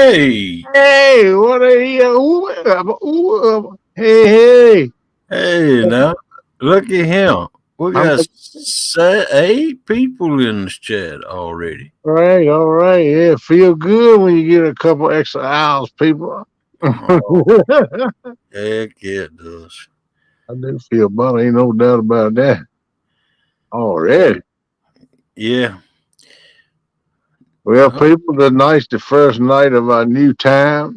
Hey, Hey, what are you? Hey. hey, now look at him. We I'm got 8 people in this chat already. all right. Yeah, feel good when you get a couple extra hours, people. I Oh, heck yeah, it does. do feel better. Ain't no doubt about that. Already. Yeah. Well, Oh, people, tonight's the first night of our new time.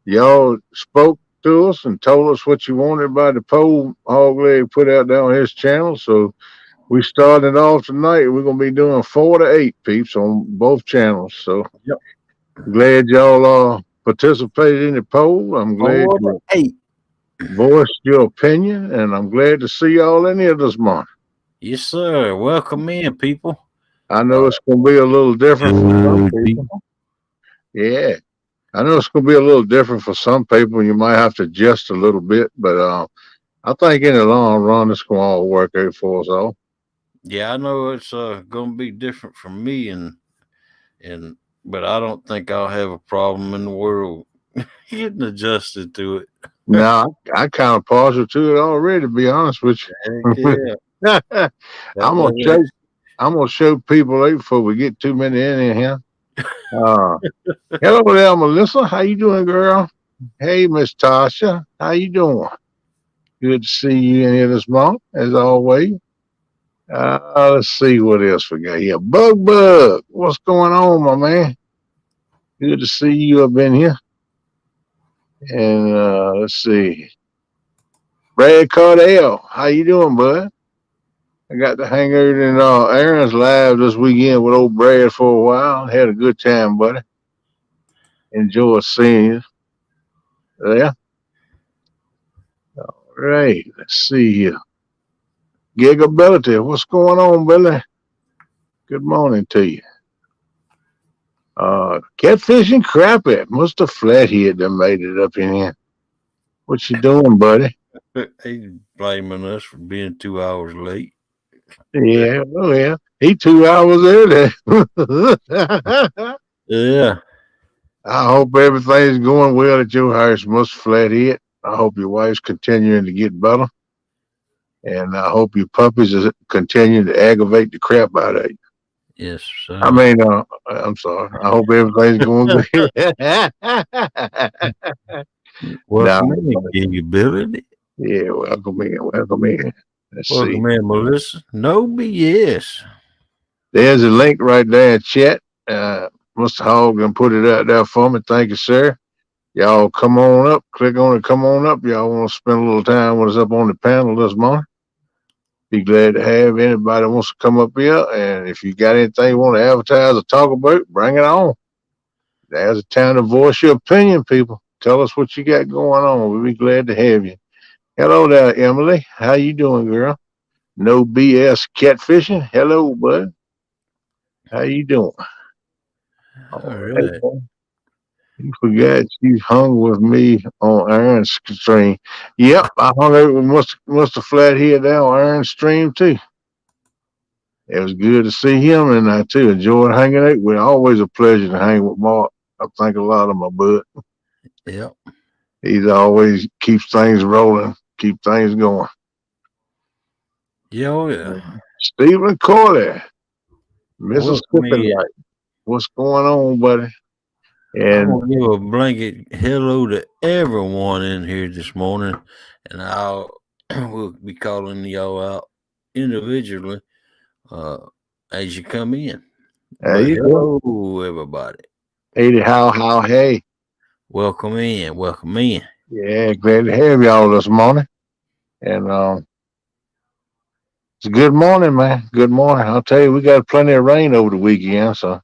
Y'all spoke to us and told us what you wanted by the poll Hogleg put out there on his channel. So we started off tonight. We're gonna be doing 4 to 8 peeps on both channels. So yep. glad y'all participated in the poll. I'm glad Four to you eight. voiced your opinion, and I'm glad to see y'all in here this morning. Yes, sir. Welcome in, people. I know Uh, it's gonna be a little different for some good people. people. Yeah, I know it's gonna be a little different for some people. You might have to adjust a little bit, but I think in the long run, it's gonna all work out for us all. Yeah, I know it's gonna be different from me, and but I don't think I'll have a problem in the world getting adjusted to it. Now, I kind of partial to it already. To be honest with Heck you, yeah. I'm gonna That show. I'm gonna show people out before we get too many in here. Uh, Hello there, Melissa. How you doing, girl? Hey, Miss Tasha. How you doing? Good to see you in here this morning, as always. Let's see what else we got here. Bug, what's going on, my man? Good to see you up in here. And let's see, Brad Cardell. How you doing, bud? I got to hang out in Aaron's live this weekend with old Brad for a while. Had a good time, buddy. Enjoyed seeing you. Yeah. All right. Let's see here. Gigability. What's going on, Billy? Good morning to you. Catfishing crappie. Must have flathead that made it up in here. What you doing, buddy? He's blaming us for being 2 hours late. Yeah, oh yeah. He 2 hours early. Yeah. I hope everything's going well at your house, Mr. Flathead. I hope your wife's continuing to get better. And I hope your puppies is continuing to aggravate the crap out of you. Yes, I sir. mean, I'm sorry. I hope everything's going good. No, Welcome in, Gigability. yeah, welcome in, welcome in. Let's see. Welcome in, Melissa. No BS. There's a link right there in chat. Mr. Hogan put it out there for me. Thank you, sir. Y'all come on up. Click on it. Come on up. Y'all want to spend a little time with us up on the panel this morning? Be glad to have anybody that wants to come up here. And if you got anything you want to advertise or talk about, bring it on. Now's the time to voice your opinion, people. Tell us what you got going on. We'll be glad to have you. Hello there, Emily. How you doing, girl? No BS catfishing. Hello, bud. How you doing? All All right. right. You forgot you hung with me on Aaron's stream. Yep, I hung out with Mr. Flathead there on Aaron's stream too. It was good to see him, and I too enjoyed hanging out with. Always a pleasure to hang with Mark. I think a lot of my bud. Yep. He's always keeps things rolling, keep things going. Yeah, oh yeah. Stephen Corley, Welcome Mississippi in. Light. What's going on, buddy? I And want to give a blanket hello to everyone in here this morning, and I'll we'll be calling y'all out individually uh, as you come in. there But you go. hello, everybody. Hey, hey. Welcome in. Welcome in. Yeah, glad to have y'all this morning. And it's a good morning, man. Good morning. I'll tell you, we got plenty of rain over the weekend, so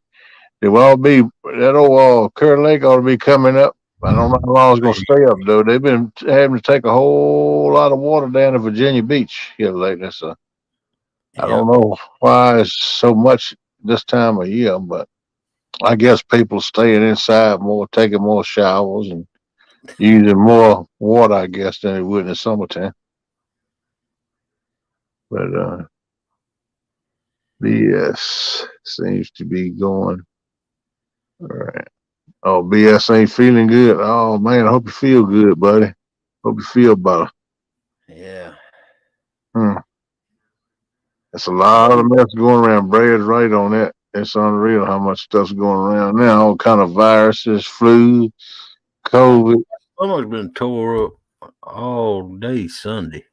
it will all be that old Curry Lake ought to be coming up. I don't know how long it's going to stay up though. They've been having to take a whole lot of water down to Virginia Beach here lately, so I Yep. don't know why it's so much this time of year, but I guess people staying inside more, taking more showers, and using more water, I guess, than they would in the summertime. But BS seems to be going. All right. Oh, BS ain't feeling good. Oh man, I hope you feel good, buddy. Hope you feel better. Yeah. Hmm. It's a lot of mess going around. Brad's right on that. It's unreal how much stuff's going around now. All kind of viruses, flu, COVID. Stomach's been tore up all day Sunday.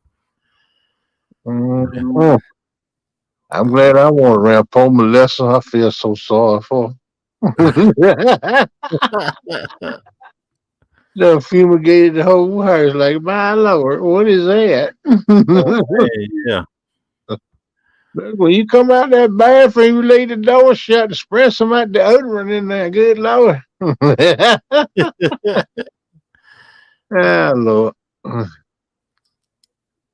Mhm. I'm glad I wasn't around poor Melissa. I feel so sorry for her. Done fumigated the whole house. Like, my lord, what is that? Yeah. When you come out that bathroom, you leave the door shut, spread some out deodorant in there. Good lord. Ah, Lord.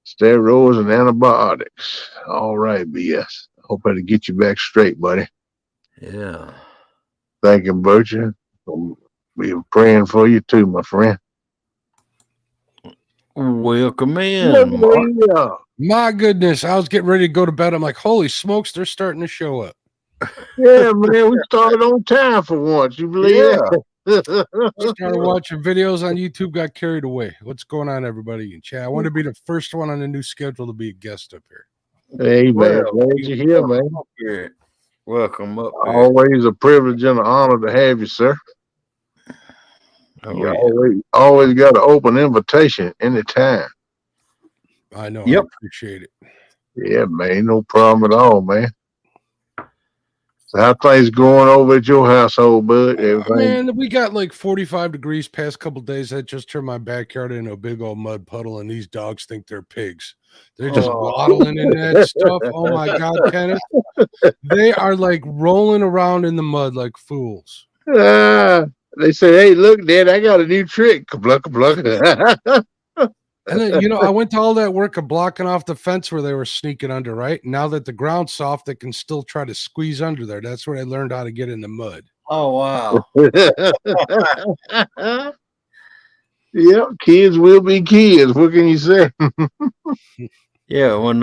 Steroids and antibiotics. All right, BS. Hope I can get you back straight, buddy. Yeah. Thank you, Butcher. We're praying for you too, my friend. Welcome Look in, at Mark. you. My goodness, I was getting ready to go to bed. I'm like, holy smokes, they're starting to show up. Yeah, man, we started on time for once. You believe Yeah. that? Started watching videos on YouTube, got carried away. What's going on, everybody in chat? I want to be the first one on the new schedule to be a guest up here. Hey, man, Well, glad you're here, man. up here. Welcome up here. Always a privilege and an honor to have you, sir. Oh, You yeah. always got an open invitation anytime. I know. Yep. I appreciate it. Yeah, man, no problem at all, man. So how things going over at your household, bud? Everything? Man, we got like 45 degrees past couple days. That just turned my backyard into a big old mud puddle, and these dogs think they're pigs. They're just waddling in that stuff. Oh my God, Kenneth. They are like rolling around in the mud like fools. They say, hey, look, Dad, I got a new trick. Kabluck, kabluck. And then, I went to all that work of blocking off the fence where they were sneaking under, right? Now that the ground's soft, they can still try to squeeze under there. That's where I learned how to get in the mud. Oh, wow. Yep, kids will be kids. What can you say? Yeah, when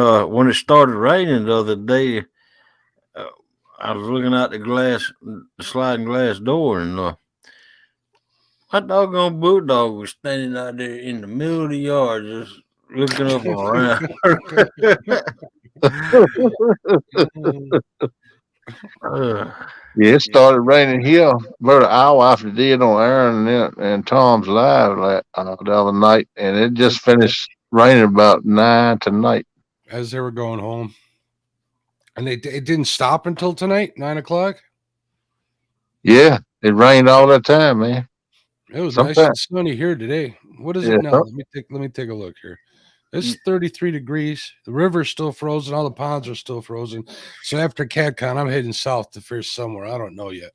it started raining the other day, I was looking out the sliding glass door, and my doggone bulldog was standing out there in the middle of the yard, just looking up and around. Yeah, it started raining here about an hour after it did on Aaron and Tom's live the other night, and it just finished raining about 9 tonight. As they were going home. And it didn't stop until tonight, 9 o'clock. Yeah, it rained all the time, man. It was nice and sunny here today. What is it now? Let me take a look here. It's 33 degrees. The river's still frozen. All the ponds are still frozen. So after CatCon, I'm heading south to fish somewhere. I don't know yet.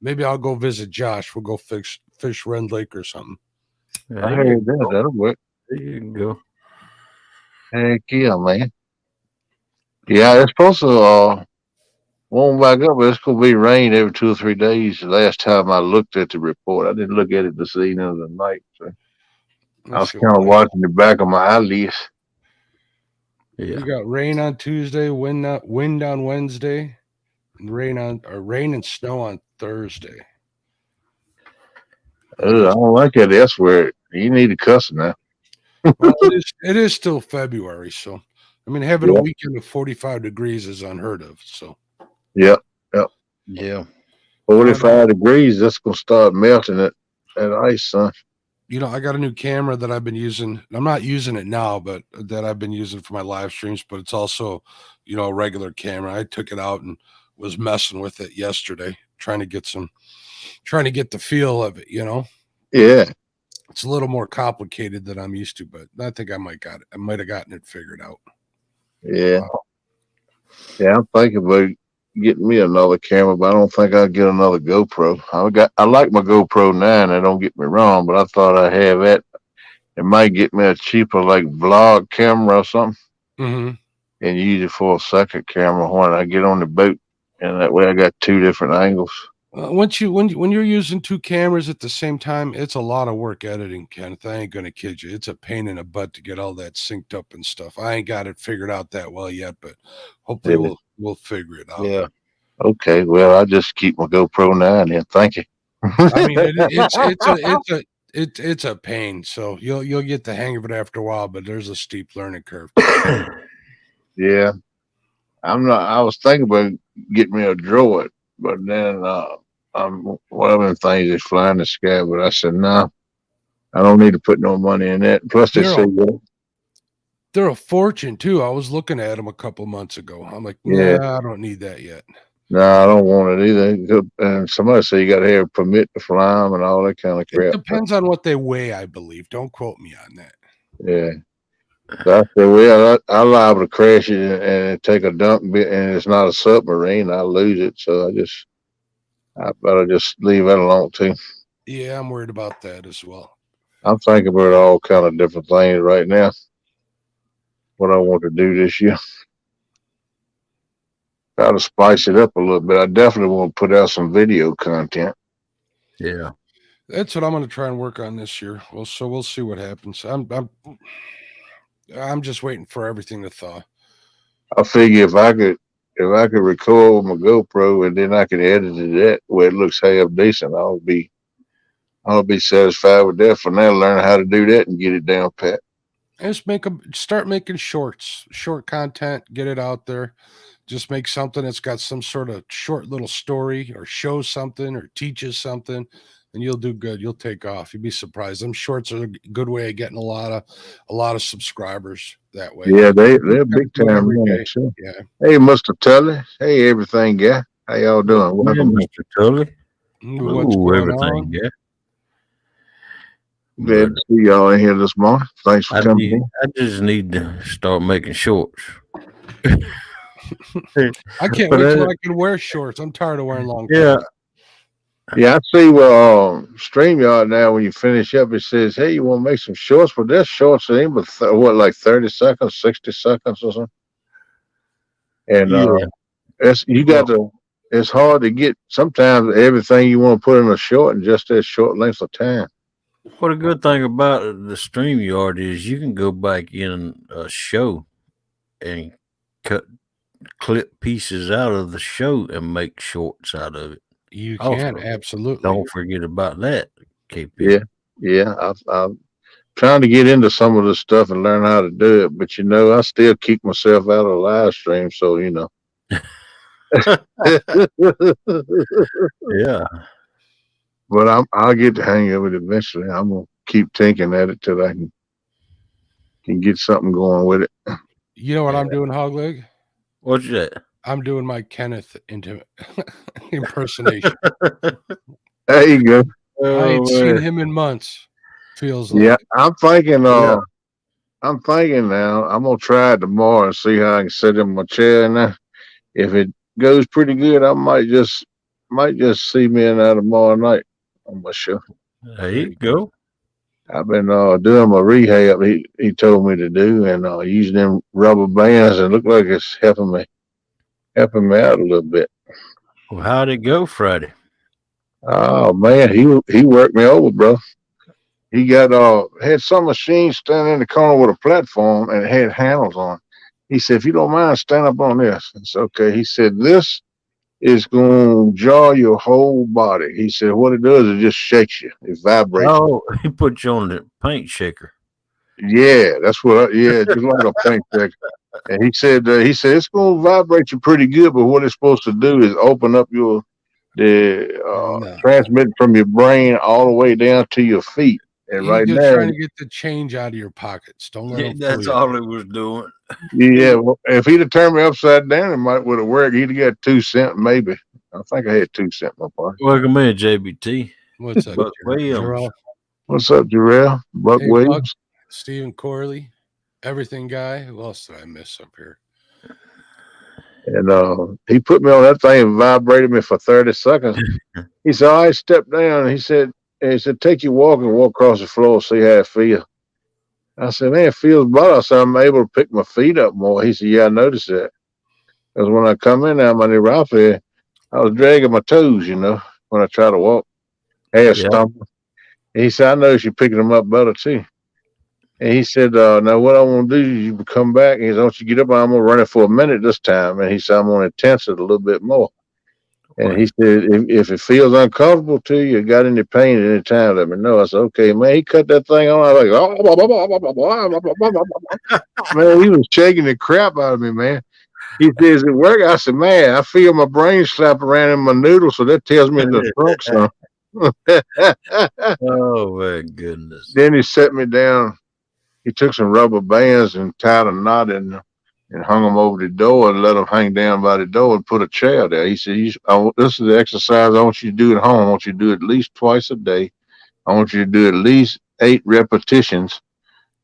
Maybe I'll go visit Josh. We'll go fish Rend Lake or something. I heard that. That'll work. There you go. Heck yeah, man. Yeah, it's supposed to warm back up, but it's going to be rain every 2 or 3 days. The last time I looked at the report, I didn't look at it this evening or the night. So I was kind of watching the back of my eyelids. Yeah. We got rain on Tuesday, wind on Wednesday, and rain and snow on Thursday. I don't like that S word. You need to cuss now. Well, it is still February, so I mean, having a weekend of 45 degrees is unheard of. So, yeah, 45 degrees. That's gonna start melting that ice, son. I got a new camera that I've been using. I'm not using it now, but that I've been using for my live streams. But it's also, a regular camera. I took it out and was messing with it yesterday, trying to get the feel of it. Yeah. It's a little more complicated than I'm used to, but I think I might have gotten it figured out. Yeah. Yeah, I'm thinking about getting me another camera, but I don't think I'll get another GoPro. I like my GoPro 9, don't get me wrong, but I thought I'd have that. It might get me a cheaper vlog camera or something. Mm-hmm. And use it for a second camera when I get on the boat. And that way I got 2 different angles. When you're using 2 cameras at the same time, it's a lot of work editing, Kenneth. I ain't gonna kid you. It's a pain in the butt to get all that synced up and stuff. I ain't got it figured out that well yet, but hopefully we'll figure it out. Yeah. Okay. Well, I'll just keep my GoPro 9 then. Thank you. I mean, it's a pain. So you'll get the hang of it after a while, but there's a steep learning curve. Yeah, I was thinking about getting me a droid, but then one of them things is flying the sky. But I said no, I don't need to put no money in that. Plus, they say they're a fortune too. I was looking at them a couple months ago. I'm like, yeah, nah, I don't need that yet. no, I don't want it either. And somebody said you got to have a permit to fly them and all that kind of crap. It depends on what they weigh, I believe. Don't quote me on that. Yeah. So I said, well, I liable to crash it and take a dump, and it's not a submarine. I lose it, so I better just leave that alone too. Yeah, I'm worried about that as well. I'm thinking about all kind of different things right now. What I want to do this year. Try to spice it up a little bit. I definitely want to put out some video content. Yeah, that's what I'm going to try and work on this year. Well, so we'll see what happens. I'm just waiting for everything to thaw. I figure if I could record with my GoPro and then I can edit it that where it looks half decent, I'll be satisfied with that. For now, learn how to do that and get it down pat. Just start making short content, get it out there. Just make something that's got some sort of short little story or shows something or teaches something, and you'll do good. You'll take off. You'd be surprised. Them shorts are a good way of getting a lot of subscribers that way. Yeah, they're big time. Sure. Yeah. Hey, Mr. Tully. Hey, everything guy. How y'all doing? Welcome, Mr. Tully. What's going everything, on? Yeah. Glad to see y'all in here this morning. Thanks for coming in. I just need to start making shorts. I can't wait till I can wear shorts. I'm tired of wearing long pants. Yeah, I see StreamYard now when you finish up, it says, hey, you want to make some shorts? But there's shorts that ain't but like 30 seconds, 60 seconds or something. And it's hard to get sometimes everything you want to put in a short in just that short length of time. What a good thing about the StreamYard is you can go back in a show and clip pieces out of the show and make shorts out of it. You can, absolutely. Don't forget about that, KP. Yeah. I'm trying to get into some of this stuff and learn how to do it, but I still keep myself out of live stream, so Yeah. But I'll get the hang of it eventually. I'm gonna keep tinking at it till I can get something going with it. You know what I'm doing, Hogleg? What's that? I'm doing my Kenneth impersonation. There you go. I ain't seen him in months. Feels like. Yeah, I'm thinking. I'm thinking now. I'm gonna try it tomorrow and see how I can sit in my chair. And if it goes pretty good, I might just see me in there tomorrow night on my show. There you go. I've been doing my rehab. He told me to do, and using them rubber bands, and look like it's helping me out a little bit. Well, how'd it go Friday? Oh man, he worked me over, bro. He got had some machine standing in the corner with a platform and it had handles on. He said, if you don't mind, stand up on this. It's okay. He said, this is going to jar your whole body. He said, what it does is it just shakes you. It vibrates. Oh, he put you on the paint shaker. Yeah, that's what. Just like a paint shaker. And he said it's going to vibrate you pretty good, but what it's supposed to do is open up transmit from your brain all the way down to your feet. And He's just trying to get the change out of your pockets. Don't let him. That's all he was doing. Yeah, well, if he'd have turned me upside down, it would have worked. He'd have got 2 cents, maybe. I think I had 2 cents in my pocket. Welcome in, JBT. What's up, Buck Williams? What's up, Jarrell? Buck Williams. Stephen Corley, everything guy. Who else did I miss up here? And he put me on that thing and vibrated me for 30 seconds. He said, I stepped down. He said, take your walk and walk across the floor, see how it feels. I said, man, it feels better. I said, I'm able to pick my feet up more. He said, yeah, I noticed that. Because when I come in there, my new outfit, I was dragging my toes, when I try to walk. Stumble. And he said, I noticed you picking them up better too. And he said, now what I want to do is you come back. And he said, I want you to get up. I'm going to run it for a minute this time. And he said, I'm going to intense it a little bit more. And he said, if it feels uncomfortable to you, got any pain at any time, let me know. I said, okay, man. He cut that thing on. I was like, man, he was shaking the crap out of me, man. He says, it work? I said, man, I feel my brain slap around in my noodle, so that tells me the trunk some. Oh my goodness. Then he set me down. He took some rubber bands and tied a knot in them and hung them over the door and let them hang down by the door and put a chair there. He said, this is the exercise I want you to do at home. I want you to do it at least twice a day. I want you to do at least 8 repetitions.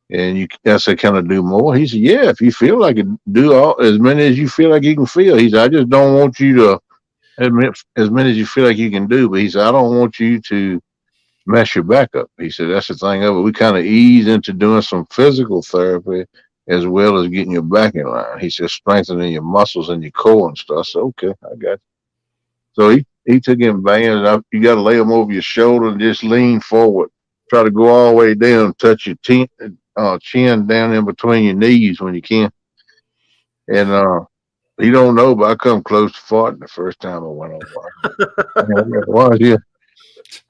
And I said, can I do more? He said, yeah, if you feel like it, do as many as you feel like you can feel. He said, I just don't want you to admit as many as you feel like you can do. But he said, I don't want you to mess your back up. He said, that's the thing of it. We kind of ease into doing some physical therapy as well as getting your back in line. He said, strengthening your muscles and your core and stuff. So, okay, I got you. So he took in bands. You got to lay them over your shoulder and just lean forward. Try to go all the way down, touch your chin down in between your knees when you can. And you don't know, but I come close to farting the first time I went over.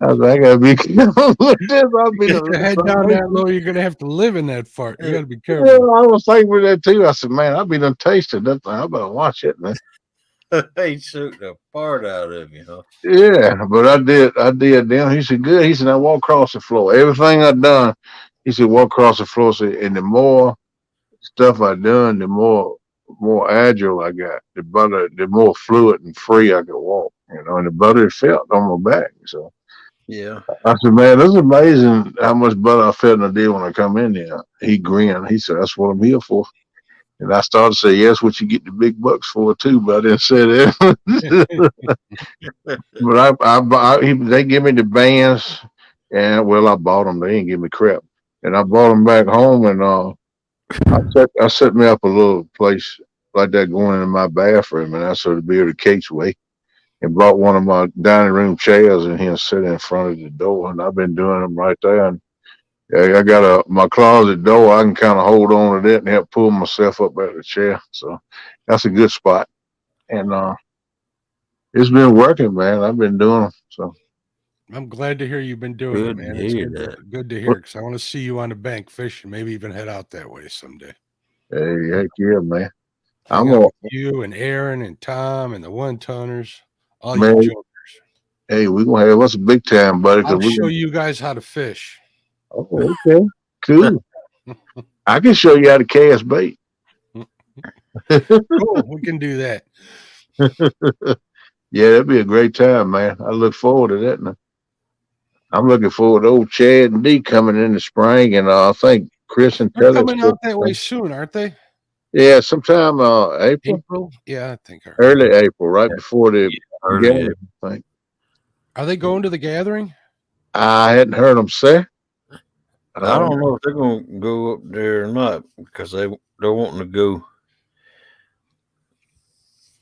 I was like, I gotta be careful with this. I'll be Get your head down that low. You're gonna have to live in that fart. You gotta be careful. Yeah, I was thinking with that too. I said, man, I've been tasted that thing. I better watch it, man. He shook the part out of you, huh? Yeah, but I did. Then he said, good. He said, now walk across the floor. Everything I done, he said, walk across the floor. And the more stuff I done, the more agile I got. The more fluid and free I could walk. And the better it felt on my back. So. Yeah. I said, man, this is amazing how much better I felt than I did when I come in there. He grinned. He said, that's what I'm here for. And I started to say, yes, what you get the big bucks for too, but I didn't say that. But they give me the bands, and I bought them. They didn't give me crap. And I brought them back home, and I set me up a little place like that going into my bathroom, and I sort of be able to Kate's way. And brought one of my dining room chairs in here and sit in front of the door. And I've been doing them right there. And I got my closet door. I can kind of hold on to that and help pull myself up out of the chair. So that's a good spot. And it's been working, man. I've been doing them. So I'm glad to hear you've been doing it, man. It's good to hear because I want to see you on the bank fishing. Maybe even head out that way someday. Hey, heck yeah, man. I'm with you and Aaron and Tom and the one-toners. All you jokers. Hey, we're going to have us a big time, buddy. I'll show you guys how to fish. Oh, okay. Cool. I can show you how to cast bait. Cool. We can do that. Yeah, that'd be a great time, man. I look forward to that. I'm looking forward to old Chad and Dee coming in the spring, and I think Chris and They're coming out that way soon, aren't they? Yeah, sometime April. Yeah, I think early April, right before the gathering. I think. Are they going to the gathering? I hadn't heard them say. I don't know if they're going to go up there or not because they're wanting to go.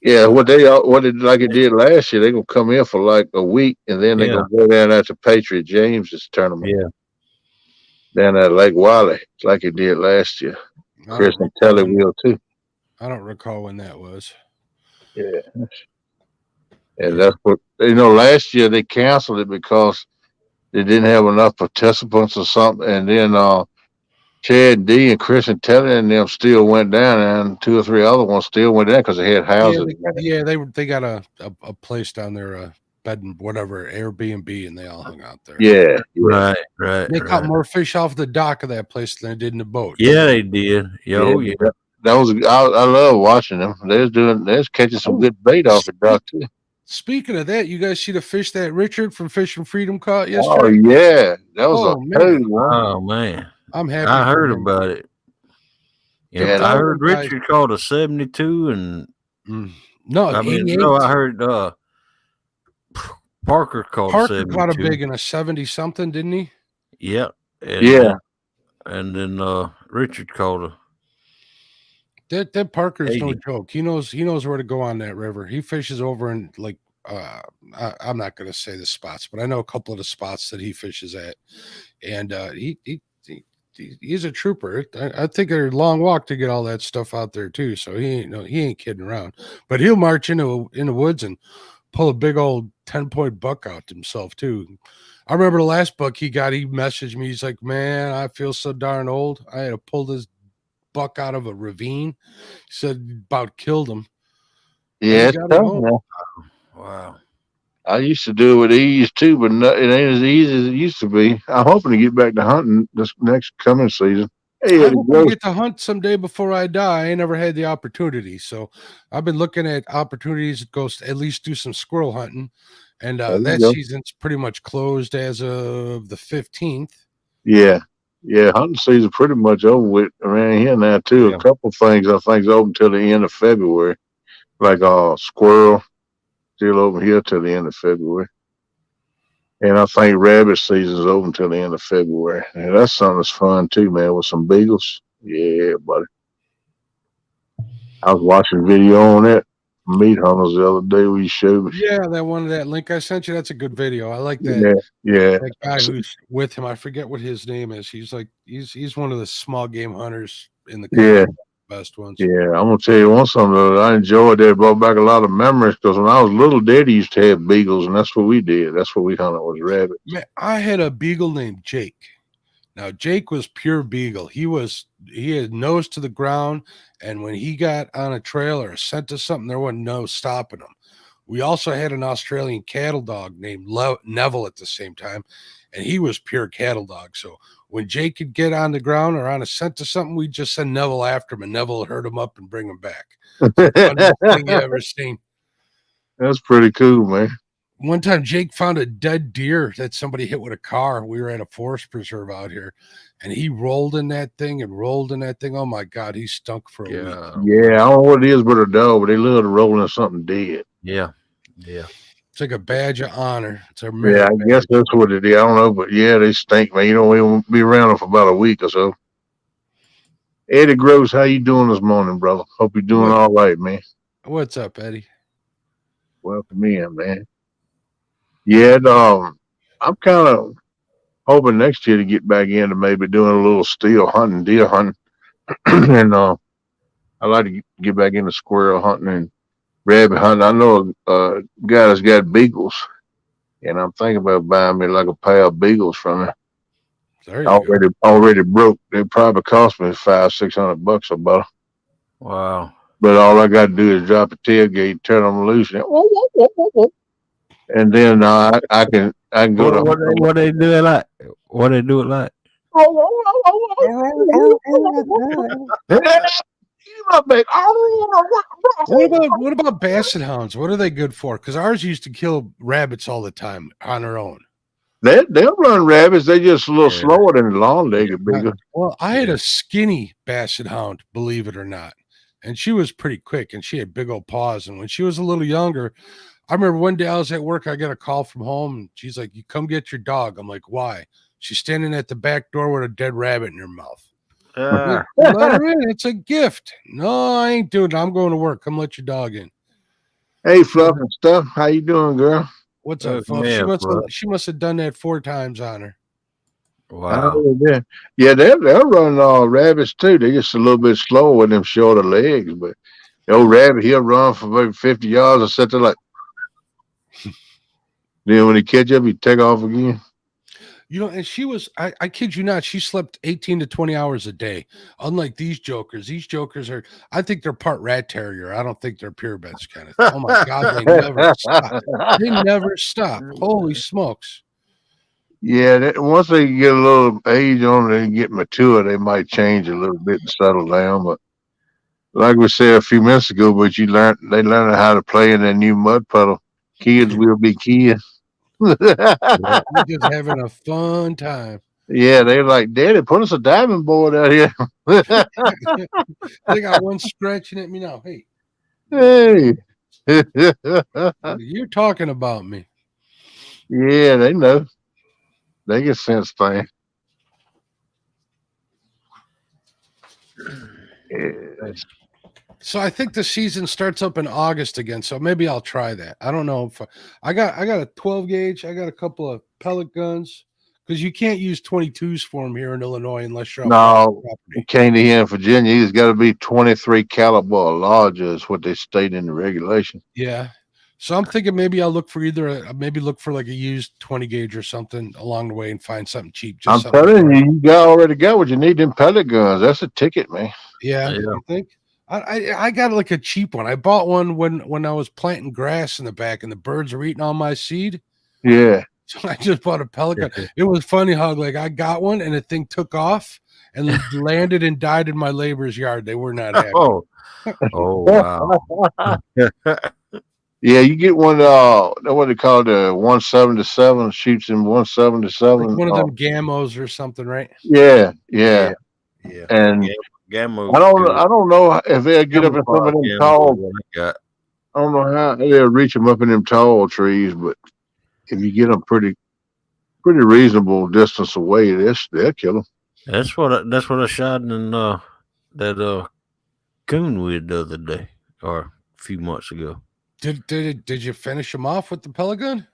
Yeah, what like it did last year, they're gonna come in for like a week, and then they're gonna go down at the Patriot James's tournament. Yeah, down at Lake Wiley, like it did last year. Chris and Telly will too. I don't recall when that was. Yeah. And that's what, last year they canceled it because they didn't have enough participants or something. And then Chad D and Chris and Telly and them still went down, and 2 or 3 other ones still went down because they had houses. Yeah, they got a place down there, bed and whatever, Airbnb, and they all hung out there. Yeah. Right. They caught more fish off the dock of that place than they did in the boat. Yeah, they did. Yeah. That was I love watching them. They're catching some good bait off the dock too. Speaking of that, you guys see the fish that Richard from Fishing Freedom caught yesterday? Oh yeah, that was a good one. Oh man, I'm happy. I heard about it. Yeah, I heard Richard caught a 72 and I heard Parker caught a 72. Caught a big in a 70 something, didn't he? Yeah. And then Richard caught a. That Parker's no joke. He knows where to go on that river. He fishes over in like I'm not going to say the spots, but I know a couple of the spots that he fishes at, and he's a trooper. I think a long walk to get all that stuff out there too. So he ain't kidding around. But he'll march in the woods and pull a big old 10-point buck out himself too. I remember the last buck he got. He messaged me. He's like, "Man, I feel so darn old. I had to pull this buck out of a ravine." He said about killed him. Yeah, it's tough, man. Wow. I used to do it with ease too, but it ain't as easy as it used to be. I'm hoping to get back to hunting this next coming season. Hey, I hope I get to hunt someday before I die. I ain't never had the opportunity, so I've been looking at opportunities to go at least do some squirrel hunting, and that season's pretty much closed as of the 15th. Yeah, hunting season pretty much over with around here now too. Yeah. A couple things I think is open till the end of February, like squirrel still over here till the end of February. And I think rabbit season's open till the end of February. And that's something that's fun too, man, with some beagles. Yeah, buddy. I was watching video on that meat hunters the other day where you showed me. Yeah, that link I sent you, that's a good video. I like that. Yeah. That guy who's with him, I forget what his name is. He's like he's one of the small game hunters in the country. Yeah. Best ones. Yeah, I'm gonna tell you one something that I enjoyed. That brought back a lot of memories because when I was little, Daddy used to have beagles, and that's what we did. That's what we hunted was rabbits. Man, I had a beagle named Jake. Now Jake was pure beagle. He had nose to the ground, and when he got on a trail or a scent of something, there wasn't no stopping him. We also had an Australian cattle dog named Neville at the same time, and he was pure cattle dog. So when Jake could get on the ground or on a scent of something, we'd just send Neville after him, and Neville would herd him up and bring him back. Funniest thing you ever seen. That's pretty cool, man. One time, Jake found a dead deer that somebody hit with a car. We were at a forest preserve out here, and he rolled in that thing and rolled in that thing. Oh my God, he stunk for a week. Yeah, I don't know what it is but a dog, but they love to roll in something dead. Yeah. It's like a badge of honor. It's a I guess that's what it is. I don't know, but yeah, they stink, man. You don't even be around them for about a week or so. Eddie Gross, how you doing this morning, brother? Hope you're doing all right, man. What's up, Eddie? Welcome in, man. Yeah, I'm kind of hoping next year to get back into maybe doing a little deer hunting, and I like to get back into squirrel hunting and rabbit hunting. I know a guy that's got beagles, and I'm thinking about buying me like a pair of beagles from him. Already broke. They probably cost me $500-600 about. Wow. But all I got to do is drop a tailgate, turn them loose, and then I can go to what they do it like. What they do it like. What about basset hounds? What are they good for? Because ours used to kill rabbits all the time on their own. They'll run rabbits. They're just a little slower than the long-legged beagle. Well, I had a skinny basset hound, believe it or not, and she was pretty quick, and she had big old paws. And when she was a little younger, I remember one day I was at work. I got a call from home, and she's like, "You come get your dog." I'm like, "Why?" She's standing at the back door with a dead rabbit in her mouth. Let her in. It's a gift. No, I ain't doing it. I'm going to work. Come let your dog in. Hey, Fluff and Stuff. How you doing, girl? What's up, Fluff? She must have done that 4 times on her. Wow. Yeah, they'll run rabbits too. They're just a little bit slower with them shorter legs. But the old rabbit, he'll run for maybe 50 yards and sit there like. Then when he catch up, he take off again. You know, and she was, I kid you not, she slept 18 to 20 hours a day. Unlike these jokers. These jokers are, I think they're part rat terrier. I don't think they're purebreds kind of thing. Oh my God, they never stop. They never stop. Holy smokes. Yeah, once they get a little age on it and get mature, they might change a little bit and settle down. But like we said a few minutes ago, they learn how to play in that new mud puddle. Kids will be kids. We're just having a fun time. Yeah, they're like, "Daddy, put us a diamond board out here." They got one scratching at me now. Hey, you're talking about me. Yeah, they know. They can sense things. Yeah. So I think the season starts up in August again. So maybe I'll try that. I don't know if I got a 12 gauge. I got a couple of pellet guns because you can't use 22s for them here in Illinois unless you're you can't here in Virginia. It's got to be 23 caliber or larger is what they state in the regulation. Yeah. So I'm thinking maybe I'll look for look for like a used 20 gauge or something along the way and find something cheap. Just I'm something. telling you, you already got what you need. Them pellet guns. That's a ticket, man. Yeah, you think? I got like a cheap one. I bought one when I was planting grass in the back and the birds were eating all my seed. Yeah. So I just bought a pellet gun. It was funny how like I got one and the thing took off and landed and died in my neighbor's yard. They were not happy. Oh wow. Yeah, you get one. What they call the 177 shoots in 177. Like one of them gamos or something, right? Yeah. And Gamma. I don't know if they'll get up in some of them tall. I don't know how they'll reach them up in them tall trees, but if you get them pretty reasonable distance away, they'll kill them. That's what I shot in that coon with the other day or a few months ago. Did you finish them off with the pellet gun?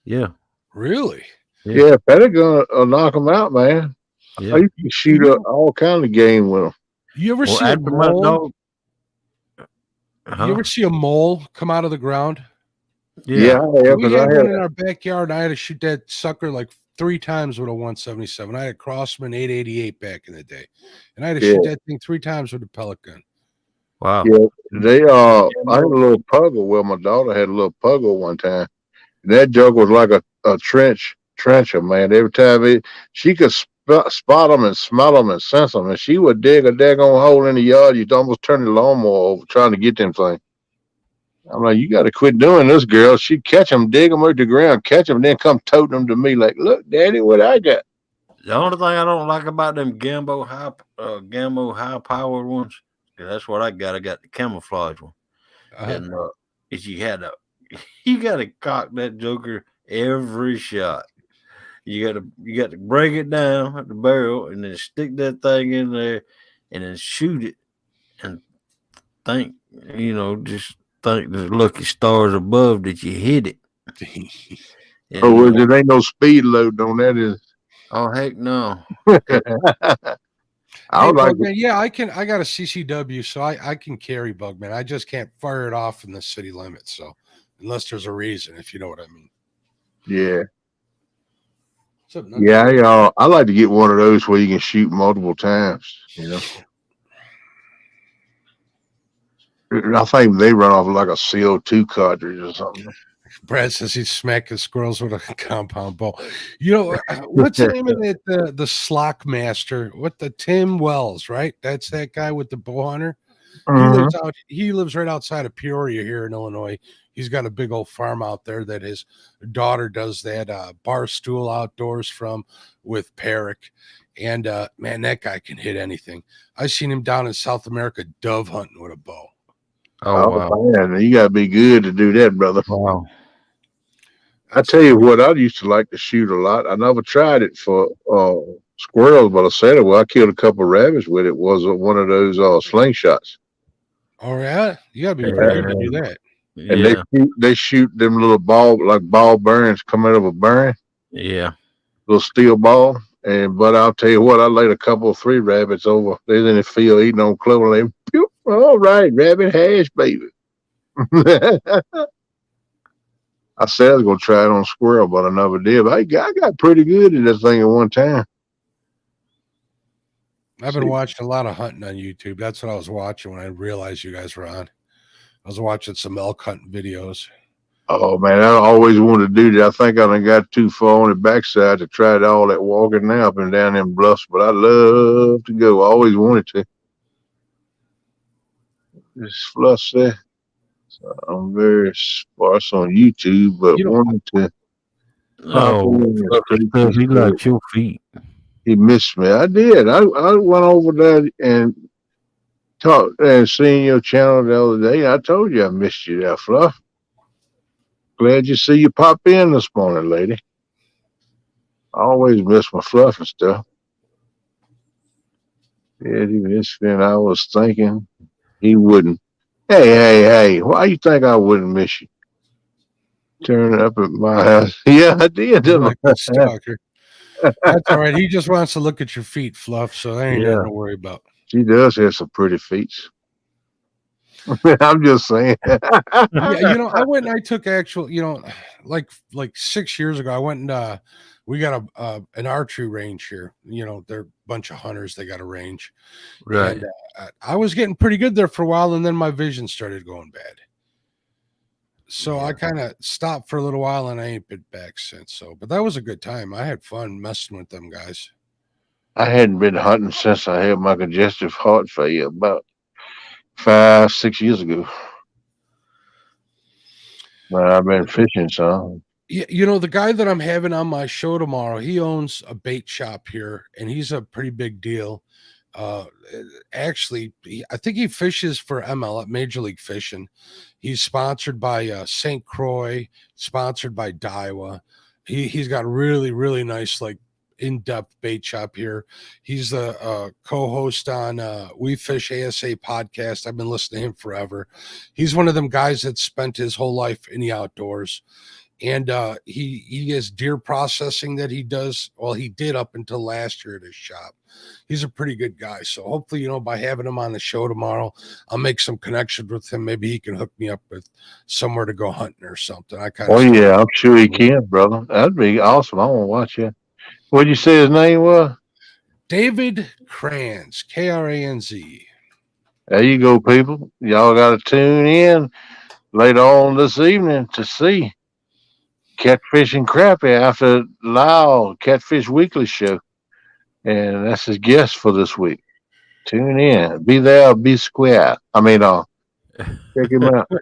Yeah. Really? Yeah, pellet gun will knock them out, man. Yeah. You can shoot all kind of game with them. You ever see a mole? You ever see a mole come out of the ground? Yeah. We had one in our backyard. I had to shoot that sucker like 3 times with a 177. I had a Crossman 888 back in the day, and I had to shoot that thing 3 times with a pellet gun. Wow. Yeah, they I had a little puggle. Well, my daughter had a little puggle one time. And that joke was like a trencher, man. Every time she could spot them and smell them and sense them, and she would dig a daggone hole in the yard. You'd almost turn the lawnmower over trying to get them things. I'm like, you got to quit doing this, girl. She'd catch them, dig them to the ground, catch them, then come toting them to me like, look, Daddy, what I got. The only thing I don't like about them Gambo high powered ones, that's what I got. I got the camouflage one, and is you got to cock that joker every shot. You got to break it down at the barrel and then stick that thing in there and then shoot it and think, just think there's lucky stars above that you hit it. There ain't no speed load on that, is? Oh heck no. I got a CCW, so I can carry Bugman. I just can't fire it off in the city limits. So unless there's a reason, if you know what I mean. Yeah. Yeah, I like to get one of those where you can shoot multiple times. I think they run off like a CO2 cartridge or something. Brad says he's smacking squirrels with a compound bow. What's the name of it? The Slock Master. What the Tim Wells, right? That's that guy with the bow hunter. He lives right outside of Peoria here in Illinois. He's got a big old farm out there that his daughter does that bar stool outdoors from with Perrick. And man, that guy can hit anything. I've seen him down in South America dove hunting with a bow. Oh wow. Man, you gotta be good to do that, brother. Wow. I tell you what, I used to like to shoot a lot. I never tried it for squirrels, but I said it. Well, I killed a couple of rabbits with it. Was one of those slingshots. Oh yeah, you gotta be pretty good to do that. And they shoot them little ball bearings come out of a bearing. Yeah, little steel ball. But I'll tell you what, I laid a couple of 3 rabbits over. They're in the field eating on clover. All right, rabbit hash, baby. I said I was gonna try it on squirrel, but I never did. But I got pretty good at this thing at one time. I've been watching a lot of hunting on YouTube. That's what I was watching when I realized you guys were on. I was watching some elk hunting videos. Oh man, I always wanted to do that. I think I done got too far on the backside to try it all that walking now up and down them bluffs, but I love to go. I always wanted to. This Fluff there. So I'm very sparse on YouTube, but wanted to. He liked your feet. He missed me. I did. I went over there and talked and seen your channel the other day. I told you I missed you there, Fluff. Glad you see you pop in this morning, lady. I always miss my Fluff and stuff. Yeah, he missed me, and I was thinking he wouldn't. Hey, why you think I wouldn't miss you? Turning up at my house. Yeah, I did. Like a stalker. That's all right. He just wants to look at your feet, Fluff, so there ain't nothing to worry about. She does have some pretty feet. I'm just saying. Yeah, I went and I took actual, like 6 years ago, I went and we got an archery range here. They're a bunch of hunters. They got a range, Right. and I was getting pretty good there for a while, and then my vision started going bad. So I kind of stopped for a little while, and I ain't been back since. So, but that was a good time. I had fun messing with them guys. I hadn't been hunting since I had my congestive heart failure about 5-6 years ago. But I've been fishing some. Yeah, the guy that I'm having on my show tomorrow, he owns a bait shop here, and he's a pretty big deal. Uh, Actually, I think he fishes for ML at Major League Fishing. He's sponsored by St. Croix, sponsored by Daiwa. He's got really really nice like in-depth bait shop here. He's the co-host on We Fish ASA podcast. I've been listening to him forever. He's one of them guys that spent his whole life in the outdoors. And he has deer processing that he does. Well, he did up until last year at his shop. He's a pretty good guy. So hopefully, by having him on the show tomorrow, I'll make some connections with him. Maybe he can hook me up with somewhere to go hunting or something. Yeah, I'm sure he can, brother. That'd be awesome. I want to watch it. What'd you say his name was? David Kranz, Kranz. There you go, people. Y'all got to tune in later on this evening to see Catfishing Crappie after Lyle Catfish Weekly show. And that's his guest for this week. Tune in. Be there, be square. Check him out.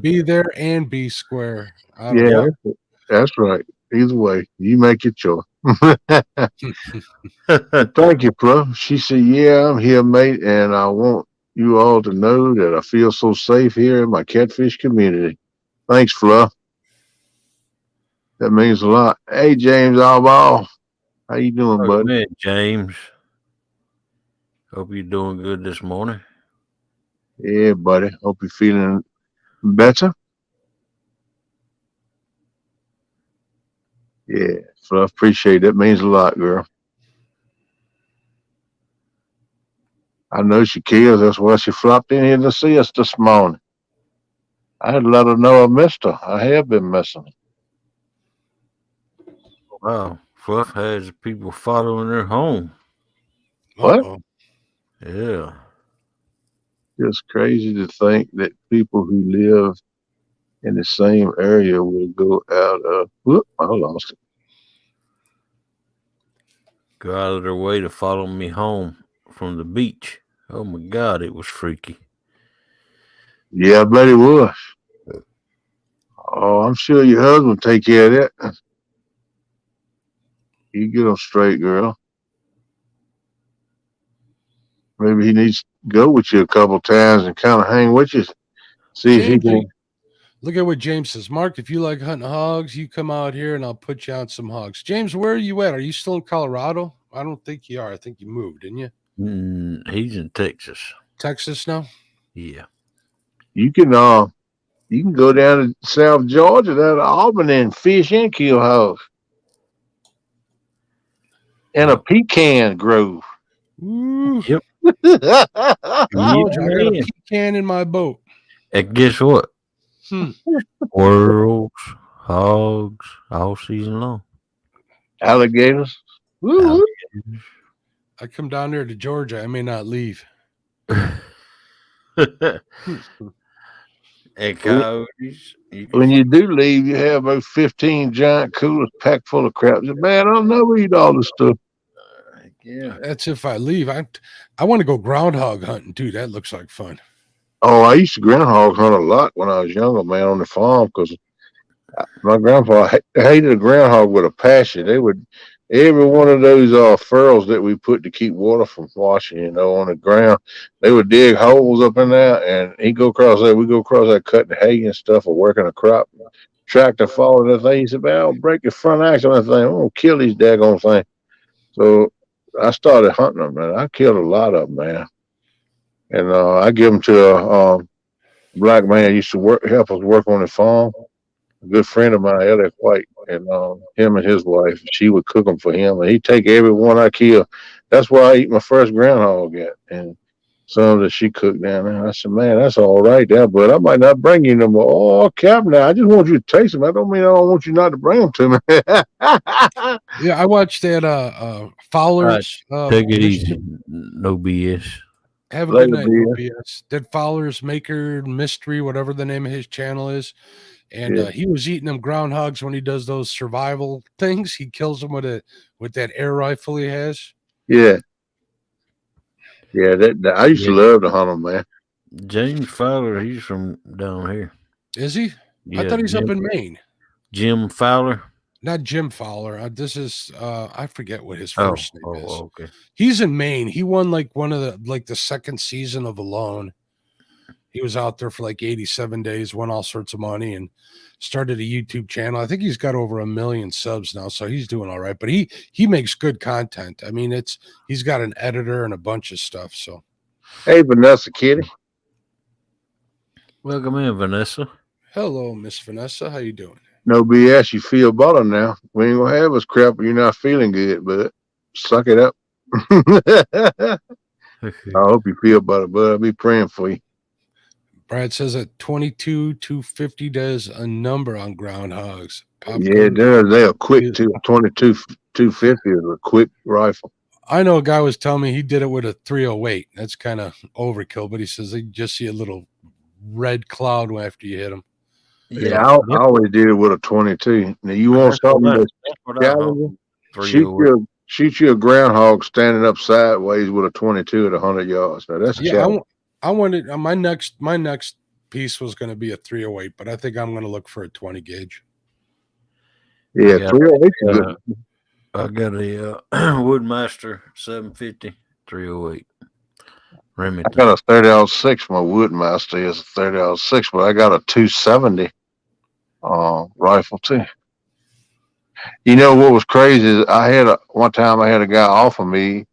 Be there and be square. Yeah, that's right. Either way, you make your choice. Thank you, Fluff. She said, yeah, I'm here, mate, and I want you all to know that I feel so safe here in my catfish community. Thanks, Fluff. That means a lot. Hey, James Allball. How you doing, buddy? Man, James. Hope you're doing good this morning. Yeah, buddy. Hope you're feeling better. Yeah, Fluff. Appreciate it. That means a lot, girl. I know she cares. That's why she flopped in here to see us this morning. I had to let her know I missed her. I have been missing her. Wow. Fluff has people following her home. What? Uh-oh. Yeah. Just crazy to think that people who live in the same area will go out of. Whoop, I lost it. Go out of their way to follow me home from the beach. Oh my God, it was freaky. Yeah, I bet it was. Oh, I'm sure your husband will take care of that. You get him straight, girl. Maybe he needs to go with you a couple times and kind of hang with you. See if he can. Look at what James says. Mark, if you like hunting hogs, you come out here and I'll put you on some hogs. James, where are you at? Are you still in Colorado? I don't think you are. I think you moved, didn't you? He's in Texas. Texas now? Yeah. You can go down to South Georgia, down to Albany, and fish and kill hogs. And a pecan grove. Ooh. Yep. I got a pecan in my boat. And guess what? Squirrels, hogs, all season long. Alligators. Alligators. I come down there to Georgia. I may not leave. And coyotes. When you do leave, you have about 15 giant coolers packed full of crap. Man, I'll never eat all this stuff. Yeah. That's if I leave. I want to go groundhog hunting too. That looks like fun. Oh, I used to groundhog hunt a lot when I was younger, man, on the farm, because my grandpa hated a groundhog with a passion. They would, every one of those furrows that we put to keep water from washing, on the ground, they would dig holes up in there, and he'd go across there. We go across there cutting hay and stuff or working a crop. Tractor followed that thing. He said, man, I'll break the front axle of that thing. I'm going to kill these daggone things. So I started hunting them, man. I killed a lot of them, man. And I give them to a black man who used to help us work on the farm. A good friend of mine, Elliot White, and him and his wife, she would cook them for him, and he'd take every one I kill. That's where I eat my first groundhog at. And some that she cooked down there. I said, man, that's all right there, but I might not bring you no more. Oh, Captain, I just want you to taste them. I don't mean I don't want you not to bring them to me. Yeah, I watched that Fowler's Take it easy. Michigan. No BS. Have a Later, good night, B. OPS. That Fowler's Maker Mystery, whatever the name of his channel is. And Yeah. he was eating them groundhogs when he does those survival things. He kills them with that air rifle he has. Yeah. Yeah, I used to love to hunt them, man. James Fowler, he's from down here. Is he? Yeah, I thought he's Jim, up in Maine. Jim Fowler. Not Jim Fowler. This is I forget what his Oh, first name is. okay. He's in Maine. He won like the second season of Alone. He was out there for like 87 days, won all sorts of money, and started a YouTube channel. I think he's got over 1 million subs now, so he's doing all right. But he makes good content. I mean, he's got an editor and a bunch of stuff. So, Hey, Vanessa Kitty. Welcome in, Vanessa. hello, Miss Vanessa. How you doing? No BS, you feel better now. We ain't gonna have us crap when you're not feeling good, but suck it up. I hope you feel better, but I'll be praying for you. Brad says that 22 250 does a number on groundhogs. Yeah, it does. They're quick too. 22 250 is a quick rifle. I know a guy was telling me he did it with a 308. That's kind of overkill, but he says they just see a little red cloud after you hit them. Yeah, I always did it with a 22. Now you want something that's challenging? Shoot you a groundhog standing up sideways with a 22 at 100 yards. Now that's a challenge. I wanted my next piece was going to be a 308, but I think I'm going to look for a 20 gauge. Yeah, 308 is good. I got a Woodmaster 750 308. Remington. I got a 30-06. My Woodmaster is a 30-06, but I got a 270 rifle too. You know what was crazy is one time I had a guy offer me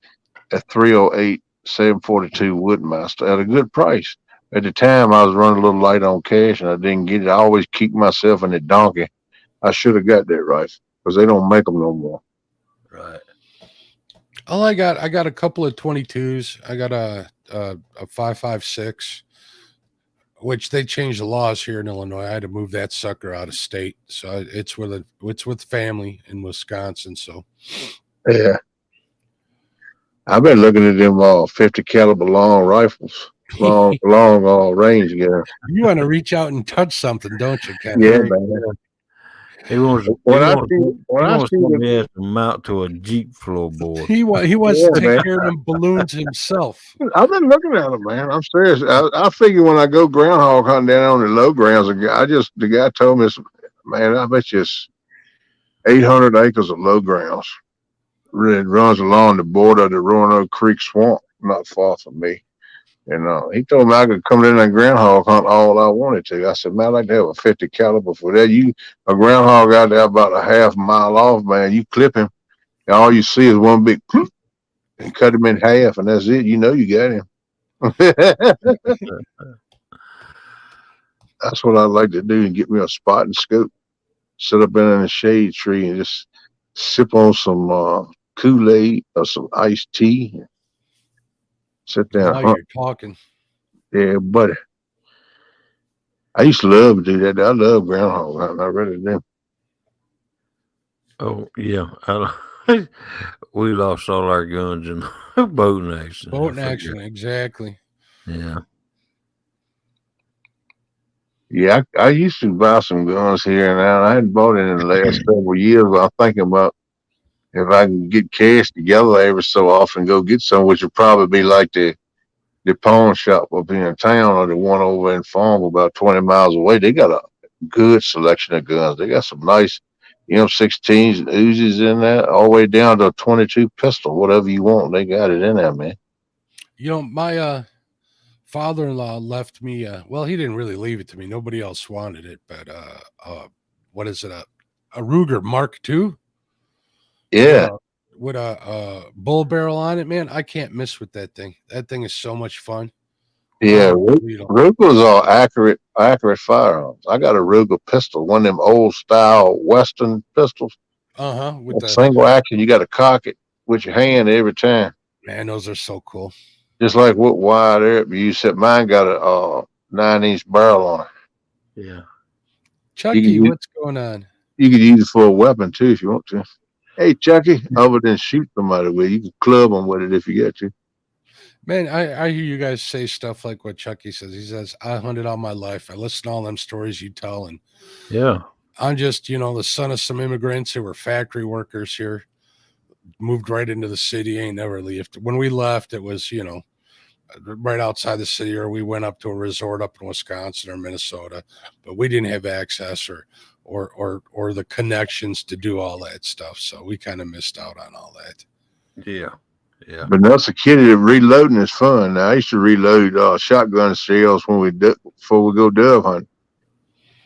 a 308 742 Woodmaster at a good price. At the time, I was running a little light on cash, and I didn't get it. I always keep myself in the donkey. I should have got that rifle because they don't make them no more. Right. Oh, I got a couple of 22s. I got a 5.56, which they changed the laws here in Illinois. I had to move that sucker out of state, so it's with family in Wisconsin. So, yeah. I've been looking at them 50 caliber long rifles, long range gun. You want to reach out and touch something, don't you, Ken? Yeah, man. He wants to mount to a Jeep floorboard. He wants to take care of them balloons himself. I've been looking at them, man. I'm serious. I figure when I go groundhog hunting down on the low grounds, the guy told me, man, I bet you it's 800 acres of low grounds. It runs along the border of the Roanoke Creek swamp, not far from me. And he told me I could come in and groundhog hunt all I wanted to. I said, man, I'd like to have a 50 caliber for that. A groundhog out there about a half mile off, man, you clip him, and all you see is one big cloop, and cut him in half, and that's it. You know you got him. That's what I'd like to do, and get me a spot and scope. Sit up in a shade tree and just sip on some Kool-Aid or some iced tea. Sit down. Now you're talking. Yeah, buddy. I used to love to do that. I love groundhog hunting. I really do. Oh, yeah. We lost all our guns in boating accident. Boating accident, exactly. Yeah. Yeah, I used to buy some guns here and now. I hadn't bought it in the last several years, but I'm thinking about if I can get cash together every so often, go get some, which would probably be like the pawn shop up in town or the one over in Farm about 20 miles away. They got a good selection of guns. They got some nice M16s and Uzis in there, all the way down to a 22 pistol, whatever you want. They got it in there, man. My father-in-law left me. Well, he didn't really leave it to me. Nobody else wanted it, but what is it? A Ruger Mark II? Yeah. With a bull barrel on it, man. I can't miss with that thing. That thing is so much fun. Yeah, Ruger's are accurate firearms. I got a Ruger pistol, one of them old style Western pistols. With the single action, you got to cock it with your hand every time. Man, those are so cool. Just like what wide Arab you said, mine got a 9-inch barrel on it. Yeah. Chucky, what's going on? You could use it for a weapon too if you want to. Hey, Chucky, other than shoot somebody with, you can club them with it if you get to. Man, I hear you guys say stuff like what Chucky says. He says, I hunted all my life. I listen to all them stories you tell. And Yeah. I'm just, the son of some immigrants who were factory workers here, moved right into the city, ain't never left. When we left, it was, right outside the city, or we went up to a resort up in Wisconsin or Minnesota, but we didn't have access or the connections to do all that stuff. So we kind of missed out on all that. Yeah. Yeah. But that's a kid that reloading is fun. Now, I used to reload shotgun shells before we go dove hunting,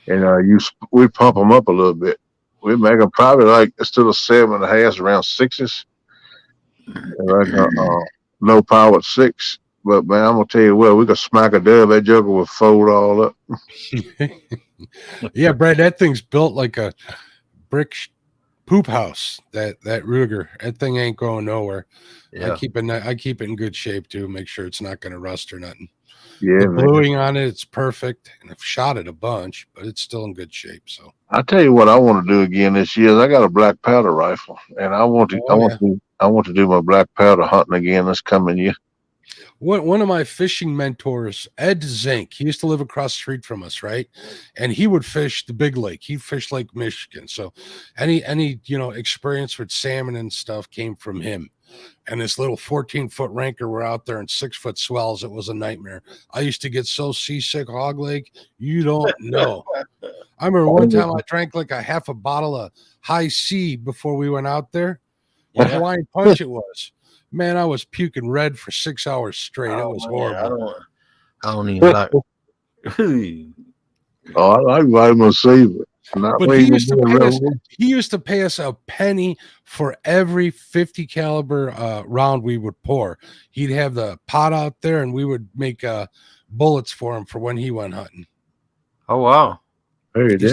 and we pump them up a little bit. We make them probably like instead of 7.5, around 6s, like low powered 6. But man, I'm gonna tell you what, we could smack a dove, that joker would fold all up. Yeah, Brad, that thing's built like a brick poop house. That Ruger, that thing ain't going nowhere. Yeah. I keep it in good shape too. Make sure it's not going to rust or nothing. Yeah, the bluing on it, it's perfect, and I've shot it a bunch, but it's still in good shape. So I'll tell you what I want to do again this year. I got a black powder rifle, and I want to do my black powder hunting again this coming year. One of my fishing mentors, Ed Zink, he used to live across the street from us, right? And he would fish the big lake. He fished Lake Michigan. So any experience with salmon and stuff came from him. And this little 14-foot ranker were out there in 6-foot swells. It was a nightmare. I used to get so seasick, Hog Lake, you don't know. I remember one time I drank like a half a bottle of High C before we went out there. Yeah. Hawaiian Punch it was. Man, I was puking red for 6 hours straight. It was horrible. I don't even like I like vitamin C, but he used to pay us a penny for every 50 caliber round we would pour. He'd have the pot out there, and we would make bullets for him for when he went hunting. Oh wow! Hey, yeah.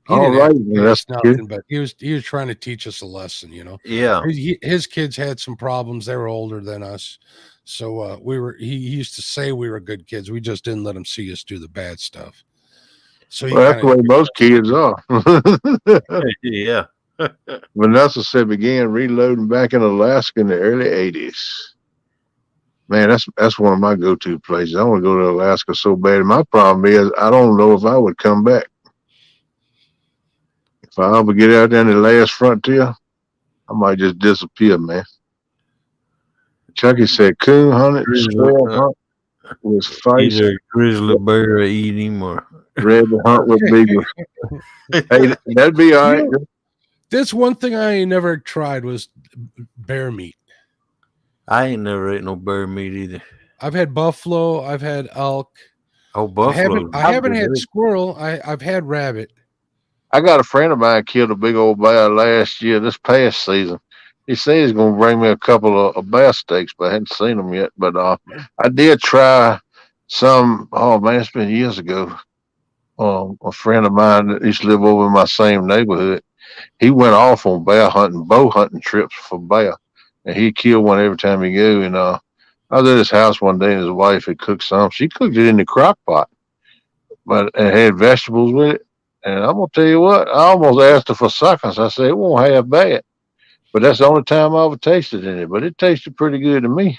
Nothing, but he was trying to teach us a lesson, Yeah. His kids had some problems. They were older than us, so he used to say we were good kids. We just didn't let him see us do the bad stuff. So that's the way most kids are. Yeah. Vanessa said began reloading back in Alaska in the early 80s. Man, that's one of my go-to places. I want to go to Alaska so bad. And my problem is I don't know if I would come back. If I ever get out there in the last frontier, I might just disappear, man. Chucky said coon hunted, squirrel hunt was feisty. Either grizzly bear eat him or rabbit hunt with beaver. Hey, that'd be all right. That's one thing I ain't never tried was bear meat. I ain't never ate no bear meat either. I've had buffalo. I've had elk. Oh, buffalo. I haven't had squirrel. I've had rabbit. I got a friend of mine killed a big old bear last year, this past season. He said he's going to bring me a couple of bear steaks, but I hadn't seen them yet. But I did try some, oh man, it's been years ago. A friend of mine that used to live over in my same neighborhood, he went off on bear hunting, bow hunting trips for bear. And he killed one every time he go. And I was at his house one day and his wife had cooked some. She cooked it in the crock pot, but it had vegetables with it. And I'm going to tell you what, I almost asked her for seconds. I said, it won't have bad. But that's the only time I ever tasted in it. But it tasted pretty good to me.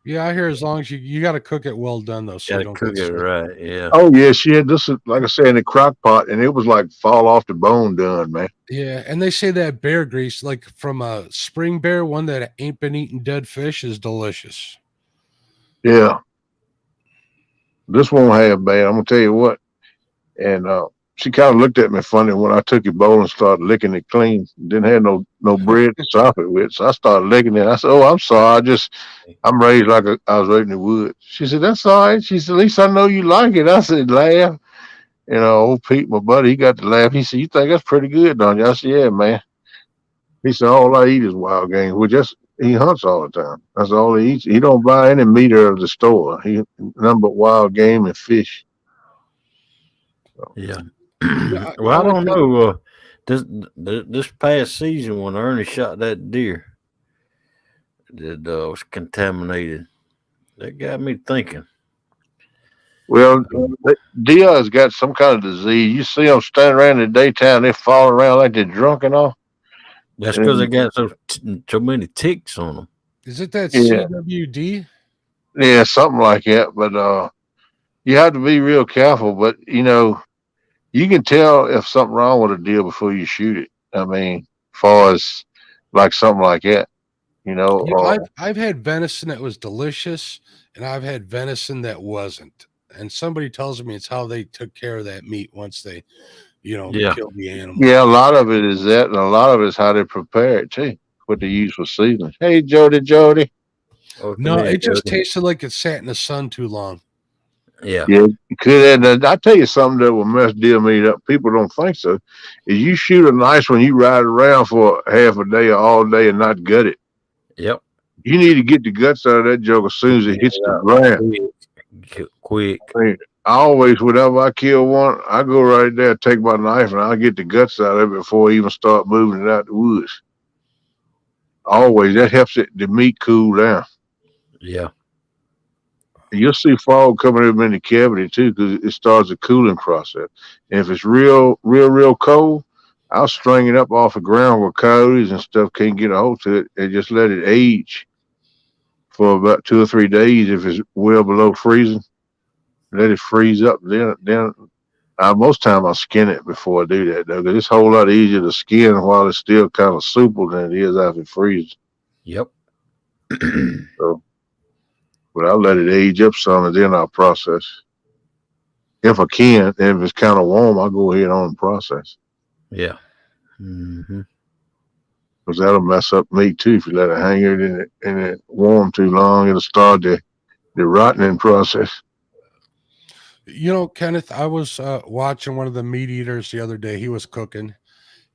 Yeah, I hear as long as you got to cook it well done, though. So you don't cook it right, yeah. Oh, yeah, she had this, like I said, in the crock pot, and it was like fall off the bone done, man. Yeah, and they say that bear grease, like from a spring bear, one that ain't been eating dead fish, is delicious. Yeah. This won't have bad. I'm going to tell you what. And she kind of looked at me funny when I took your bowl and started licking it clean. Didn't have no bread to sop it with. So I started licking it. I said, oh, I'm sorry. I'm raised like I was raised in the woods. She said, that's all right. She said, at least I know you like it. I said, laugh. Old Pete, my buddy, he got to laugh. He said, you think that's pretty good, don't you? I said, yeah, man. He said, all I eat is wild game. He hunts all the time. That's all he eats. He don't buy any meat out of the store. He nothing but wild game and fish. So. Yeah. Well, I don't know. This past season when Ernie shot that deer, that was contaminated. That got me thinking. Well, deer has got some kind of disease. You see them standing around in the daytime, they fall around like they're drunk and all. That's because they got so many ticks on them. Is it that Yeah. CWD? Yeah, something like that. But you have to be real careful. But you can tell if something wrong with a deer before you shoot it. I mean, far as like something like that, I've had venison that was delicious, and I've had venison that wasn't. And somebody tells me it's how they took care of that meat once they, Yeah. killed the animal. yeah, a lot of it is that, and a lot of it is how they prepare it too. What they use for seasoning. Hey, Jody. No, it just tasted like it sat in the sun too long. Yeah. Yeah, you could. And I tell you something that will mess deer meat up. People don't think so. Is you shoot a nice one, you ride around for half a day or all day and not gut it. Yep. You need to get the guts out of that joke as soon as it hits the ground. Quick. I always, whenever I kill one, I go right there, take my knife, and I'll get the guts out of it before I even start moving it out the woods. Always, that helps the meat cool down. Yeah. You'll see fog coming up in the cavity too, because it starts a cooling process. And if it's real cold, I'll string it up off the ground where coyotes and stuff can't get a hold to it, and just let it age for about 2 or 3 days. If it's well below freezing, let it freeze up. Then most time I skin it before I do that though, because it's a whole lot easier to skin while it's still kind of supple than it is after it freezes. Yep. So. But I'll let it age up some and then I'll process. If I can, and if it's kind of warm, I'll go ahead on and process. Yeah. Mm-hmm. Because that'll mess up meat too. If you let it hang in it warm too long, it'll start the rotting process. Kenneth, I was watching one of the meat eaters the other day. He was cooking,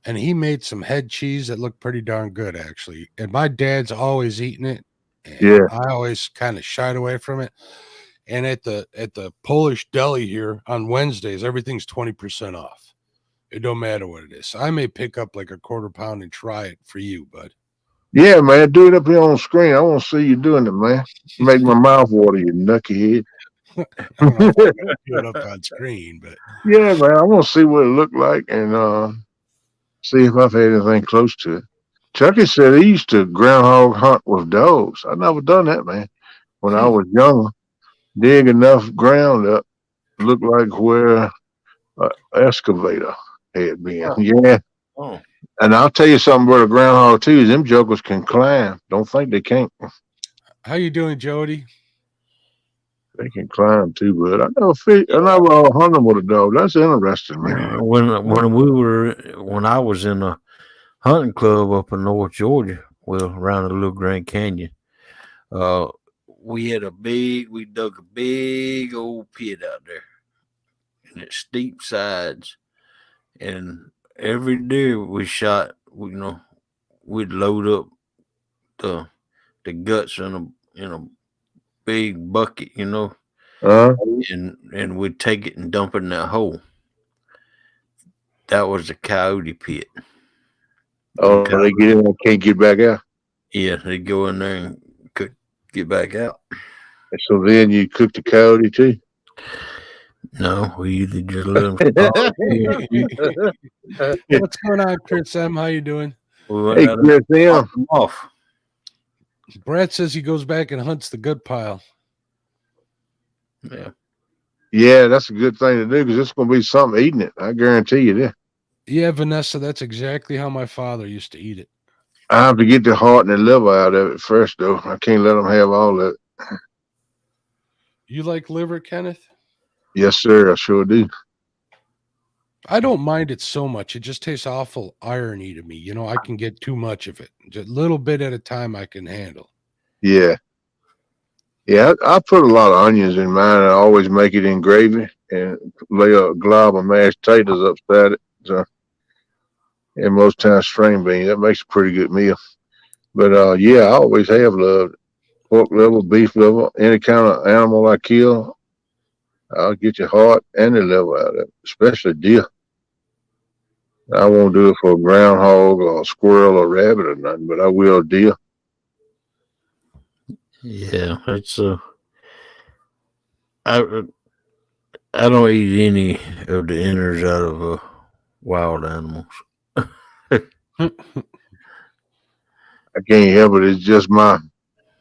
and he made some head cheese that looked pretty darn good, actually. And my dad's always eating it. And I always kind of shied away from it. And at the Polish deli here on Wednesdays, everything's 20% off. It don't matter what it is. So I may pick up like a quarter pound and try it for you, bud. Yeah, man, do it up here on screen. I want to see you doing it, man. Make my mouth water, you knucklehead. I don't know if I'm gonna do it up on screen, but yeah, man, I want to see what it looked like and see if I've had anything close to it. Chucky said he used to groundhog hunt with dogs. I never done that, man. When I was younger, dig enough ground up, looked like where an excavator had been. Yeah. Oh. And I'll tell you something about a groundhog too. Them jokers can climb. Don't think they can't. How you doing, Jody? They can climb too, but I never hunted them with a dog. That's interesting, man. When I was in a hunting club up in North Georgia, well, around the little Grand Canyon, we dug a big old pit out there, and it's steep sides, and every deer we shot, we'd load up the guts in a big bucket, and we'd take it and dump it in that hole. That was the coyote pit. Oh, they get in and can't get back out. Yeah, they go in there and could get back out. And so then you cook the coyote too? No, we usually just let them What's going on, Chris M? How you doing? Hey, Chris M. Off. Brad says he goes back and hunts the good pile. Yeah. Yeah, that's a good thing to do because it's going to be something eating it. I guarantee you that. Yeah, Vanessa, that's exactly how my father used to eat it. I have to get the heart and the liver out of it first, though. I can't let them have all of it. You like liver, Kenneth? Yes, sir. I sure do. I don't mind it so much. It just tastes awful irony to me. I can get too much of it. Just a little bit at a time I can handle. Yeah. Yeah, I put a lot of onions in mine. I always make it in gravy and lay a glob of mashed potatoes upside it. So, and most times string beans. That makes a pretty good meal. But yeah, I always have loved pork liver, beef liver, any kind of animal I kill. I'll get your heart and the liver out of it, especially deer. I won't do it for a groundhog or a squirrel or rabbit or nothing, but I will deer. Yeah, it's I I don't eat any of the innards out of wild animals. I can't help it. It's just my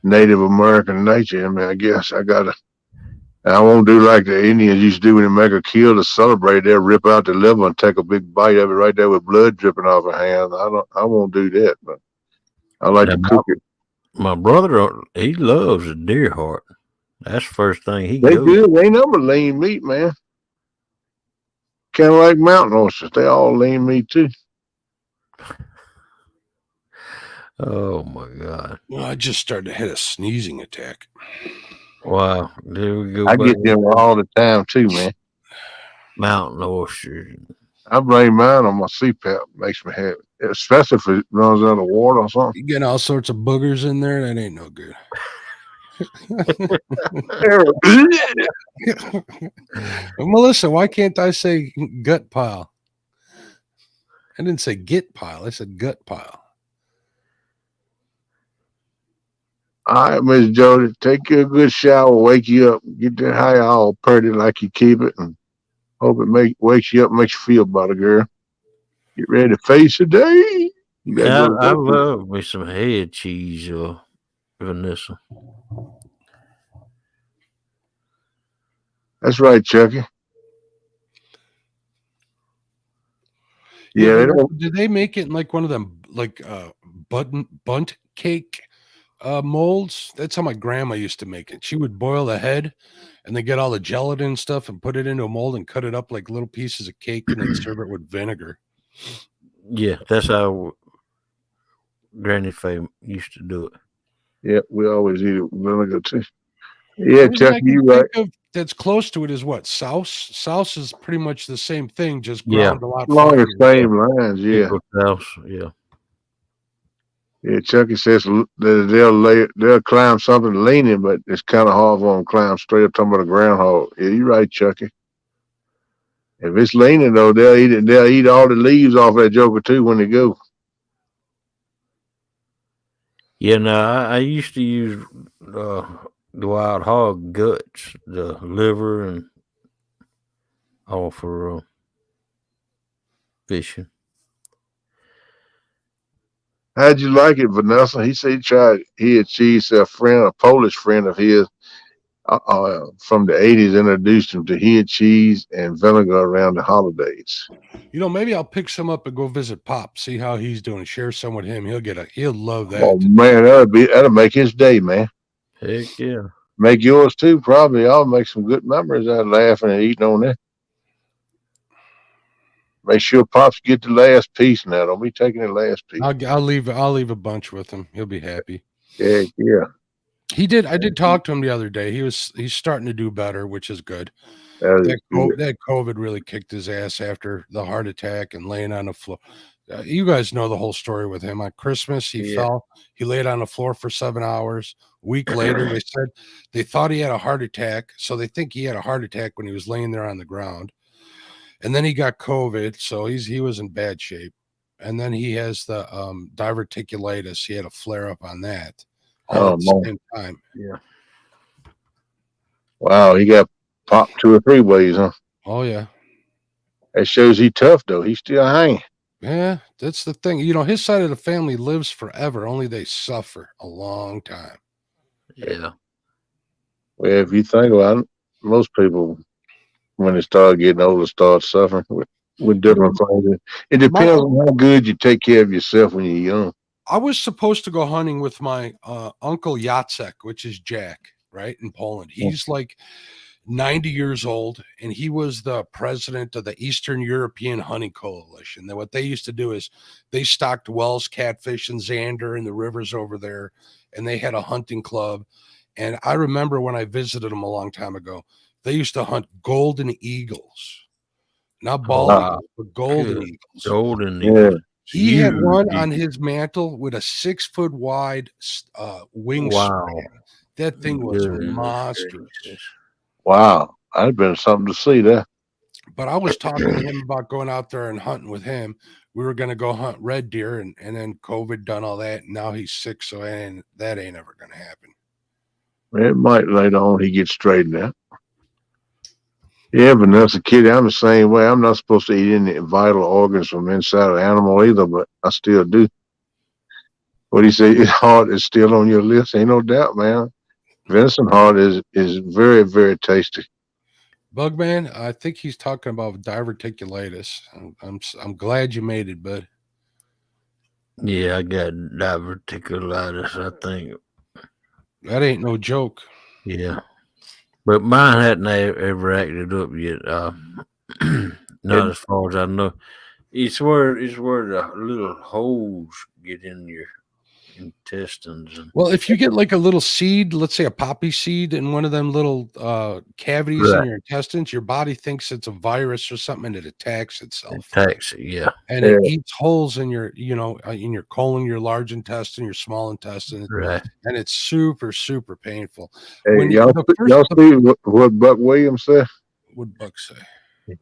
Native American nature. I mean, I guess I won't do like the Indians used to do when they make a kill to celebrate. They'll rip out the liver and take a big bite of it right there with blood dripping off her hand. I won't do that, but I like Now, to cook it. my brother, he loves a deer heart. That's the first thing he They goes. good. They ain't number lean meat, man. Kind of like mountain oysters. They all lean meat too. Oh my God! Well, I just started to hit a sneezing attack. Wow, there we go. I Back get them all the time too, man. mountain oysters. I blame mine on my CPAP. Makes me happy, especially if it runs out of water or something. You getting all sorts of boogers in there. That ain't no good. Well, Melissa, why can't I say gut pile? I didn't say git pile. I said gut pile. All right, Miss Jody, take you a good shower, wake you up, get that hair all pretty like you keep it, and hope it wakes you up, makes you feel better, girl. Get ready to face the day. You gotta Yeah, go to I work. love me some head cheese, Vanessa. That's right, Chucky. Yeah, they don't. Did they make it in like one of them like bunt cake molds? That's how my grandma used to make it. She would boil the head and then get all the gelatin and stuff and put it into a mold and cut it up like little pieces of cake and then serve it with vinegar. Yeah, that's how Granny Faye used to do it. Yeah, we always eat it with vinegar too. Yeah, Only thing Chucky, I can you right. think of that's close to it is what? Souse? Souse is pretty much the same thing, just Yeah, ground a lot Along finer. the same lines, yeah. people's house. Yeah, Yeah, Chucky says that they'll climb something leaning, but it's kind of hard for them to climb straight up top of the groundhog. Yeah, you're right, Chucky. If it's leaning though, they'll eat it. They'll eat all the leaves off that joker too when they go. yeah. No, I used to use the wild hog guts, the liver, and all for fishing. How'd you like it, Vanessa? He said he had cheese. A Polish friend of his from the '80s, introduced him to head cheese and vinegar around the holidays. You know, maybe I'll pick some up and go visit Pop, see how he's doing, share some with him. He'll love that. Oh man, that'll make his day, man. Heck yeah. Make yours too, probably. I'll make some good memories out of laughing and eating on that. Make sure Pops get the last piece now. Don't be taking the last piece. I'll leave a bunch with him. He'll be happy. Yeah, yeah. I did talk to him the other day. He's starting to do better, which is good. That good. That COVID really kicked his ass after the heart attack and laying on the floor. You guys know the whole story with him. On Christmas, he fell. He laid on the floor for 7 hours. A week later, they said they thought he had a heart attack. So they think he had a heart attack when he was laying there on the ground. And then he got COVID. So he was in bad shape. And then he has the diverticulitis. He had a flare up on that all at the same time. Yeah. Wow, he got popped 2 or 3 ways, huh? Oh, yeah. That shows he tough, though. He's still hanging. Yeah, that's the thing. You know, his side of the family lives forever, only they suffer a long time. Yeah. Well, if you think about it, most people, when they start getting older, start suffering with different things. It depends on how good you take care of yourself when you're young. I was supposed to go hunting with my uncle Jacek, which is Jack, right, in Poland. He's like 90 years old, and he was the president of the Eastern European Hunting Coalition. What they used to do is they stocked Wells, catfish, and zander in the rivers over there, and they had a hunting club. And I remember when I visited them a long time ago, they used to hunt golden eagles, not bald eagles, but golden eagles. Golden eagles. He had one on his mantle with a 6 foot wide wingspan. That thing was monstrous. Wow, that'd been something to see there. But I was talking to him about going out there and hunting with him. We were going to go hunt red deer, and then COVID done all that. And now he's sick, so that ain't ever going to happen. It might later on he gets straightened out. Yeah, Vanessa, Kitty, I'm the same way. I'm not supposed to eat any vital organs from inside an animal either, but I still do. What do you say? His heart is still on your list. Ain't no doubt, man. Venison heart is very, very tasty. Bugman, I think he's talking about diverticulitis. I'm glad you made it, bud. Yeah, I got diverticulitis, I think. That ain't no joke. Yeah. But mine hadn't ever acted up yet. Not as far as I know. It's where the little holes get in your intestines. And Well, if you get like a little seed, let's say a poppy seed in one of them little cavities in right, your intestines, your body thinks it's a virus or something and it attacks it itself. attacks it. Yeah, And it eats holes in your, in your colon, your large intestine, your small intestine, right. and it's super, super painful. Hey, When y'all see what Buck Williams said? What Buck say?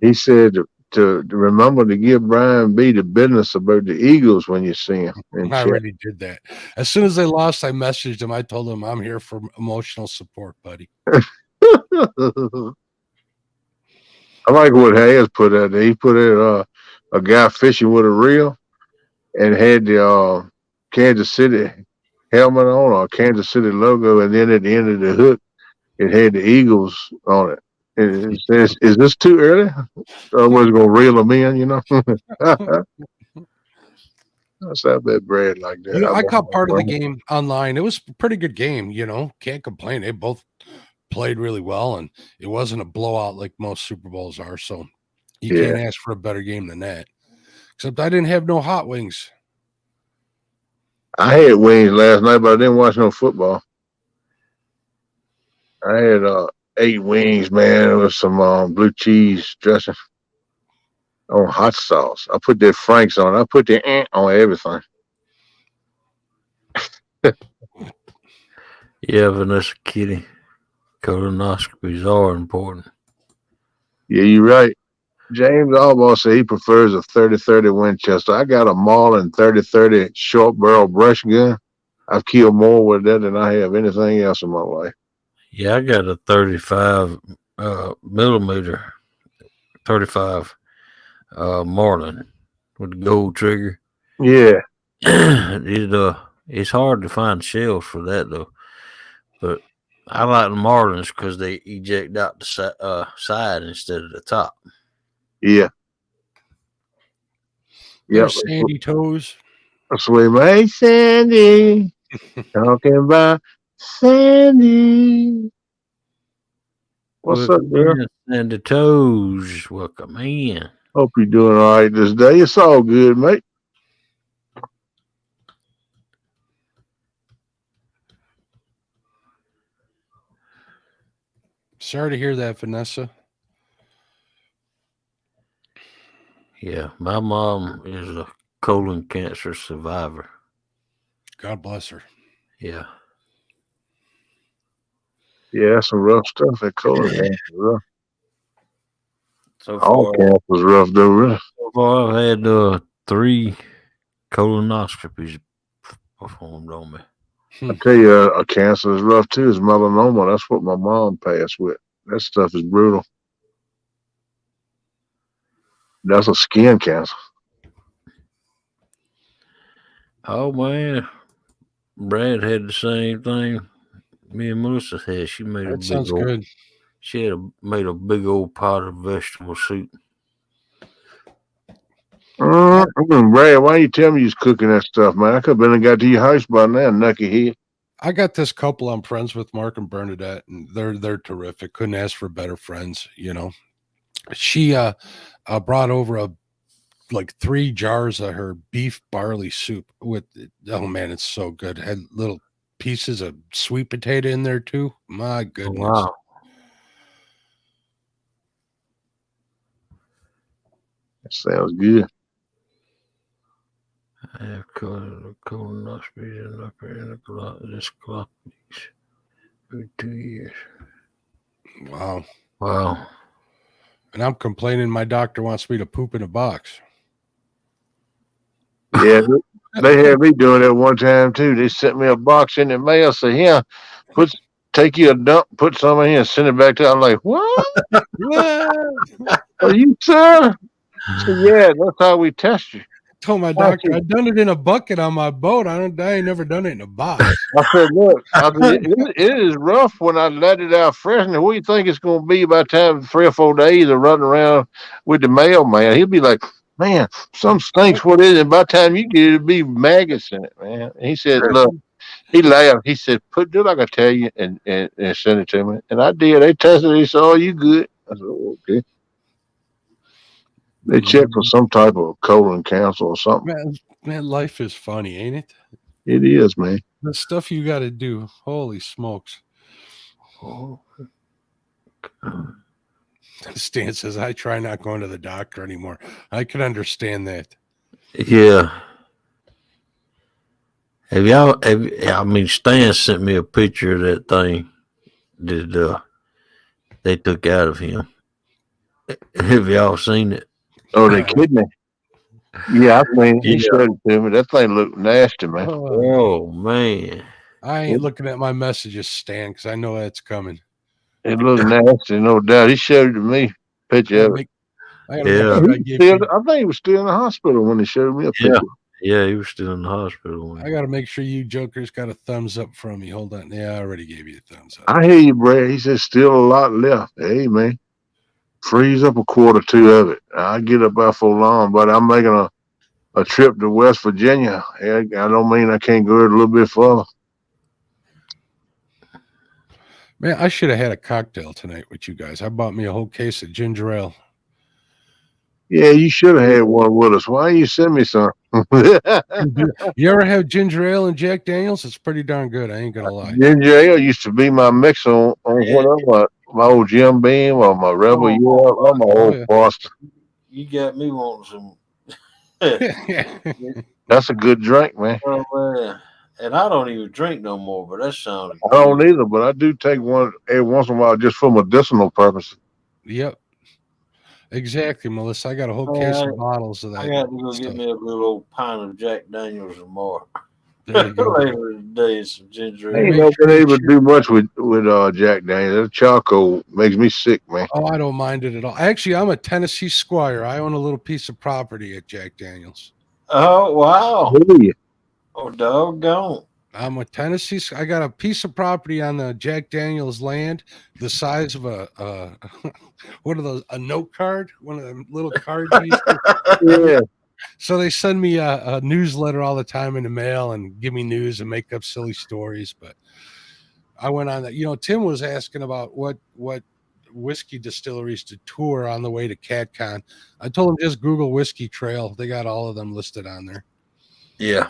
He said to remember to give Brian B the business about the Eagles when you see him. I already did that. As soon as they lost, I messaged him. I told him I'm here for emotional support, buddy. I like what Hayes put out there. He put it a guy fishing with a reel and had the Kansas City helmet on or Kansas City logo, and then at the end of the hook, it had the Eagles on it. And it says, "Is this too early? I was gonna reel them in, you know." That's not bad bread like that. I caught part of the game online. It was a pretty good game. Can't complain. They both played really well, and it wasn't a blowout like most Super Bowls are. So you can't ask for a better game than that. Except I didn't have no hot wings. I had wings last night, but I didn't watch no football. I had 8 wings, man, with some blue cheese dressing on hot sauce. I put that Frank's on. I put the on everything. Yeah, Vanessa, Kitty. Colonoscopies are important. Yeah, you're right. James Albaugh said he prefers a 30-30 Winchester. I got a Marlin 30-30 short barrel brush gun. I've killed more with that than I have anything else in my life. Yeah, I got a 35 millimeter 35 Marlin with the gold trigger. Yeah. It's hard to find shells for that though. But I like the Marlins because they eject out the side instead of the top. Yeah. Yeah. Sandy toes. Sweet mate Sandy. Talking about Sandy. What's up, girl? Sandy toes. Welcome in. Hope you're doing all right this day. It's all good, mate. Sorry to hear that, Vanessa. Yeah, my mom is a colon cancer survivor. God bless her. Yeah. Yeah, that's some rough stuff. That colon cancer is rough. So all cancer's rough, though, really. So far, I've had 3 colonoscopies performed on me. I tell you, a cancer is rough too. It's melanoma. That's what my mom passed with. That stuff is brutal. That's a skin cancer. Oh man, Brad had the same thing. Me and Melissa had. She made that sounds good. She had made a big old pot of vegetable soup. Brad, why you tell me you was cooking that stuff, man? I could have been and got to your house by now, knucklehead. I got this couple I'm friends with, Mark and Bernadette, and they're terrific. Couldn't ask for better friends, She brought over like 3 jars of her beef barley soup with, oh man, it's so good. Had little pieces of sweet potato in there too. My goodness. Wow. That sounds good. I have colonoscopies and endoscopies for 2 years. Wow. Wow. And I'm complaining my doctor wants me to poop in a box. Yeah, they had me doing that one time too. They sent me a box in the mail. Say, "Yeah, take you a dump, put some in here, and send it back to. I'm like, what? What? Are you sir? I said, yeah, that's how we test you. Told my doctor I've done it in a bucket on my boat. I ain't never done it in a box. I said, look, it is rough when I let it out fresh. And what do you think it's going to be by the time 3 or 4 days of running around with the mailman? He'll be like, man, some stinks. What is it? By the time you get it, it'll be maggots in it, man. And he said, look, he laughed. He said, do like I tell you and send it to me. And I did. They tested it. He said, oh, you good. I said, oh, okay. They checked for some type of colon cancer or something. Man, life is funny, ain't it? It is, man. The stuff you got to do. Holy smokes. Stan says, I try not going to the doctor anymore. I can understand that. Yeah. Stan sent me a picture of that thing that they took out of him. Have y'all seen it? Oh, the kidney. Yeah, I mean, he showed it to me. That thing looked nasty, man. Oh, man. I ain't looking at my messages, Stan, because I know that's coming. It looked nasty, no doubt. He showed it to me. Picture of it. I think he was still in the hospital when he showed me a picture. Yeah, he was still in the hospital. I got to make sure you jokers got a thumbs up from me. Hold on. Yeah, I already gave you a thumbs up. I hear you, Brad. He said still a lot left. Hey, man. Freeze up a quarter two of it. I'll get up before long, but I'm making a trip to West Virginia. I don't mean I can't go a little bit further. Man, I should have had a cocktail tonight with you guys. I bought me a whole case of ginger ale. Yeah, you should have had one with us. Why don't you send me some? You ever have ginger ale and Jack Daniels? It's pretty darn good. I ain't gonna lie. Ginger ale used to be my mix on whatever my old Jim Beam or my Rebel or my old Boston. You got me wanting some. That's a good drink, man. And I don't even drink no more, but that sounds I don't either, but I do take one every once in a while just for medicinal purposes. Yep. Exactly, Melissa. I got a whole case of bottles of that. I got to go get me a little old pint of Jack Daniels or more. There you go. Later today, some ginger ale. I ain't never been able to do much with Jack Daniels. That charcoal makes me sick, man. Oh, I don't mind it at all. Actually, I'm a Tennessee squire. I own a little piece of property at Jack Daniels. Oh, wow. Really? Oh, doggone. I'm a Tennessee. I got a piece of property on the Jack Daniels land, the size of a what are those? A note card? One of them little cards. Yeah. So they send me a newsletter all the time in the mail and give me news and make up silly stories. But I went on that. You know, Tim was asking about what whiskey distilleries to tour on the way to CatCon. I told him just Google Whiskey Trail. They got all of them listed on there. Yeah.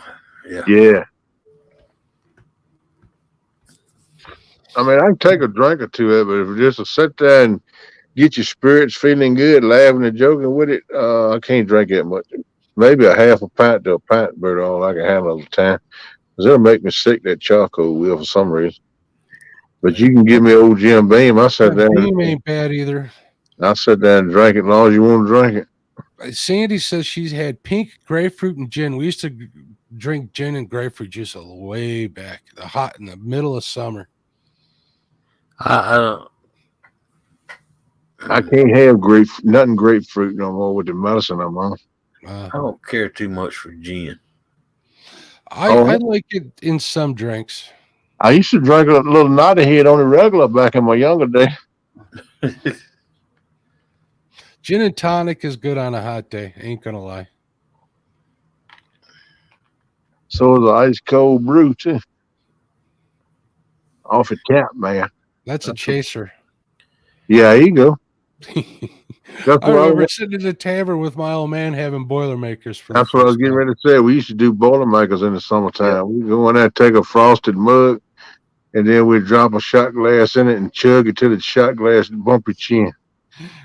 I mean, I can take a drink or two of it, but if just to sit there and get your spirits feeling good, laughing and joking with it, I can't drink that much. Maybe a half a pint to a pint, but all I can handle at the time. Because it'll make me sick, that charcoal will, for some reason. But you can give me old Jim Beam. I sat down. Beam ain't bad either. I sit down and drink it as long as you want to drink it. Sandy says she's had pink grapefruit and gin. We used to drink gin and grapefruit juice way back, in the middle of summer. I can't have nothing grapefruit no more with the medicine I'm on. I don't care too much for gin. I like it in some drinks. I used to drink a little naughty head on the regular back in my younger day. Gin and tonic is good on a hot day. Ain't gonna lie. So is an ice cold brew too. Off a tap, man. That's a chaser. Yeah, there you go. I remember sitting in the tavern with my old man having Boilermakers. That's what I was getting ready to say. We used to do Boilermakers in the summertime. Yeah. We'd go in there, take a frosted mug, and then we'd drop a shot glass in it and chug it till the shot glass bump your chin.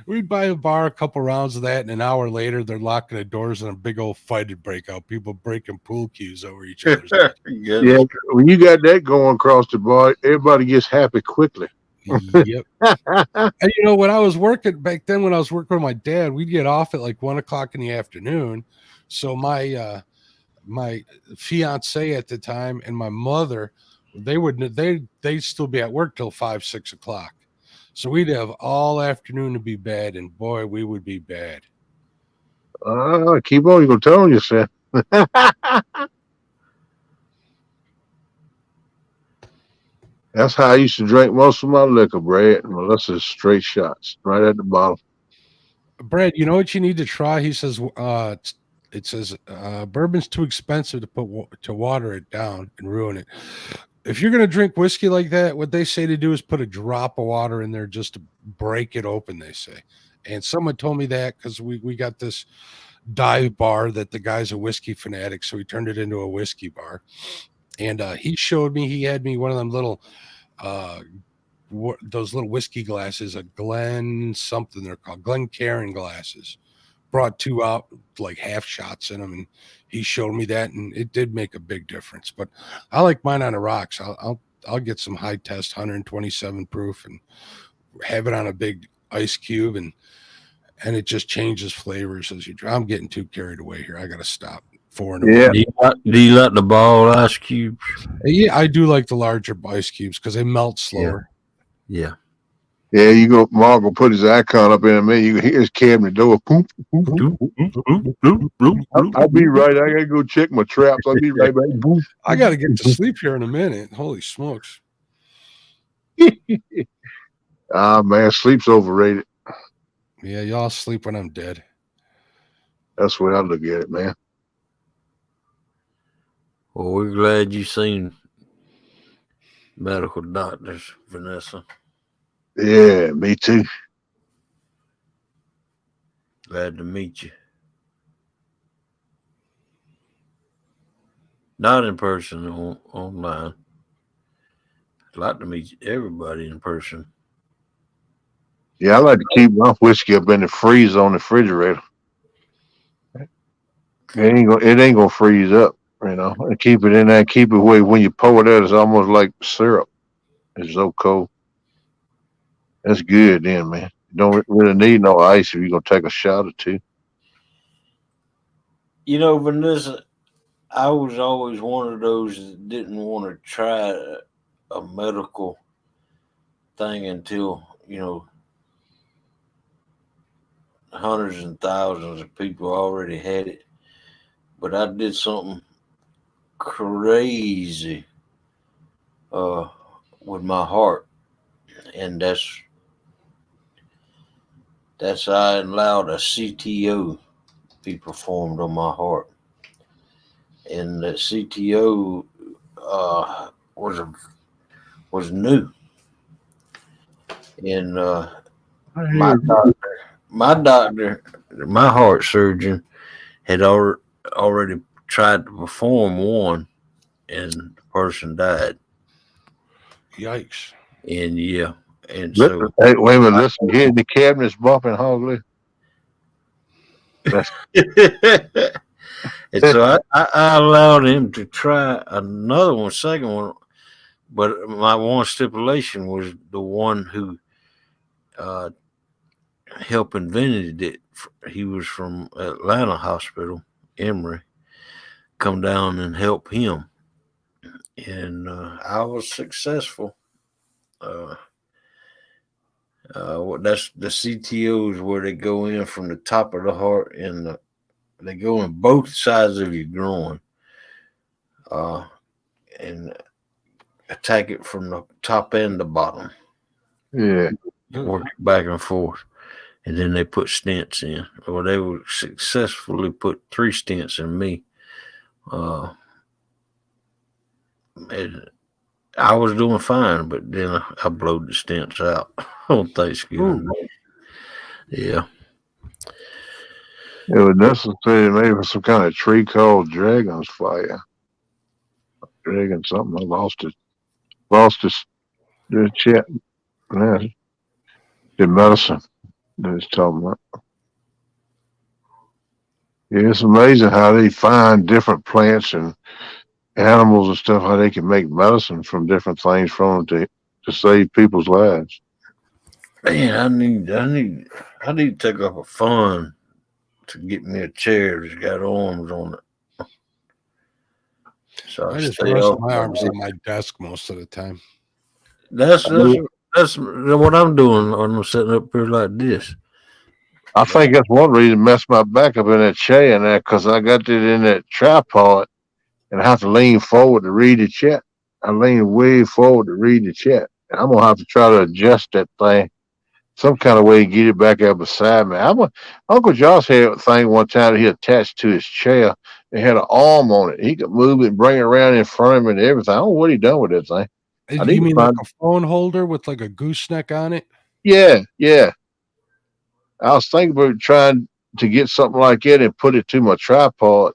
We'd buy a bar, a couple rounds of that, and an hour later, they're locking the doors and a big old fight would break out. People breaking pool cues over each other's head. Yeah, when you got that going across the bar, everybody gets happy quickly. Yep. And you know, when I was working back then, when I was working with my dad, we'd get off at like 1 o'clock in the afternoon. So my fiance at the time and my mother they'd still be at work till 5, 6 o'clock. So we'd have all afternoon to be bad, and boy, we would be bad. Keep on. You're going to tell them yourself. That's how I used to drink most of my liquor, Brad. Melissa's straight shots right at the bottom. Brad, you know what you need to try? He says, it says bourbon's too expensive to to water it down and ruin it. If you're going to drink whiskey like that, what they say to do is put a drop of water in there just to break it open, they say. And someone told me that because we got this dive bar that the guy's a whiskey fanatic, so he turned it into a whiskey bar. And he showed me, he had me one of them little those little whiskey glasses, a Glen something they're called, Glencairn glasses. Brought 2 out, like half shots in them, and he showed me that, and it did make a big difference. But I like mine on the rocks. I'll get some high test 127 proof and have it on a big ice cube, and it just changes flavors as you drink. I'm getting too carried away here. I got to stop. 4 in the morning. Do you like the ball ice cubes? Yeah, I do like the larger ice cubes because they melt slower. Yeah. Yeah, you go. Mark will put his icon up in a minute. You can hear his cabinet door. Boom, boom, boom. I'll be right. I gotta go check my traps. I'll be right back. Boom. I got to get to sleep here in a minute. Holy smokes! Man, sleep's overrated. Yeah, y'all sleep when I'm dead. That's the way I look at it, man. Well, we're glad you seen medical doctors, Vanessa. Yeah, me too. Glad to meet you. Not in person, online. I'd like to meet everybody in person. Yeah, I like to keep my whiskey up in the freezer on the refrigerator. It ain't gonna freeze up, and keep it in there. Keep it where when you pour it out, it's almost like syrup. It's so cold. That's good then, man. You don't really need no ice if you're gonna take a shot or two. You know, Vanessa, I was always one of those that didn't want to try a medical thing until, hundreds and thousands of people already had it. But I did something crazy with my heart, and that's I allowed a CTO be performed on my heart, and the CTO was new, and my doctor, my heart surgeon, had already tried to perform one, and the person died. Yikes! And yeah, and Hey, wait a minute, so listen, here the cabinet's bumping hardly. and so I allowed him to try another one, second one, but my one stipulation was the one who helped invented it. He was from Atlanta Hospital, Emory. Come down and help him, and I was successful. That's the CTOs where they go in from the top of the heart and they go in both sides of your groin, and attack it from the top and the bottom. Yeah, Work it back and forth, and then they put stents in. Well, they would successfully put 3 stents in me. And I was doing fine, but then I blowed the stents out on Thanksgiving. Yeah. it was necessary maybe some kind of tree called dragon's fire. Dragon something. I lost it. Lost the chat. Yeah, the medicine that it's talking about. Yeah, it's amazing how they find different plants and animals and stuff, how they can make medicine from different things from them to save people's lives. Man, I need to take up a fund to get me a chair that's got arms on it. So I just stay rest off my my arms dick. on my desk most of the time. That's what I'm doing when I'm sitting up here like this. I think that's one reason messed my back up in that chair and that because I got it in that tripod and I have to lean forward to read the chat. I lean way forward to read the chat. And I'm gonna have to try to adjust that thing some kind of way to get it back up beside me. Uncle Josh had a thing one time that he attached to his chair. It had an arm on it. He could move it and bring it around in front of him and everything. I don't know what he done with that thing. I need You to mean like find. a phone holder with like a gooseneck on it? Yeah, yeah. I was thinking about trying to get something like it and put it to my tripod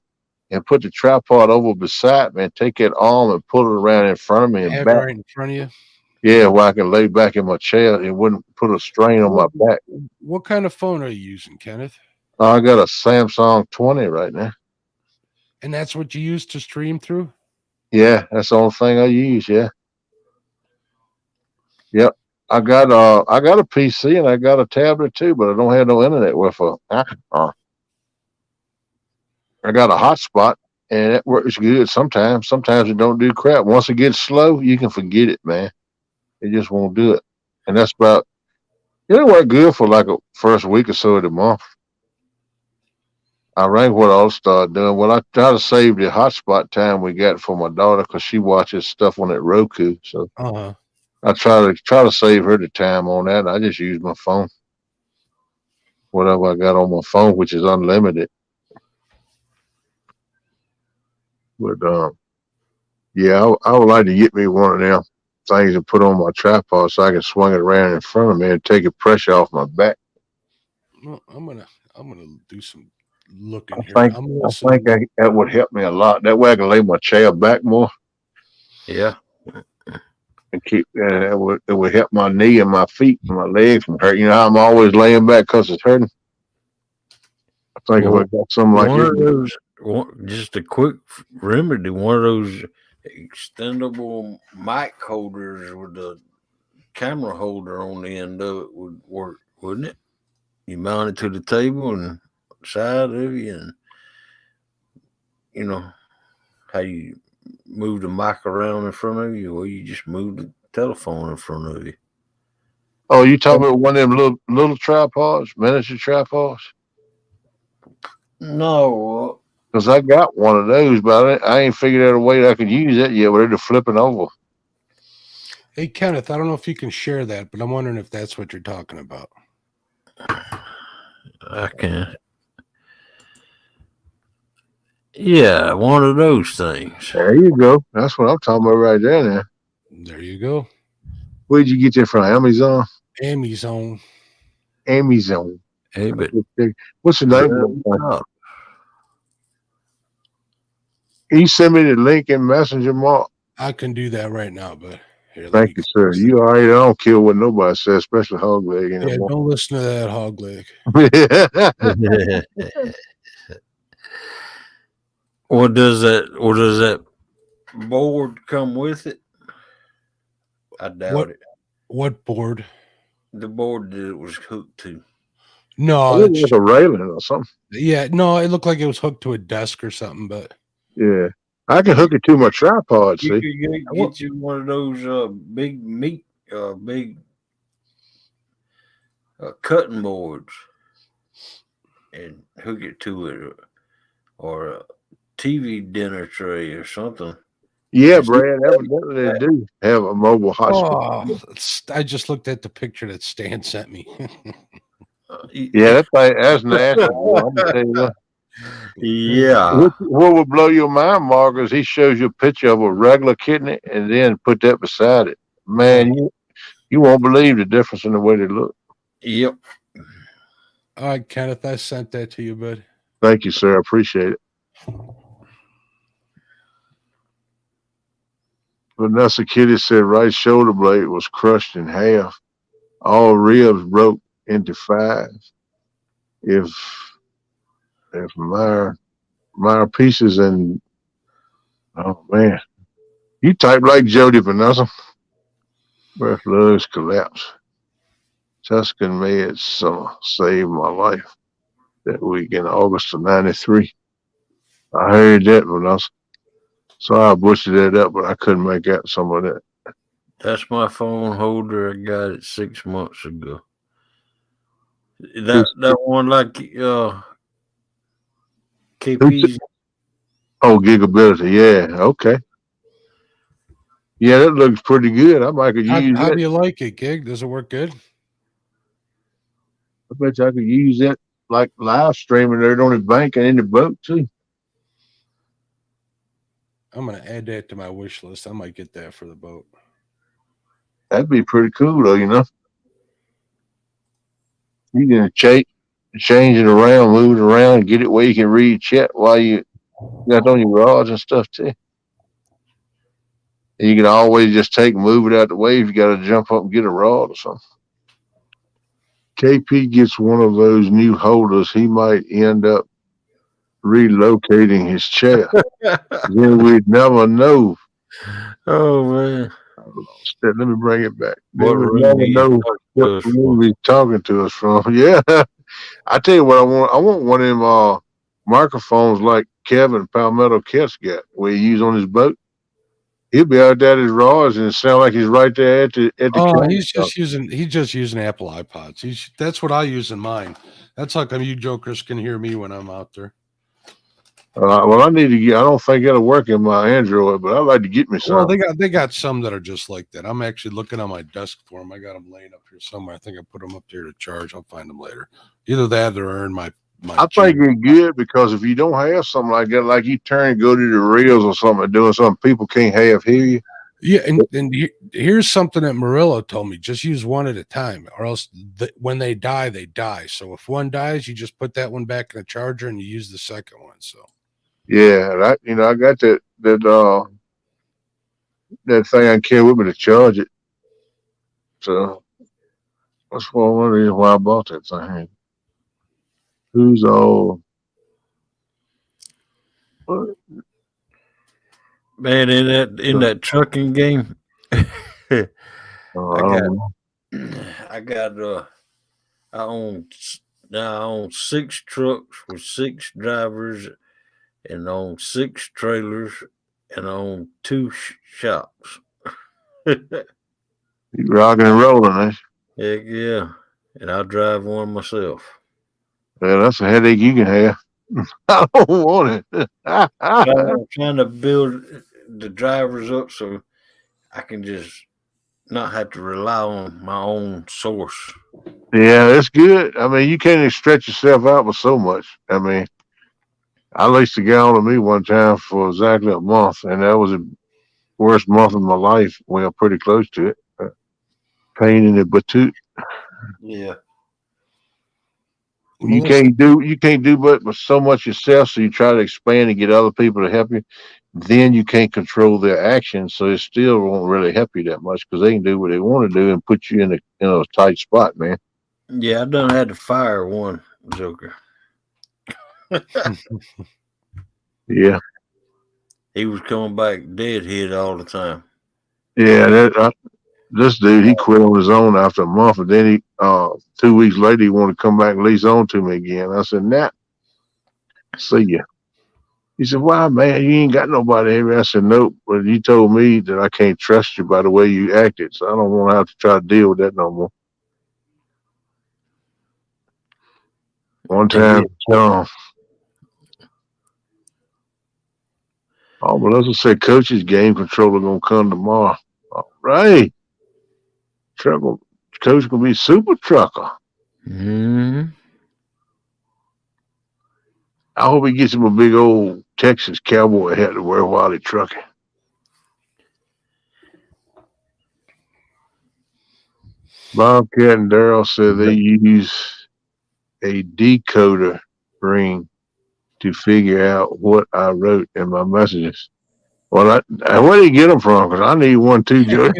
and put the tripod over beside me and take that arm and pull it around in front of me and Have it back. right in front of you. Yeah, where I can lay back in my chair. It wouldn't put a strain on my back. What kind of phone are you using, Kenneth? I got a Samsung 20 right now. And that's what you use to stream through? Yeah, that's the only thing I use. Yeah. Yep. I got a PC and I got a tablet too, but I don't have no internet with her. I got a hotspot and it works good sometimes. Sometimes it don't do crap. Once it gets slow, you can forget it, man. It just won't do it. And that's about it'll work good for like a first week or so of the month. I rank what I'll start doing. Well, I try to save the hotspot time we got for my daughter because she watches stuff on that Roku. So Uh-huh. I try to save her the time on that. I just use my phone, whatever I got on my phone, which is unlimited. But yeah, I would like to get me one of them things and put on my tripod so I can swing it around in front of me and take the pressure off my back. Well, I'm gonna do some looking I here. think I'm I listening. think that would help me a lot. That way I can lay my chair back more Yeah. and keep. It would help my knee and my feet and my legs from hurt. You know, how I'm always laying back because it's hurting. I think if I got something like One it, of those, just a quick remedy, one of those extendable mic holders with the camera holder on the end of it would work, wouldn't it? You mount it to the table and side of you, and you know how you move the mic around in front of you, or you just move the telephone in front of you. oh, you talking about one of them little tripods, miniature tripods? No, Because I got one of those, but I ain't figured out a way that I could use it yet without it flipping over. Hey, Kenneth, I don't know if you can share that, but I'm wondering if that's what you're talking about. I can't. Yeah, one of those things. There you go. That's what I'm talking about right there now. There you go. Where'd you get that from? Amazon? Amazon. Amazon. Hey, but What's the name of that thing? Can you send me the link in Messenger, Mark? I can do that right now, but here, Thank you, sir. You all right? I don't care what nobody says, especially hog leg Yeah, anymore. don't listen to that hog leg. What does that board come with it? I doubt it. What board? The board that it was hooked to. No, It was like a railing or something. yeah, no, it looked like it was hooked to a desk or something, but Yeah. I can hook it to my tripod, You see. could get you one of those big cutting boards and hook it to it, or a TV dinner tray or something. Yeah, Brad, evidently they do have a mobile hotspot. I just looked at the picture that Stan sent me. Yeah, that's nasty. Boy, I'm gonna tell you what. Yeah. What would blow your mind, Mark, is he shows you a picture of a regular kidney and then put that beside it. Man, you won't believe the difference in the way they look. Yep. All right, Kenneth, I sent that to you, bud. Thank you, sir. I appreciate it. Vanessa Kitty said right shoulder blade was crushed in half. All ribs broke into 5. If my pieces and oh man, you type like Jody, Vanessa. Breath lungs collapse. Tuscan meds saved my life that week in August of '93. I heard that, Vanessa. So I butchered that up, but I couldn't make out some of that. That's my phone holder. I got it 6 months ago. Who's, That one like who's, KP's. oh, gigability. Yeah. Okay. Yeah, that looks pretty good. I might could use How that. do you like it, Gig? Does it work good? I bet you I could use that like live streaming there on the bank and in the boat too. I'm gonna add that to my wish list. I might get that for the boat. That'd be pretty cool though, you know. You can change it around, move it around, and get it where you can read chat while you got on your rods and stuff too. And you can always just move it out the way if you got to jump up and get a rod or something. KP gets one of those new holders, he might end up relocating his chair. Then we'd never know. Oh man, Let me bring it back. what Then we'd room never you know talking what to us room for? he's talking to us from. Yeah. I tell you what I want. I want one of them microphones like Kevin Palmetto Kess got, where he use on his boat. He'll be out there at his rods and it sound like he's right there at the Oh, camera. he's just using Apple iPods. That's what I use in mine. That's how come you jokers can hear me when I'm out there. Well, I need to get. I don't think it'll work in my Android, but I'd like to get me Well, some. they got some that are just like that. I'm actually looking on my desk for them. I got them laying up here somewhere. I think I put them up there to charge. I'll find them later. Either that or in my I think it's good because if you don't have something like that, like you turn and go to the reels or something, doing something people can't hear you. Yeah, and here's something that Murillo told me: just use one at a time, or else when they die, they die. So if one dies, you just put that one back in the charger and you use the second one. So yeah, I got that thing I carry with me to charge it. So that's one of the reasons why I bought that thing. Who's all? Man, in that trucking game, I I got don't know. I got I own now I own 6 trucks with 6 drivers and I own 6 trailers and I own 2 shops. Heck You rocking and rolling, eh? yeah. And I drive one myself. Yeah, that's a headache you can have. I don't want it. I'm trying to build the drivers up so I can just not have to rely on my own source. Yeah, it's good. I mean, you can't even stretch yourself out with so much. I mean, I leased a guy on to me one time for exactly a month, and that was the worst month of my life. Well, pretty close to it. Pain in the butt. Yeah. You can't do but so much yourself. So you try to expand and get other people to help you. Then you can't control their actions, so it still won't really help you that much because they can do what they want to do and put you in a tight spot, man. Yeah, I done had to fire one joker. Yeah, He was coming back deadhead all the time. yeah. This dude, he quit on his own after a month, and then 2 weeks later, he wanted to come back and lease on to me again. I said, "Nah, see ya." He said, "Why, man? You ain't got nobody here." I said, "Nope." But you told me that I can't trust you by the way you acted, so I don't want to have to try to deal with that no more. One time, oh, but let's just say Coach's game controller gonna come tomorrow. All right, trucker, Coach gonna be super trucker. Mm-hmm. I hope he gets him a big old Texas cowboy hat to wear while he trucking. Bobcat and Daryl said they use a decoder ring to figure out what I wrote in my messages. Well, where do you get them from? Because I need one too, Joe.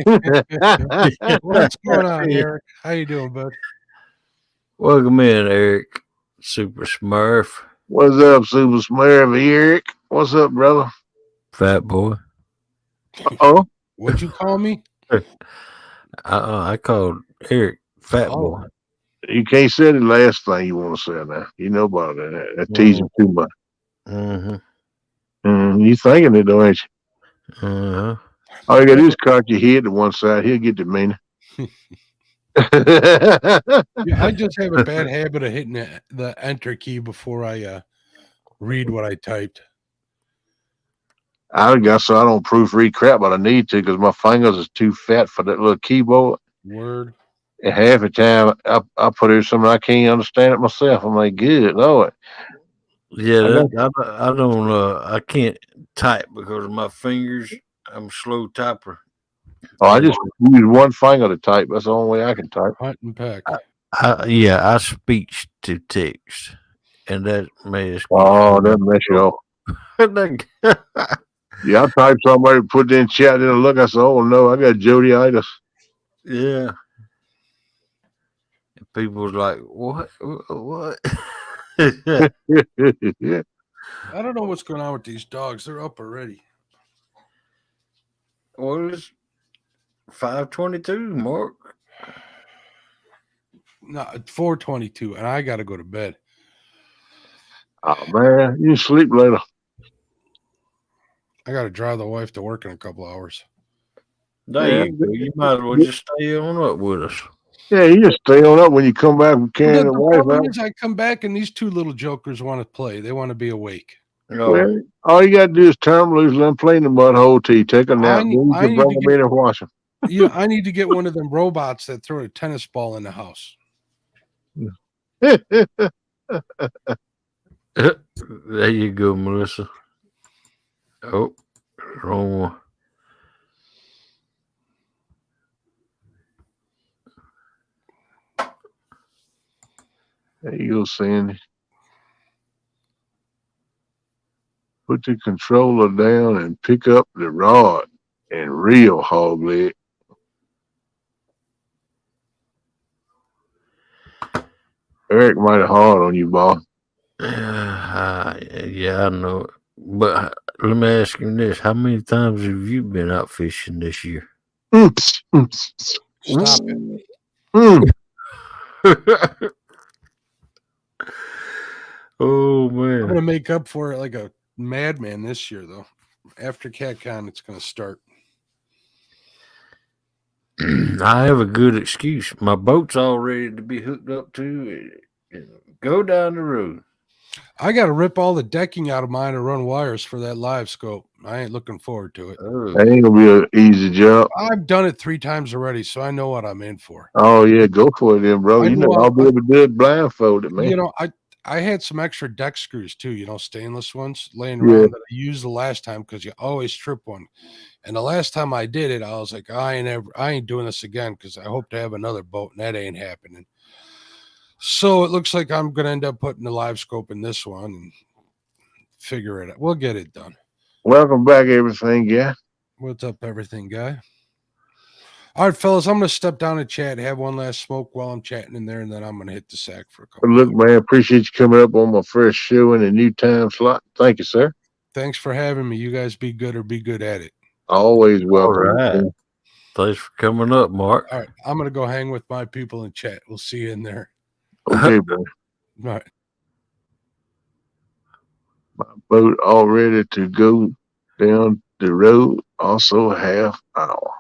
What's going on, Eric? How you doing, bud? Welcome in, Eric. Super Smurf. What's up, Super Smurf? Eric? What's up, brother? Fat boy. Oh, What'd you call me? I called Eric Fat Boy. You can't say the last thing you want to say now. You know about that. That teasing too much. Mm-hmm. You thinking it, though, ain't you? Uh-huh. All you gotta do is cock your head to one side. He'll get the meaning. Yeah, I just have a bad habit of hitting the enter key before I read what I typed. I got so I don't proofread crap, but I need to because my fingers is too fat for that little keyboard. Word. And half the time I put in something I can't understand it myself. I'm like, good Lord. Yeah, I can't type because of my fingers. I'm a slow typer. I just use one finger to type. That's the only way I can type. Hunt and peck. I speech to text, and that may. Oh, that mess you up. Yeah, I typed somebody put it in chat. Then I look. I said, "Oh no, I got Jody-itis." Yeah. And people was like, "What? What?" Yeah. I don't know what's going on with these dogs. They're up already. Well, it's 5:22, Mark. No, it's 4:22, and I got to go to bed. Oh man, you sleep later. I got to drive the wife to work in a couple hours. There you go. You might as well just stay on up with us. Yeah, you just stay on up when you come back from carrying The the wife problem out. is I come back and these two little jokers want to play. They want to be awake. Oh, Well, all you got to do is turn them loose, let them play in the mud hole till you take a nap. Then you can bring them in and wash them. Yeah, I need to get one of them robots that throw a tennis ball in the house. there you go, Melissa. Oh, wrong one. There you go, Sandy. Put the controller down and pick up the rod and reel, hog leg. Eric might have hard on you, boss. Yeah, I know it. But let me ask you this: how many times have you been out fishing this year? Stop it. Oh man! I'm gonna make up for it like a madman this year, though. After CatCon, it's gonna start. I have a good excuse. My boat's all ready to be hooked up to. Go down the road. I got to rip all the decking out of mine and run wires for that live scope. I ain't looking forward to it. That ain't gonna be an easy job. I've done it 3 times already, so I know what I'm in for. Oh yeah, go for it then, bro. You know I'll be able to do it blindfolded, man. You know, I had some extra deck screws too, you know, stainless ones laying around that I used the last time because you always trip one. And the last time I did it, I was like, I ain't doing this again because I hope to have another boat, and that ain't happening. So it looks like I'm gonna end up putting the live scope in this one and figure it out. We'll get it done. Welcome back, everything, yeah. What's up, everything guy? All right, fellas, I'm gonna step down and chat, have one last smoke while I'm chatting in there, and then I'm gonna hit the sack for a couple. Look, man, appreciate you coming up on my first show in a new time slot. Thank you, sir. Thanks for having me. You guys be good or be good at it. Always welcome. All right. Thanks for coming up, Mark. All right, I'm gonna go hang with my people in chat. We'll see you in there. Okay, bro. All right. My boat all ready to go down the road. Also half hour.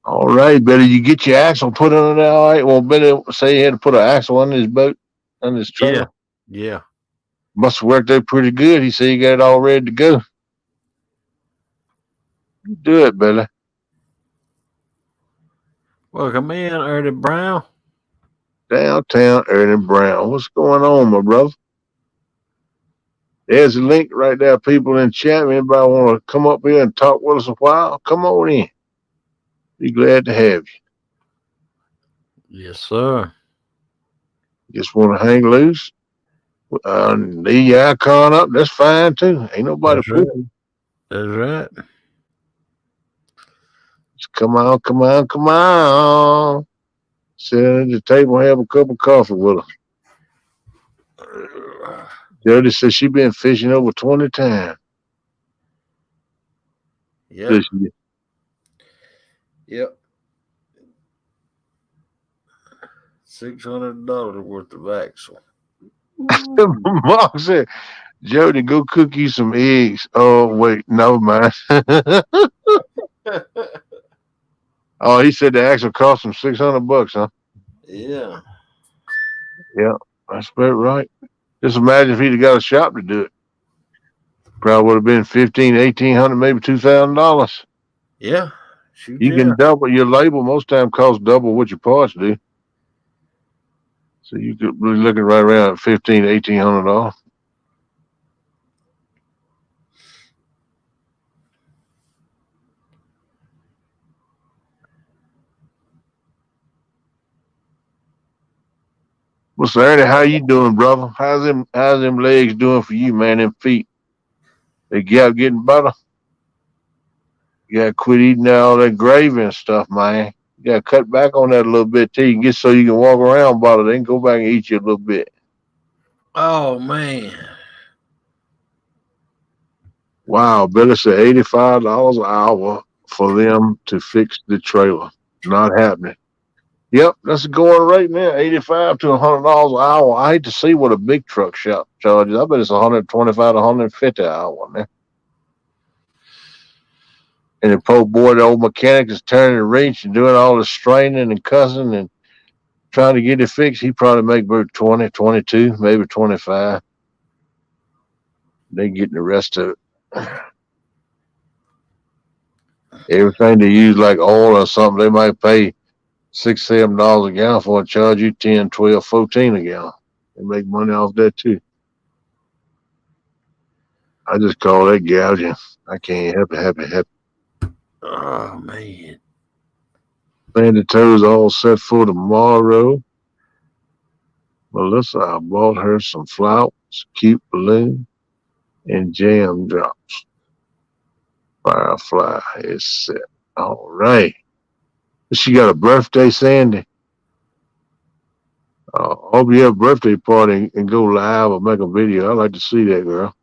All right, Betty. You get your axle put on there. All right. Well, Betty say he had to put an axle on his boat, on his trailer. Yeah. Must have worked out pretty good. He said he got it all ready to go. Do it, Betty. Welcome in, Ernie Brown. Downtown Ernie Brown. What's going on, my brother? There's a link right there, people in chat. Anybody want to come up here and talk with us a while? Come on in. Be glad to have you. Yes, sir. Just want to hang loose. Leave your icon up. That's fine too. Ain't nobody pushing. That's right. Just come on. Sit at the table and have a cup of coffee with us. Jody says she been fishing over 20 times. Yep. $600 worth of axle. Mark said, Jody, go cook you some eggs. Oh wait, no man. Oh, he said the actual cost him $600, huh? Yeah. Yeah, that's about right. Just imagine if he'd have got a shop to do it. Probably would have been 15, 1800, maybe $2,000. Yeah. Shoot, You yeah. can double your label. Most time costs double what your parts do. So you could be looking right around at $1,500, $1,800. What's Ernie? How you doing, brother? How's them legs doing for you, man? Them feet. They get getting better. You gotta quit eating all that gravy and stuff, man. You gotta cut back on that a little bit till you can get so you can walk around about it. Then go back and eat you a little bit. Oh man. Wow, Billy said $85 an hour for them to fix the trailer. Not happening. Yep, that's going right now. 85 to $100 an hour. I hate to see what a big truck shop charges. I bet it's 125 to 150 an hour, man. And the poor boy, the old mechanic, is turning the wrench and doing all the straining and cussing and trying to get it fixed. He probably make about 20, 22, maybe 25. They getting the rest of it. Everything they use like oil or something, they might pay $6, $7 a gallon for it, charge you 10, 12, 14 a gallon. They make money off that too. I just call that gouging. I can't help it. Oh man. Mandatory's all set for tomorrow. Melissa, I bought her some flowers, cute balloon, and jam drops. Firefly is set. All right. She got a birthday, Sandy. Hope you have a birthday party and go live or make a video. I'd like to see that, girl.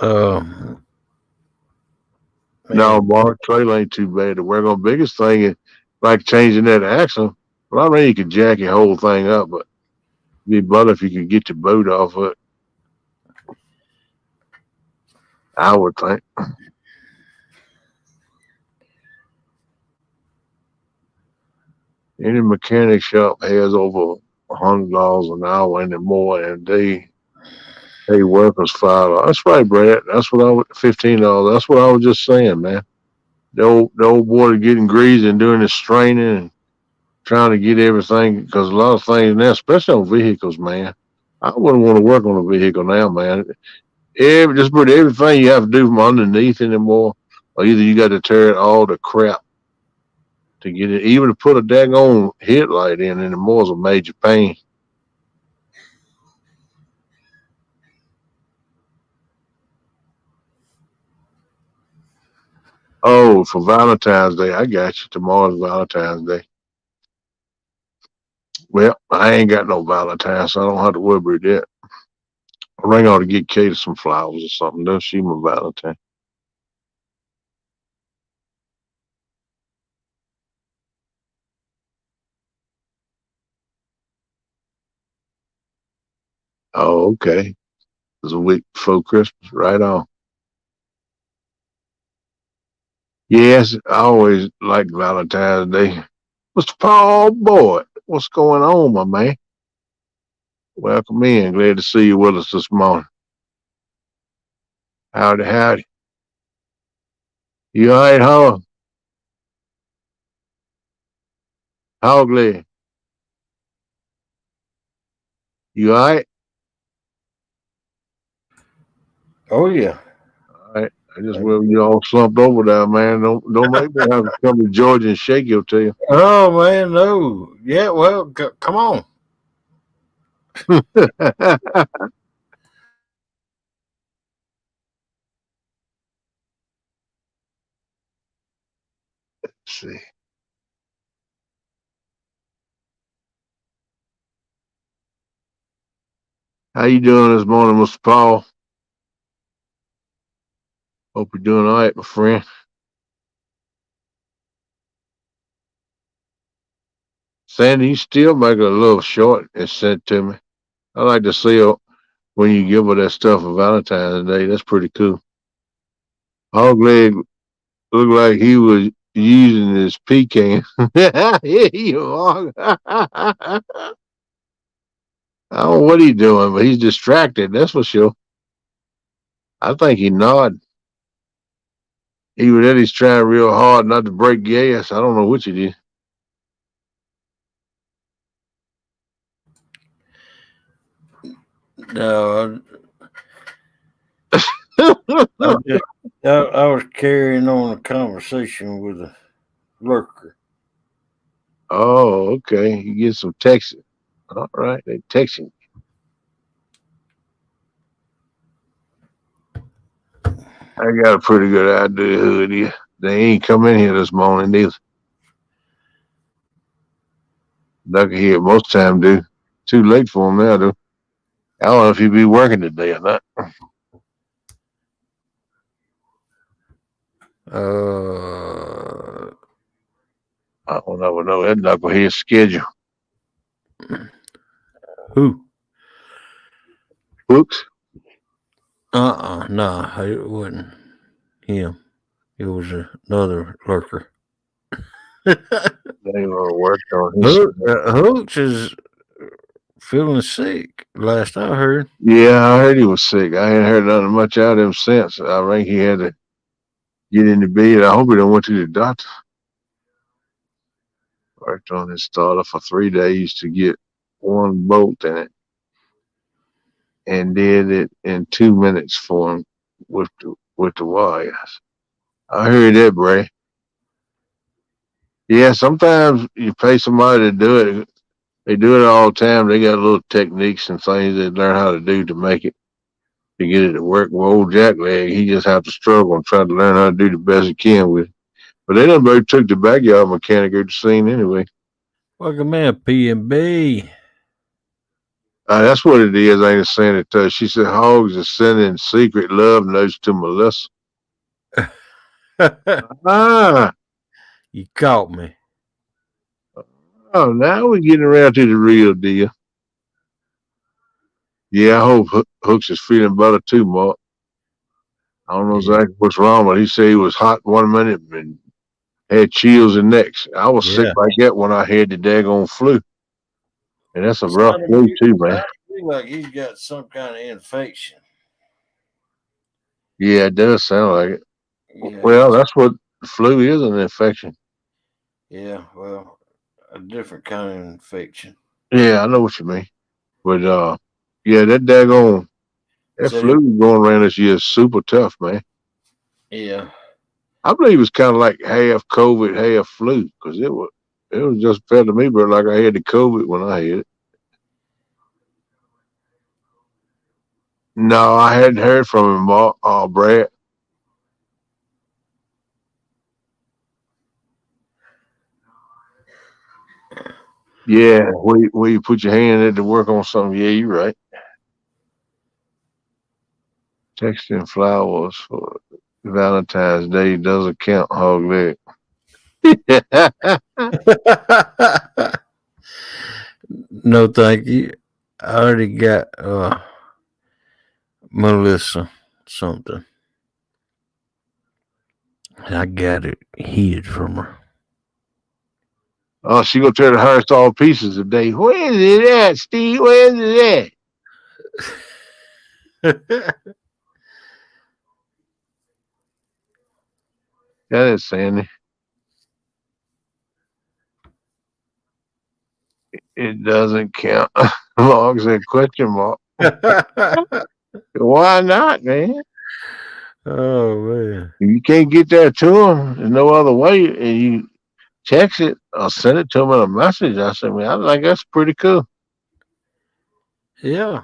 Um. No, Man. Mark, trailer ain't too bad to work on. Biggest thing is like changing that axle. Well, I mean, you could jack your whole thing up, but it'd be better if you could get your boat off of it. I would think. Any mechanic shop has over $100 an hour anymore, and they pay workers $5. That's right, Brad. That's what I would $15. That's what I was just saying, man. The old boy getting greasy and doing his straining and trying to get everything because a lot of things now, especially on vehicles, man. I wouldn't want to work on a vehicle now, man. Just put everything you have to do from underneath anymore, or either you got to tear it all to crap to get it. Even to put a daggone headlight in anymore is a major pain. Oh, for Valentine's Day, I got you. Tomorrow's Valentine's Day. Well, I ain't got no Valentine, so I don't have to worry about that. I ring ought to get Kate some flowers or something. Don't she my Valentine? Oh, okay. It's a week before Christmas. Right on. Yes, I always like Valentine's Day. Mr. Paul Boyd, what's going on, my man? Welcome in. Glad to see you with us this morning. Howdy, howdy. You all right, Howard? Howgley, you all right? Oh yeah. All right. I just will you all slumped over there, man. Don't make me have to come to Georgia and shake your tail. Oh man, no. Yeah. Well, come on. See. How you doing this morning, Mr. Paul? Hope you're doing all right, my friend. Sandy, you still make it a little short and sent to me. I like to see her when you give her that stuff for Valentine's Day. That's pretty cool. Hog leg looked like he was using his pecan. Yeah, you are. I don't know what he's doing, but he's distracted. That's for sure. I think he nodded. He was at his trying real hard not to break gas. I don't know which he did. No, I was carrying on a conversation with a lurker. Oh, okay. You get some texting. All right, they texting. I got a pretty good idea who it is. They ain't come in here this morning either. Ducky here most time do. Too late for him now, though. I don't know if he'd be working today or not. I don't ever know that knucklehead schedule. Who? Books? No, it wasn't him. It was another lurker. They were working on his. Hooks is feeling sick. Last I heard. Yeah, I heard he was sick. I ain't heard nothing much out of him since. I think he had to get in the bed. I hope he done went to the doctor. Worked on his starter for 3 days to get one bolt in it, and did it in 2 minutes for him with the wires. I heard that, Bray. Yeah, sometimes you pay somebody to do it. They do it all the time. They got little techniques and things they learn how to do to make it, to get it to work. Well, old Jackleg, he just have to struggle and try to learn how to do the best he can with it. But they done both took the backyard mechanic at the scene anyway. Welcome in, P&B. That's what it is, ain't it, saying it to her. She said Hogs is sending secret love notes to Melissa. You caught me. Oh, now we're getting around to the real deal. Yeah, I hope Hooks is feeling better too, Mark. I don't know exactly what's wrong, but he said he was hot 1 minute and had chills the next. I was sick like that when I had the daggone flu. And that's a rough flu too, man. I feel like he's got some kind of infection. Yeah, it does sound like it. Yeah, well, that's what the flu is, an infection. Yeah, well, a different kind of infection. Yeah, I know what you mean. But yeah, that daggone flu going around this year is super tough, man. Yeah. I believe it was kind of like half COVID, half flu, because it was just felt to me, but like I had the COVID when I had it. No, I hadn't heard from him, Brad. Yeah, where you put your hand in to work on something. Yeah, you're right. Texting flowers for Valentine's Day doesn't count, hog leg. No, thank you. I already got Melissa something. I got it hid from her. Oh, she gonna tear the house to all pieces today. Where is it at, Steve? Where is it at? That is Sandy. It doesn't count. Long as a question mark. Why not, man? Oh man! If you can't get that to them, there's no other way, and you text it or send it to them in a message. I said, man, I think that's pretty cool. Yeah.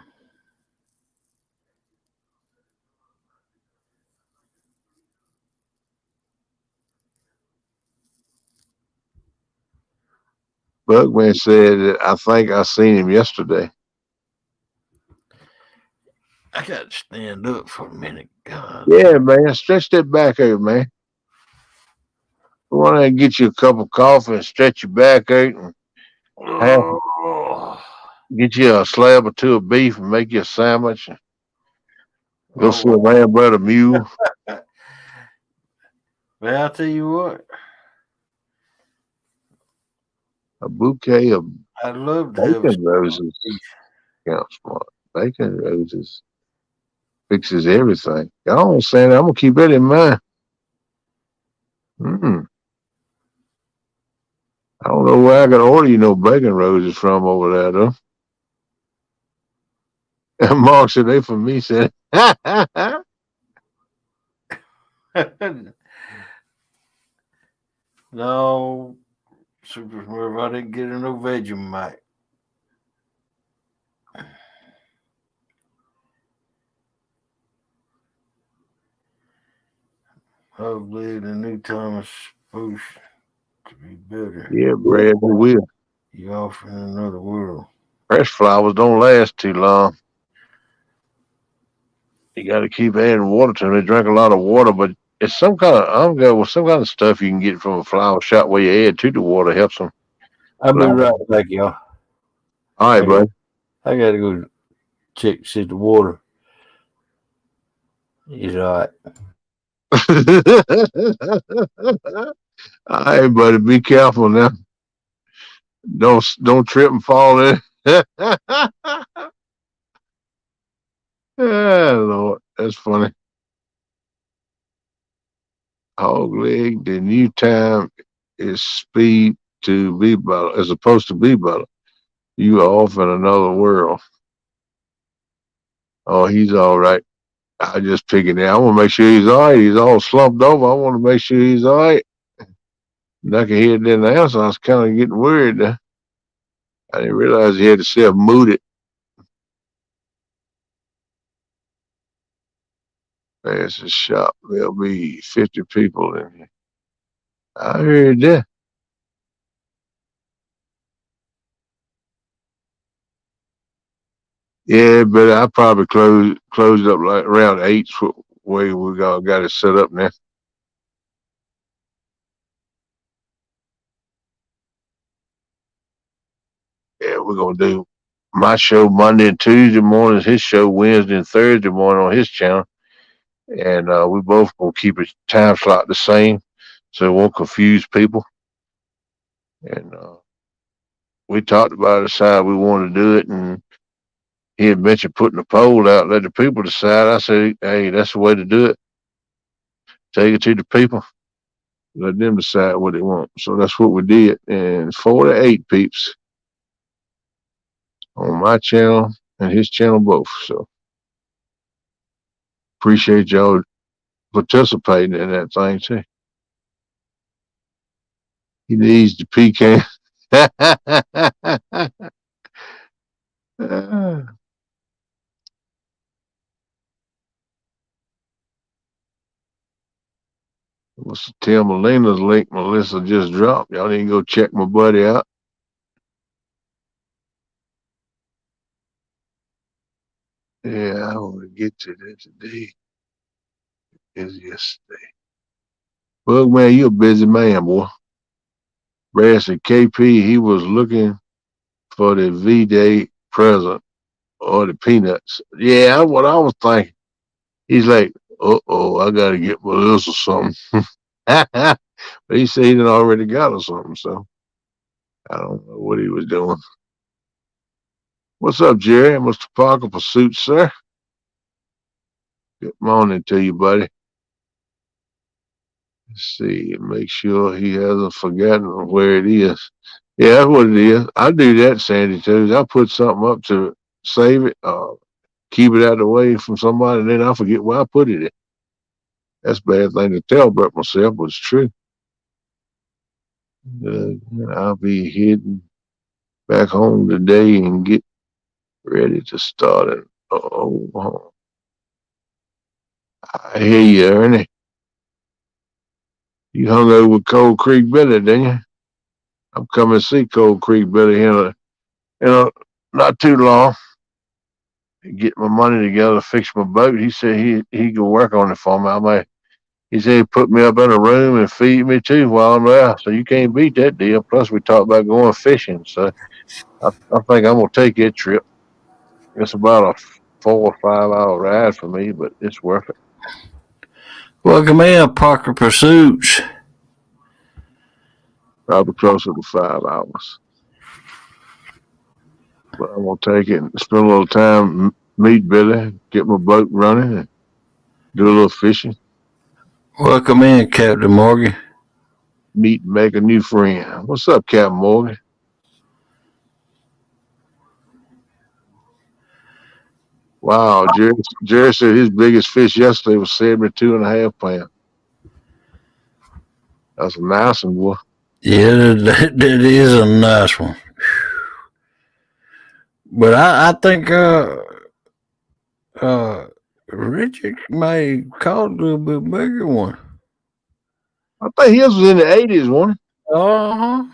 Bugman said that I think I seen him yesterday. I got to stand up for a minute. God. Yeah, man. Stretch that back out, man. I want to get you a cup of coffee and stretch your back out. And Get you a slab or two of beef and make you a sandwich. Go see a Oh, man bred a mule. man, I'll tell you what. A bouquet of I'd love to have a bacon steak roses. beef. Count smart. Bacon roses fixes everything. Y'all saying that. I'm gonna keep that in mind. I don't know where I gotta order you no bacon roses from over there though. And Mark said they for me said No, Super Smurf, I didn't get a no Vegemite. Hopefully the new time is supposed to be better. yeah, Brad, we will. You off in another world. Fresh flowers don't last too long. You got to keep adding water to them. They drink a lot of water, but it's some kind of I'm going with some kind of stuff you can get from a flower shop where you add to the water helps them. I'll be Flower. right back, y'all. All right, bud. I gotta go check see if the water is all right. All right, buddy. Be careful now. Don't trip and fall in. Lord, that's funny. Hog leg. The new time is speed to be better as opposed to be better. You are off in another world. Oh, he's all right. I just pick it out. I want to make sure he's all right. He's all slumped over. I want to make sure he's all right. Knucklehead didn't answer. I was kind of getting worried there. I didn't realize he had himself muted. There's a shop. There'll be 50 people in here. I heard that. Yeah, but I probably closed up like around 8 way we got it set up now. Yeah, we're gonna do my show Monday and Tuesday mornings, his show Wednesday and Thursday morning on his channel. And we both gonna keep it time slot the same so it won't confuse people. And we talked about it, how we want to do it, and he had mentioned putting a poll out, let the people decide. I said, hey, that's the way to do it. Take it to the people, let them decide what they want. So that's what we did. And 4 to 8 peeps on my channel and his channel both. So appreciate y'all participating in that thing too. He needs the pecan. What's Tim Molina's link Melissa just dropped? Y'all need to go check my buddy out. Yeah, I want to get to that today. Is yesterday. Bug man, you a busy man, boy. Brad said KP, he was looking for the V-Day present or the peanuts. Yeah, what I was thinking. He's like, I gotta get Melissa something. But he said he done already got her something, so I don't know what he was doing. What's up, Jerry? Mr. Parker Pursuit, sir. Good morning to you, buddy. Let's see, make sure he hasn't forgotten where it is. Yeah, that's what it is. I do that, Sandy, too. I put something up to save it, keep it out of the way from somebody, and then I forget where I put it in. That's a bad thing to tell about myself, but it's true. I'll be heading back home today and get ready to start it. I hear you, Ernie. You hung over with Cold Creek Billy, didn't you? I'm coming to see Cold Creek Billy here in not too long. Get my money together to fix my boat. He said he could work on it for me. He said he'd put me up in a room and feed me too while I'm there. So you can't beat that deal. Plus we talked about going fishing. So I think I'm gonna take that trip. It's about a 4 or 5 hour ride for me, but it's worth it. Welcome in, Parker Pursuits. Probably closer to 5 hours. But I'm gonna take it and spend a little time, meet Billy, get my boat running, and do a little fishing. Welcome in, Captain Morgan. Meet and make a new friend. What's up, Captain Morgan? Wow, Jerry said his biggest fish yesterday was 72.5 pounds. That's a nice one, boy. Yeah, that is a nice one. But I think uh, Richard may call a little bit bigger one. I think his was in the 80s, one. Uh huh.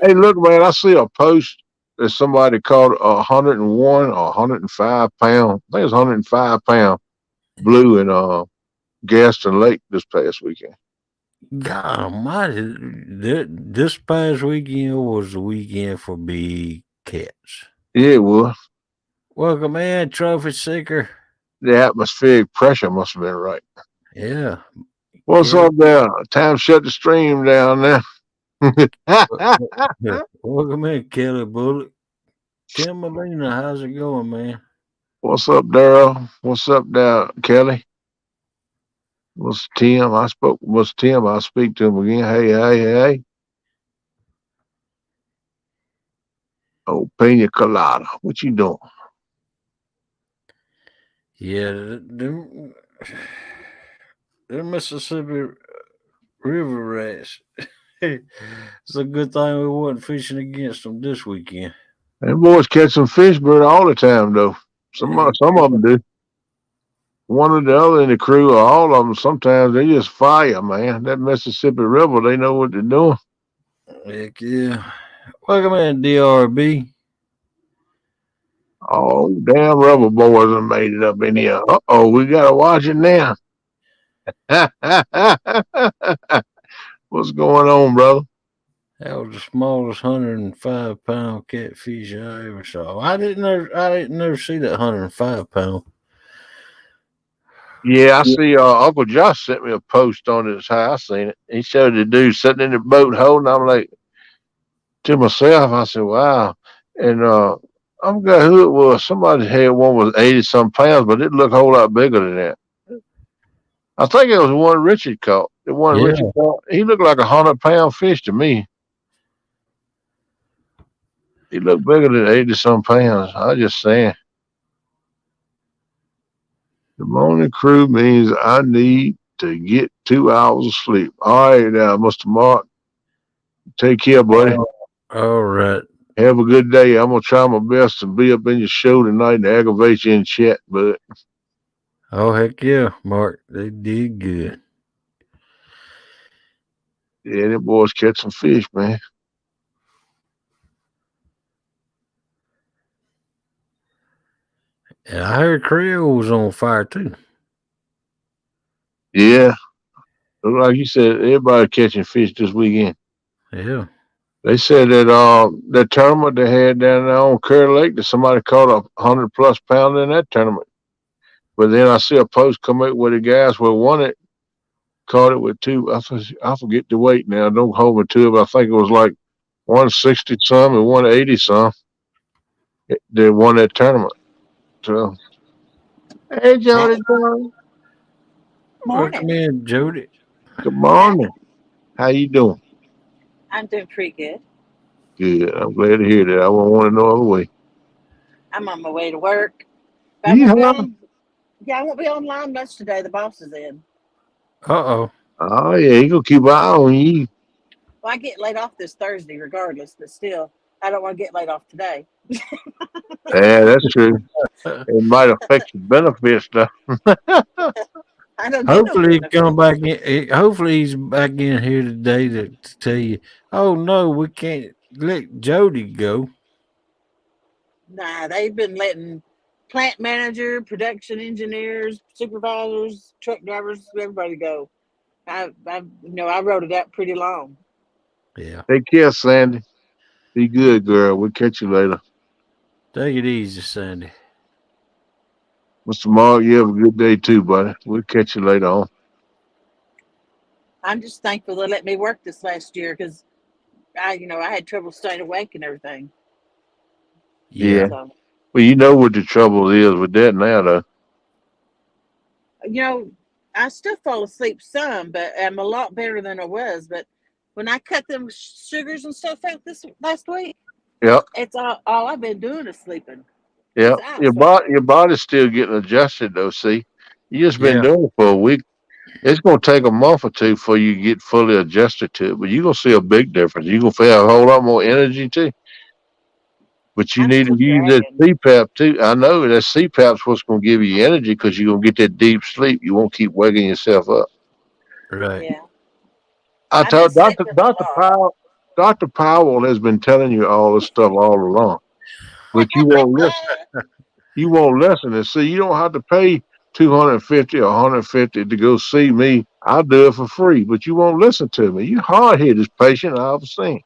Hey, look, man, I see a post that somebody caught 101 or 105 pound. I think it's 105 pound blue in Gaston Lake this past weekend. God Almighty! This past weekend was the weekend for big cats. Yeah, it was. Welcome in, Trophy Seeker. The atmospheric pressure must have been right. Yeah. What's up there? Time to shut the stream down there. Welcome in, Kelly Bullock. Tim Molina, how's it going, man? What's up, Daryl? What's up there, Kelly? What's Tim? What's Tim? I'll speak to him again. Hey. Oh, Pina Colada. What you doing? Yeah, the Mississippi River rats. It's a good thing we wasn't fishing against them this weekend. Them boys catch some fish, bro, all the time, though. Some of them do. One or the other in the crew, or all of them, sometimes they just fire, man. That Mississippi River, they know what they're doing. Heck yeah. Welcome in, DRB. Oh, damn, rubber boys have made it up in here. Uh-oh, we got to watch it now. What's going on, brother? That was the smallest 105-pound catfish I ever saw. I didn't never see that 105-pound. Yeah, I see. Uncle Josh sent me a post on his house. I seen it. He showed the dude sitting in the boat holding. I'm like, to myself, I said, "Wow!" And I forgot who it was. Somebody had one was 80 some pounds, but it looked a whole lot bigger than that. I think it was the one Richard caught. The one Yeah. Richard caught. He looked like 100 pound fish to me. He looked bigger than 80 some pounds. I just saying. The morning crew means I need to get 2 hours of sleep. All right, now, Mr. Mark. Take care, buddy. All right. Have a good day. I'm gonna try my best to be up in your show tonight and aggravate you in chat, but Oh, heck yeah, Mark. They did good. yeah, them boys catch some fish, man. And I heard Creole was on fire too. Yeah. Like you said, everybody catching fish this weekend. Yeah. They said that tournament they had down there on Curry Lake that somebody caught 100+ pound in that tournament. But then I see a post come out where the guys who won it caught it with two. I forget the weight now. Don't hold me to it, but I think it was like 160 some and 180 some. They won that tournament. So, hey, Jody. Morning. Welcome in, Jody. Good morning. How you doing? I'm doing pretty good. Good. I'm glad to hear that. I won't want to no other way. I'm on my way to work. But Yeehaw. I won't be online much today. The boss is in. Uh-oh. Oh, yeah. He going to keep an eye on you. Well, I get laid off this Thursday regardless, but still, I don't want to get laid off today. Yeah, that's true. It might affect your benefits, though. I don't get Hopefully he no come benefits. back in. Hopefully he's back in here today to tell you, oh no, we can't let Jody go. Nah, they've been letting plant manager, production engineers, supervisors, truck drivers, everybody go. I wrote it out pretty long. Yeah. Take care, Sandy. Be good, girl. We'll catch you later. Take it easy, Sandy. Mr. Mark, you have a good day too, buddy. We'll catch you later on. I'm just thankful they let me work this last year because I had trouble staying awake and everything. Yeah. Yeah. So, Well, you know what the trouble is with that now, though. you know, I still fall asleep some, but I'm a lot better than I was. But when I cut them sugars and stuff out this last week, Yep. it's all I've been doing is sleeping. Yep. Just out sleeping. Your body's still getting adjusted, though. See, you just been Yeah. doing it for a week. It's gonna take a month or two before you get fully adjusted to it, but you're gonna see a big difference. You're gonna feel a whole lot more energy too. But you I'm need to still use that dragging. CPAP too. I know that CPAP's what's gonna give you energy because you're gonna get that deep sleep. You won't keep waking yourself up. Right. Yeah, I I've been told sleeping a Doctor lot. Powell. Doctor Powell has been telling you all this stuff all along, but you won't listen. You won't listen and see. You don't have to pay 250 or 150 to go see me. I'll do it for free, but you won't listen to me. You hard headed patient I've ever seen.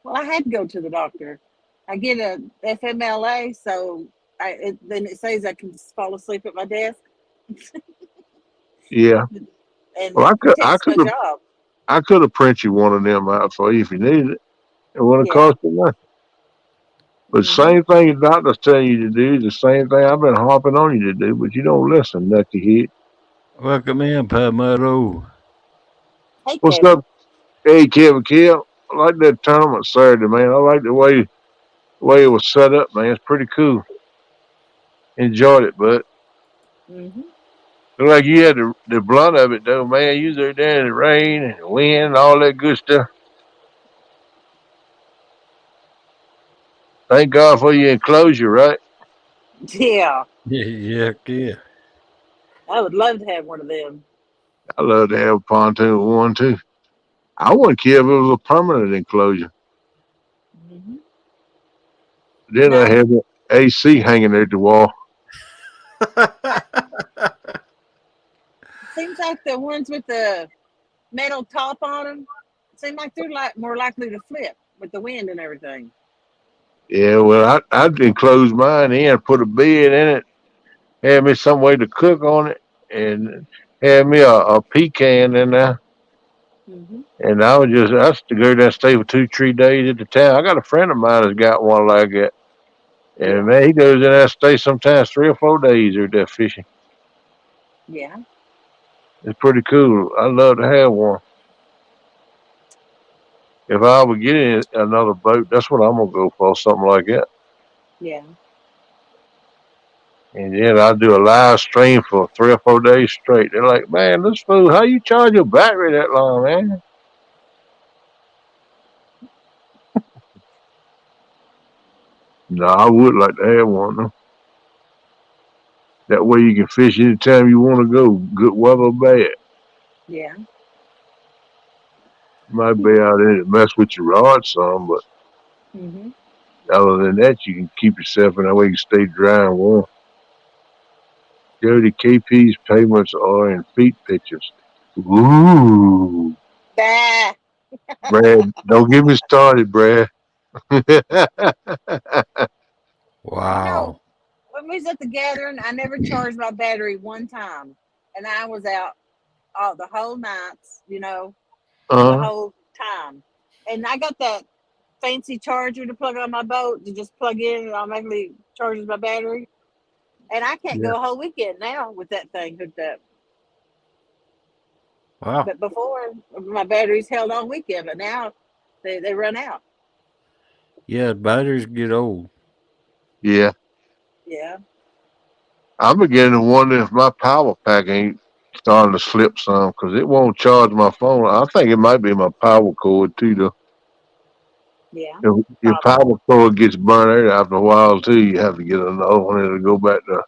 Well, I had to go to the doctor. I get a FMLA, so then it says I can just fall asleep at my desk, Yeah. and Well, it protects my job. I could have print you one of them out for you if you needed it. It wouldn't have Yeah. cost you nothing. But the Hmm. same thing the doctor's telling you to do, the same thing I've been harping on you to do, but you don't listen, nucky head. Welcome in, Palmetto. Hey, What's Kevin. up? Hey, Kevin Kill. I like that tournament Saturday, man. I like the way it was set up, man. It's pretty cool. Enjoyed it, but Hmm. looked like you had the blunt of it, though, man. You was there in the rain and the wind and all that good stuff. Thank God for your enclosure, right? Yeah, Yeah, yeah, yeah. I would love to have one of them. I love to have a pontoon one, too. I wouldn't care if it was a permanent enclosure. Hmm. Then I No, have the AC hanging there at the wall. it seems like the ones with the metal top on them seem like they're more likely to flip with the wind and everything. Yeah, well, I'd enclose mine in, put a bed in it, have me some way to cook on it, and have me a pecan in there. Hmm. And I used to go there and stay for 2, 3 days at the time. I got a friend of mine that's got one like that. And Yeah, man, he goes in there and stays sometimes 3 or 4 days or there fishing. yeah, It's pretty cool. I'd love to have one. If I ever get in another boat, that's what I'm gonna go for, something like that. yeah. And then I do a live stream for 3 or 4 days straight. They're like, man, this fool, how you charge your battery that long, man? No, I would like to have one though. That way you can fish anytime you want to go, good weather or bad. Yeah. Might be out there to mess with your rod some, but Hmm. other than that, you can keep yourself in that way you stay dry and warm. Jody KP's payments are in feet pictures. Ooh, Bah. Brad, don't get me started, Brad. You know, Wow. when we was at the gathering, I never charged my battery one time, and I was out all the whole nights. The uh, whole time. And I got that fancy charger to plug on my boat to just plug in and automatically charges my battery. And I can't Yeah. go a whole weekend now with that thing hooked up. Wow. But before, my batteries held on weekend, but now they run out. Yeah, batteries get old. yeah, Yeah. I'm beginning to wonder if my power pack ain't starting to slip some because it won't charge my phone. I think it might be my power cord too, though. Yeah. If your Probably. power cord gets burned out after a while too, you have to get another one. It'll go back to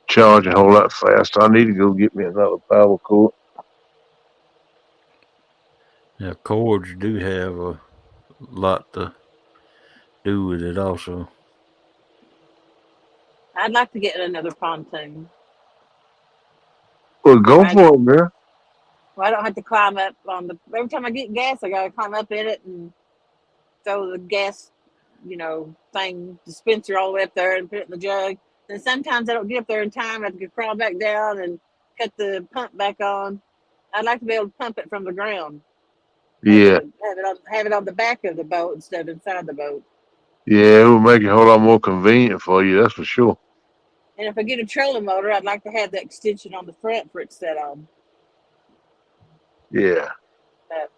charging a whole lot faster. I need to go get me another power cord. Now, cords do have a lot to do with it, also. I'd like to get another pontoon. Well, go I for it, girl. well, I don't have to climb up on the. Every time I get gas, I got to climb up in it and throw the gas, thing dispenser all the way up there and put it in the jug. And sometimes I don't get up there in time. I have to crawl back down and cut the pump back on. I'd like to be able to pump it from the ground. Yeah. Have it on the back of the boat instead of inside the boat. Yeah, it would make it a whole lot more convenient for you, that's for sure. And if I get a trailer motor, I'd like to have the extension on the front for it to set on. Yeah. But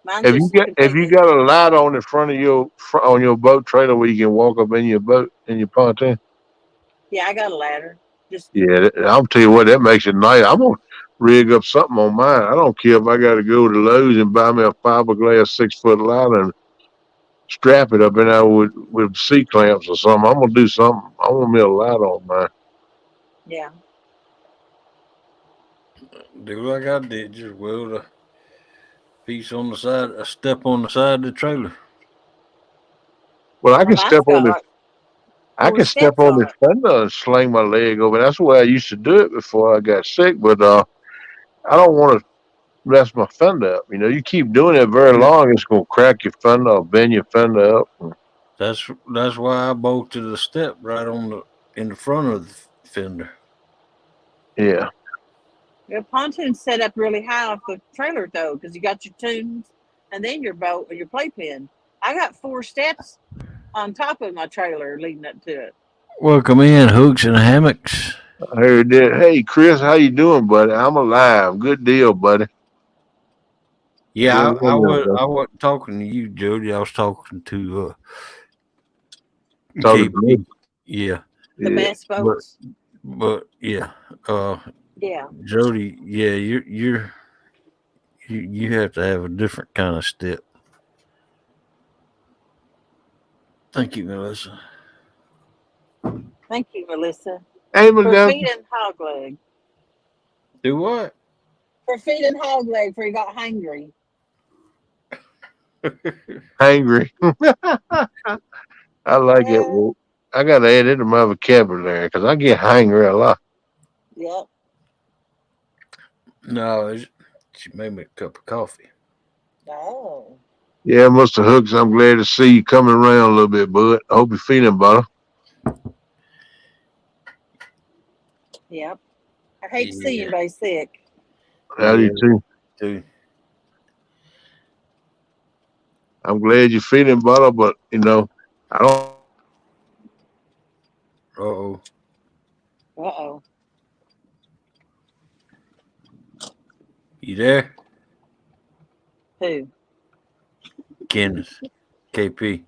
mine's Have you just completely. got a light on the front of your boat trailer where you can walk up in your boat in your pontoon? Yeah, I got a ladder. Just Yeah, I'll tell you what, that makes it nice. I'm gonna rig up something on mine. I don't care if I got to go to Lowe's and buy me a fiberglass 6-foot light and strap it up in there with C clamps or something. I'm gonna do something. I want me a light on mine. yeah. Do like I did, just weld a piece on the side, a step on the side of the trailer. Well, I Well, can mine's step on got this. like I 4 can step steps on on this it. fender and sling my leg over. That's the way I used to do it before I got sick. But I don't want to mess my fender up. You keep doing it very long, it's gonna crack your fender or bend your fender up. That's why I bolted the step right in the front of the fender. Yeah. Your pontoon's set up really high off the trailer though, because you got your tunes and then your boat or your playpen. I got 4 steps on top of my trailer leading up to it. Welcome in, hooks and hammocks. I heard that. Hey, Chris, how you doing, buddy? I'm alive. Good deal, buddy. Yeah, Good one, I buddy. wasn't talking to you, Jody. I was talking to Talking to me. KP. Yeah, The Yeah. bass boats. but yeah, uh, Yeah. Jody. Yeah, you have to have a different kind of step. Thank you, Melissa. Thank you, Melissa. Hey, For Melissa. feeding hog leg. Do what? For feeding hog leg before he got hungry. Hangry. I like it. Yeah. Well, I got to add it to my vocabulary because I get hangry a lot. Yep. No, she made me a cup of coffee. Oh. Yeah, Mr. Hooks, I'm glad to see you coming around a little bit, bud. I hope you're feeling better. Yep. I hate to see Yeah, anybody sick. How do you too? too. I'm glad you're feeling better, but I don't. Uh-oh. Uh-oh. You there? Who? Kenneth. KP.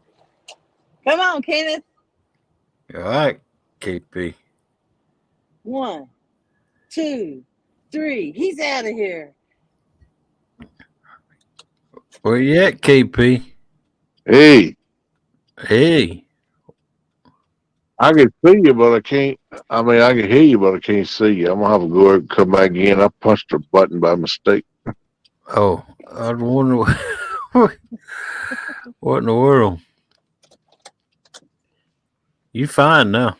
Come on, Kenneth. All right, KP. 1, 2, 3. He's out of here. Where you at, KP? Hey, Hey. I can see you, but I can't. I mean, I can hear you, but I can't see you. I'm gonna have to go and come back in. I punched a button by mistake. Oh, I wonder what in the world. You fine now.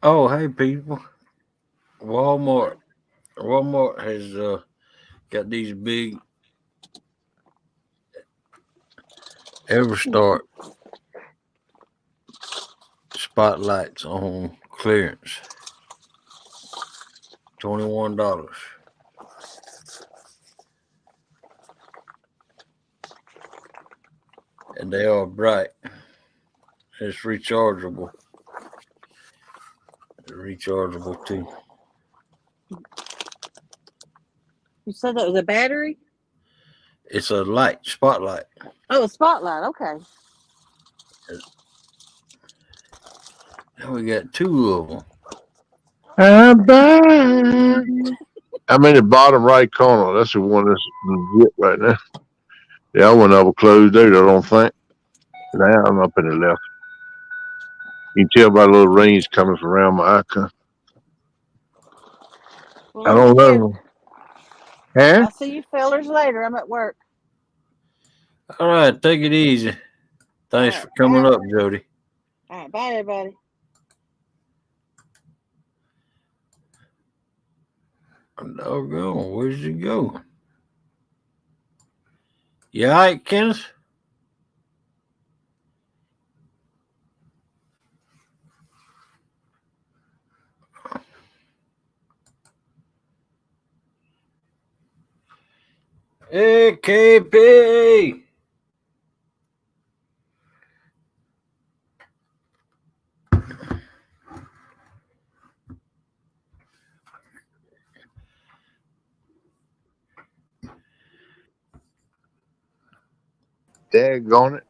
Oh, hey people. Walmart has got these big Everstart spotlights on clearance. $21. And they are bright. It's rechargeable. They're rechargeable too. You said that was a battery? It's a light, spotlight. Oh, a spotlight. Okay. Now we got 2 of them. I'm in the bottom right corner. That's the one that's legit right now. Yeah, I wouldn't have a closed either, I don't think. Now I'm up in the left. You can tell by the little rings coming from around my icon. Well, I I'm don't at work. know. Huh? I'll see you fellers later. I'm at work. All right, take it easy. Thanks for coming up, Jody. All right. Bye, everybody. Doggone, where'd you go? You all right, Kenneth? Hey, KP! Daggone it.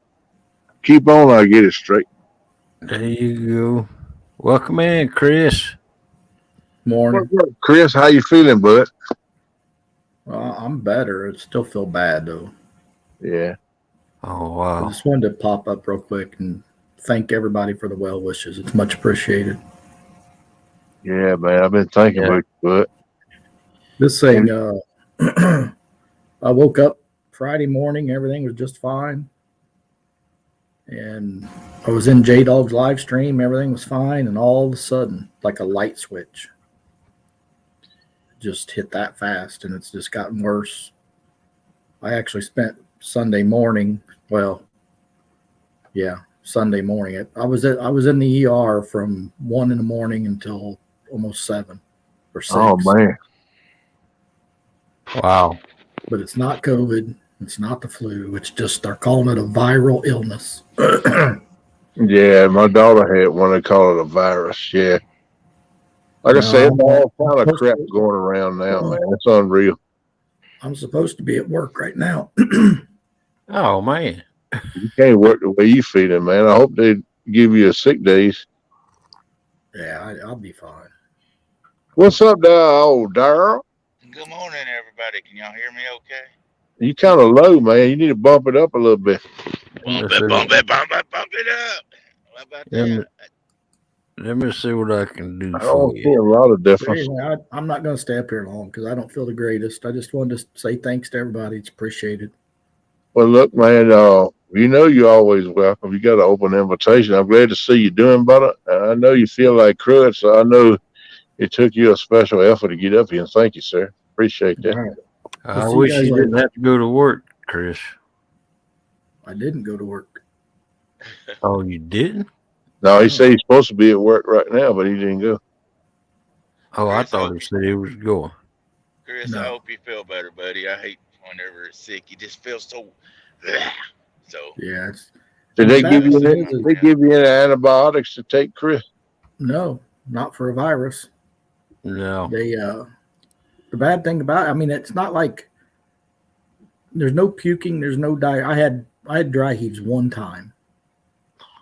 Keep on, I'll get it straight. There you go. Welcome in, Chris. Morning. What's up, Chris? How you feeling, bud? I'm better. I still feel bad though. Yeah. Oh, I wow. just wanted to pop up real quick and thank everybody for the well wishes. It's much appreciated. Yeah, man. I've been thinking Yeah. about you, bud. This thing, I woke up Friday morning, everything was just fine. And I was in J Dog's live stream, everything was fine, and all of a sudden, like a light switch, just hit that fast, and it's just gotten worse. I actually spent Sunday morning, Sunday morning. I was in the ER from 1 in the morning until almost 7 or 6. Oh, man. Wow. But it's not COVID. It's not the flu. It's just they're calling it a viral illness. Yeah, my daughter had one. They call it a virus. Yeah. Like I said, all kind of crap going around now, man. It's unreal. I'm supposed to be at work right now. Oh, man. You can't work the way you feeling, man. I hope they give you a sick days. Yeah, I'll be fine. What's up there, old Daryl? Good morning, everybody. Can y'all hear me okay? You kind of low, man. You need to bump it up a little bit. Bump Let's it, see bump it, bump it, bump it up. How about that? Let me see what I can do I for don't see you. a lot of difference. Anyway, I'm not going to stay up here long because I don't feel the greatest. I just wanted to say thanks to everybody. It's appreciated. Well, look, man, you know you're always welcome. You got an open invitation. I'm glad to see you doing better. I know you feel like crud, so I know it took you a special effort to get up here, and thank you, sir. Appreciate that. All right. I We'll see wish you guys you didn't later. have to go to work, Chris. I didn't go to work. Oh, you didn't? No, he said he's supposed to be at work right now, but he didn't go. Oh, I Chris, thought he said he was going. Chris, No. I hope you feel better, buddy. I hate whenever it's sick. You just feel so. So. Yeah. Did they give you thing any, they give you any antibiotics to take, Chris? No, not for a virus. No. The bad thing about it, I mean, it's not like there's no puking, there's no diarrhea. I had dry heaves one time,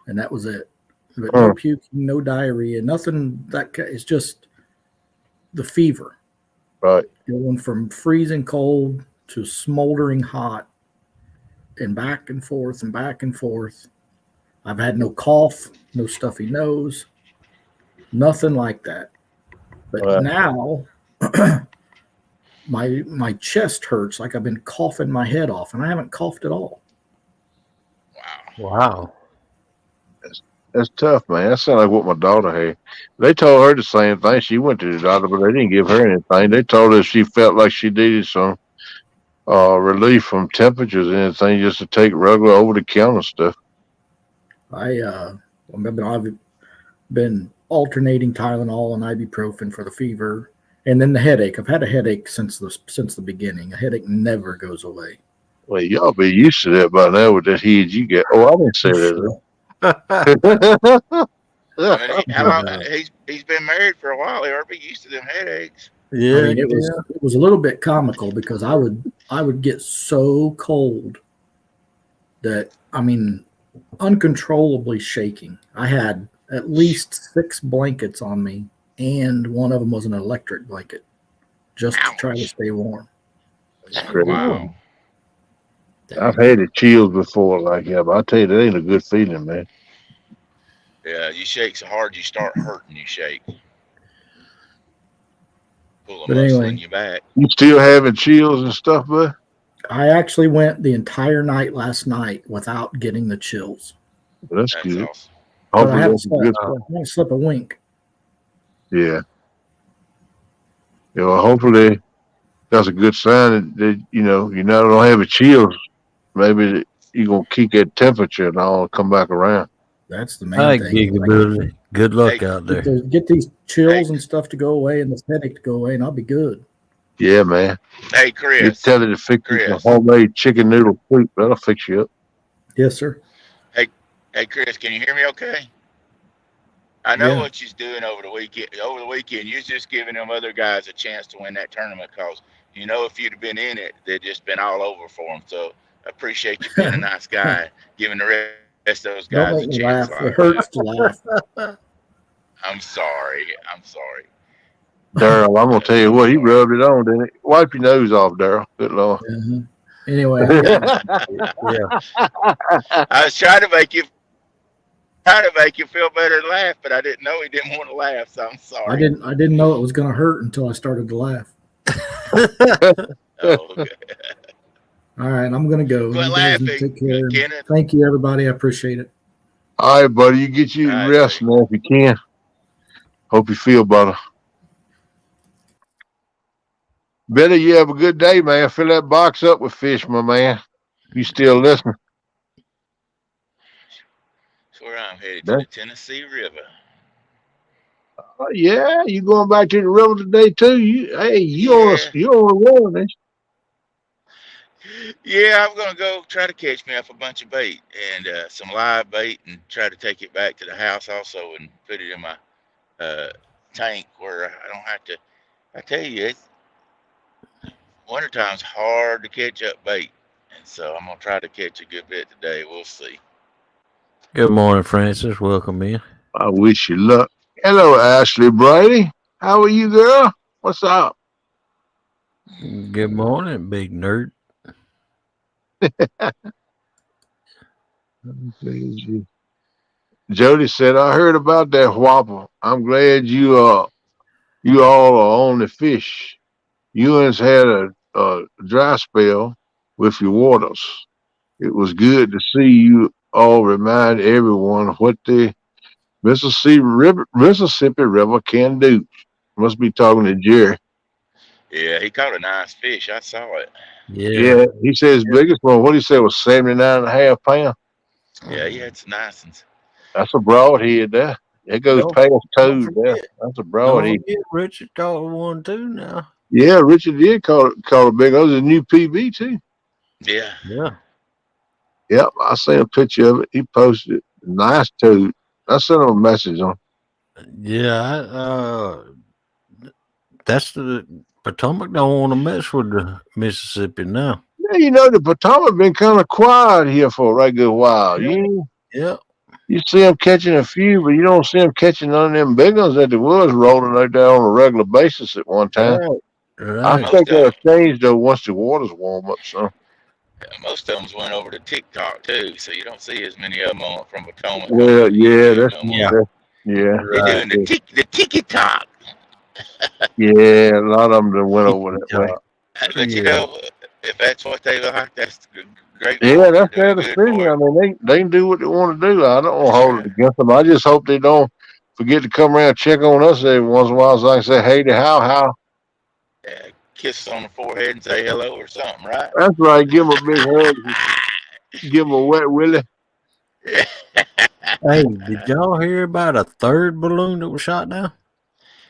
and that was it. But no puking, no diarrhea, nothing. It's just the fever, right? Going from freezing cold to smoldering hot, and back and forth and back and forth. I've had no cough, no stuffy nose, nothing like that. But now my chest hurts like I've been coughing my head off, and I haven't coughed at all. Wow. That's tough, man. That sounds like what my daughter had. They told her the same thing. She went to the doctor, but they didn't give her anything. They told her she felt like she needed some relief from temperatures and anything, just to take regular over-the-counter stuff. I've been alternating Tylenol and ibuprofen for the fever, and then the headache. I've had a headache since the beginning. A headache never goes away. Well, y'all be used to that by now with that heat you get. Oh, I didn't say that. How long? He's been married for a while. He ought to be used to them headaches. Yeah. I mean, it was a little bit comical because I would get so cold that, I mean, uncontrollably shaking. I had at least 6 blankets on me, and one of them was an electric blanket just to try to stay warm. That's crazy. Wow. I've had the chills before like that, but I tell you, that ain't a good feeling, man. Yeah, you shake so hard you start hurting. You shake. Pull a But muscle anyway, in your back. You still having chills and stuff, bud? I actually went the entire night last night without getting the chills. That's That's good. awesome. But I Hopefully haven't that's a good slept. sign. I haven't slept a wink. Yeah. Yeah, well, hopefully that's a good sign that you know, you don't have a chills. maybe you're gonna keep that temperature and all come back around. That's the Hi, main thing. Giggability. Good luck Hey, out there. Get these chills and stuff to go away and this headache to go away, and I'll be good. Yeah, man. Hey, You Chris. tell it to fix you some Chris. homemade chicken noodle soup. That'll fix you up. Yes, sir. Hey, Chris, can you hear me okay? I know Yeah. what you're doing over the weekend. Over the weekend, you're just giving them other guys a chance to win that tournament because, you know, if you'd have been in it, they'd just been all over for them. So I appreciate you being a nice guy, giving the rest of those Don't guys make a me chance. laugh. It hurts to laugh. I'm sorry. Daryl, I'm gonna tell you what, he rubbed it on, didn't he? Wipe your nose off, Daryl. Good Lord. Mhm. Anyway, I'm Yeah. I was trying to make you feel better and laugh, but I didn't know he didn't want to laugh, so I'm sorry. I didn't know it was going to hurt until I started to laugh. Oh, okay. All right, I'm going to go. Quit You guys laughing, take care. Kenneth. Thank you, everybody. I appreciate it. All right, buddy, you get you All right, rest, buddy. man, if you can. Hope you feel better. Billy, you have a good day, man. Fill that box up with fish, my man. You still listening? That's where I'm headed, to the Tennessee River. Oh, yeah, you going back to the river today too? You on a roll, ain't Yeah, I'm gonna go try to catch me up a bunch of bait and some live bait, and try to take it back to the house also and put it in my tank where I don't have to. I tell you, it's wintertime's hard to catch up bait, and so I'm gonna try to catch a good bit today. We'll see. Good morning, Francis. Welcome in. I wish you luck. Hello, Ashley Brady. How are you, girl? What's up? Good morning, big nerd. Jody said, I heard about that whopper. I'm glad you all are on the fish. Ewan's had a dry spell with your waters. It was good to see you all remind everyone what the Mississippi River can do. Must be talking to Jerry. Yeah, he caught a nice fish. I saw it. Yeah, he said his biggest one, what he said was 79.5 pounds. Yeah, he had some nice ones. That's a broadhead there. It goes past toes there. That's a broadhead. Richard caught one too now. Yeah, Richard did call a big. That was a new PB too. Yeah. Yep, I seen a picture of it. He posted it. Nice toad. I sent him a message on. Yeah, that's the Potomac don't want to mess with the Mississippi now. Yeah, you know the Potomac been kind of quiet here for a right good while. Yeah. You see them catching a few, but you don't see them catching none of them big ones that there was rolling out there on a regular basis at one time. Right. I think that'll change though once the waters warm up. So most of them went over to TikTok too, so you don't see as many of them from Potomac. Well, yeah, They're doing the TikTok. Yeah, a lot of them that went over that way. But you know, if that's what they like, that's great. Yeah, that's their decision. I mean, they can do what they want to do. I don't want to hold it against them. I just hope they don't forget to come around and check on us every once in a while so I can say, hey to how. Yeah, kiss on the forehead and say hello or something, right? That's right. Give them a big hug. Give them a wet willy. Hey, did y'all hear about a third balloon that was shot down?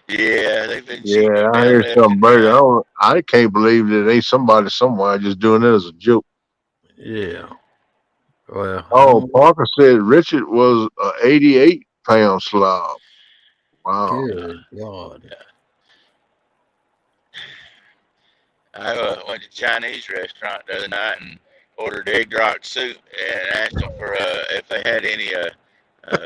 Yeah, they've been. Yeah, I heard something about it. I can't believe that ain't somebody somewhere just doing it as a joke. Yeah. Well, Parker said Richard was an 88-pound slob. Wow. Good God. I went to a Chinese restaurant the other night and ordered egg rock soup and asked them for if they had any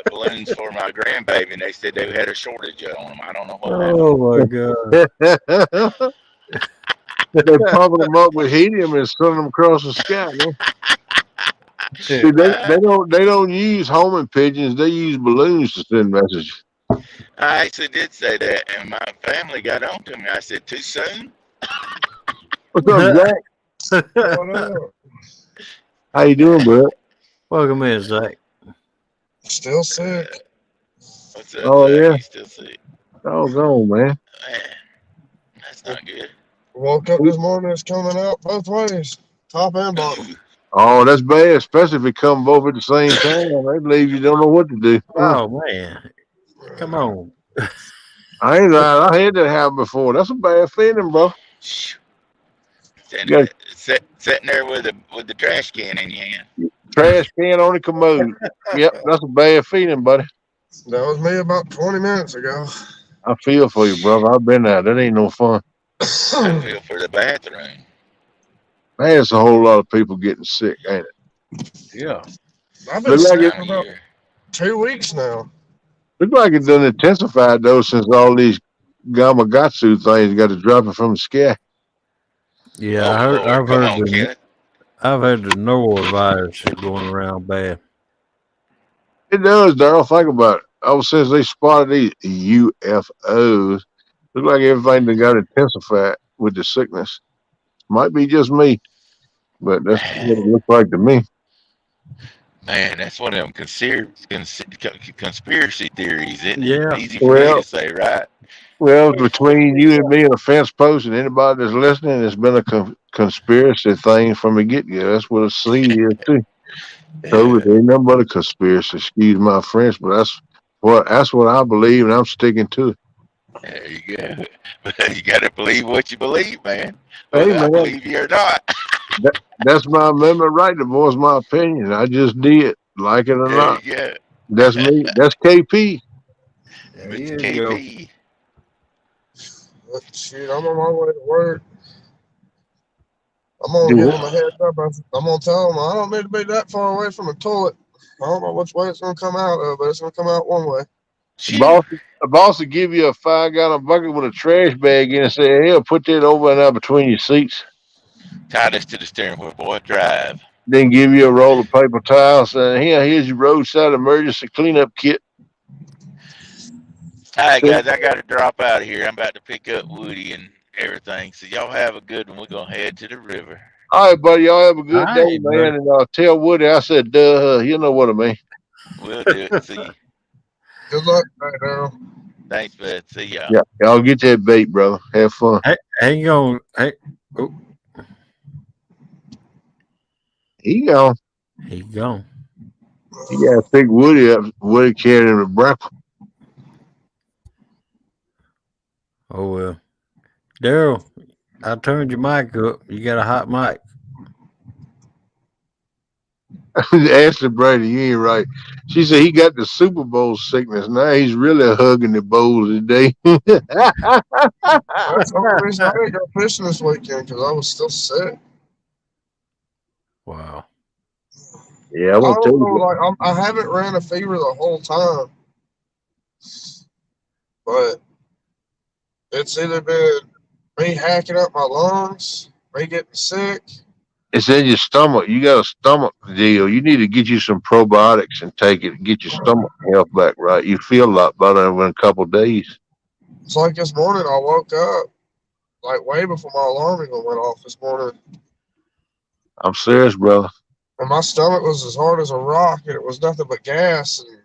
balloons for my grandbaby, and they said they had a shortage on them. I don't know what happened. Oh my God! They pumping them up with helium and sending them across the sky. Man. See, they don't use homing pigeons. They use balloons to send messages. I actually did say that, and my family got on to me. I said, "Too soon." What's up, Zach? How you doing, bro? Welcome in, Zach. Still sick. What's up, Oh, Zach? yeah. You still sick? Doggone, man. That's not good. Woke up this morning, it's coming out both ways, top and bottom. Oh, that's bad, especially if it come both at the same time. They leave you don't know what to do. Oh man, come on. I ain't lying. I had that happen before. That's a bad feeling, bro. Sitting, You got a sitting there with the trash can in your hand. trash can on the commode. Yep, that's a bad feeling, buddy. That was me about 20 minutes ago. I feel for you, brother. I've been there. That ain't no fun. I feel for the bathroom. Man, it's a whole lot of people getting sick, ain't it? Yeah. I've been Look like sick it. for about 2 weeks now. Look like it done intensified though since all these Gamakatsu things got to drop it from the sky. Yeah, Oh Lord, I've come heard on, Kenneth. I've heard the norovirus is going around bad. It does, Daryl. Think about it. Ever since they spotted these UFOs, look like everything that got intensified with the sickness. Might be just me, but that's what it looks like to me. Man, that's one of them conspiracy theories, isn't it? Yeah. Easy for me Well, to say, right? well, between you and me and a fence post and anybody that's listening, it's been a conspiracy thing from the get go. That's what a seed is too. So it Yeah, ain't nothing but a conspiracy. Excuse my French, but that's what I believe, and I'm sticking to it. there you go. But you got to believe what you believe, man. Hey Whether I man, believe you or not. that's my amendment right to voice my opinion. I just did, like it or There not. you go. That's me. That's KP. There Mr. you go. KP. But shit, I'm on my way to work. I'm gonna Do give what? them a heads up. I'm gonna tell them I don't need to be that far away from a toilet. I don't know which way it's gonna come out of, but it's gonna come out one way. Phew. The boss will give you a 5-gallon bucket with a trash bag in and say, "Here, put that over and out between your seats." Tie this to the steering wheel, boy. Drive. Then give you a roll of paper towels and here's your roadside emergency cleanup kit. All right, So, guys, I got to drop out of here. I'm about to pick up Woody and everything. So y'all have a good one. We're going to head to the river. all right, buddy, y'all have a All good day, right, buddy. man. And tell Woody I said, duh, you know what I mean. We'll do it. See you. Good luck, Daryl. Thanks, bud. See y'all. Yeah, y'all get that bait, brother. Have fun. Hey, hang on. Hey, oh, He gone. he gone. You gotta pick Woody up. Woody carried him to breakfast. Oh well. Daryl, I turned your mic up. You got a hot mic. Ashley Brady, you ain't right. She said he got the Super Bowl sickness. Now he's really hugging the bowls today. That's the only reason I didn't go fishing this weekend because I was still sick. Wow. Yeah, I I won't tell don't know, you. like I haven't ran a fever the whole time, but it's either been me hacking up my lungs, me getting sick. It's in your stomach. You got a stomach deal. You need to get you some probiotics and take it. Get your stomach health back right. You feel a lot better in a couple of days. It's like this morning I woke up like way before my alarm even went off this morning, I'm serious, brother. and my stomach was as hard as a rock, and it was nothing but gas. And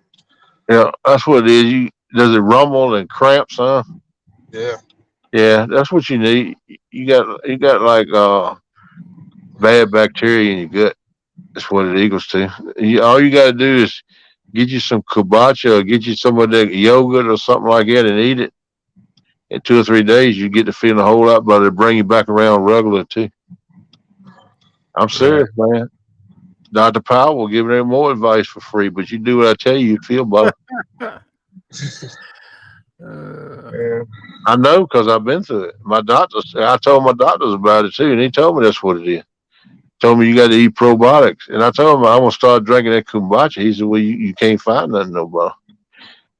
Yeah, that's what it is. Does it rumble and cramps, huh? yeah, Yeah, that's what you need. You got like bad bacteria in your gut. That's what it equals to. All you got to do is get you some kombucha or get you some of that yogurt or something like that and eat it. In 2 or 3 days, you get to feeling a whole lot better. Bring you back around regular too. I'm serious, man. Dr. Powell will give them more advice for free, but you do what I tell you, you feel better. and I know because I've been through it. I told my doctors about it too, and he told me that's what it is. Told me you got to eat probiotics, and I told him I'm gonna start drinking that kombucha. He said, "Well, you can't find nothing no more."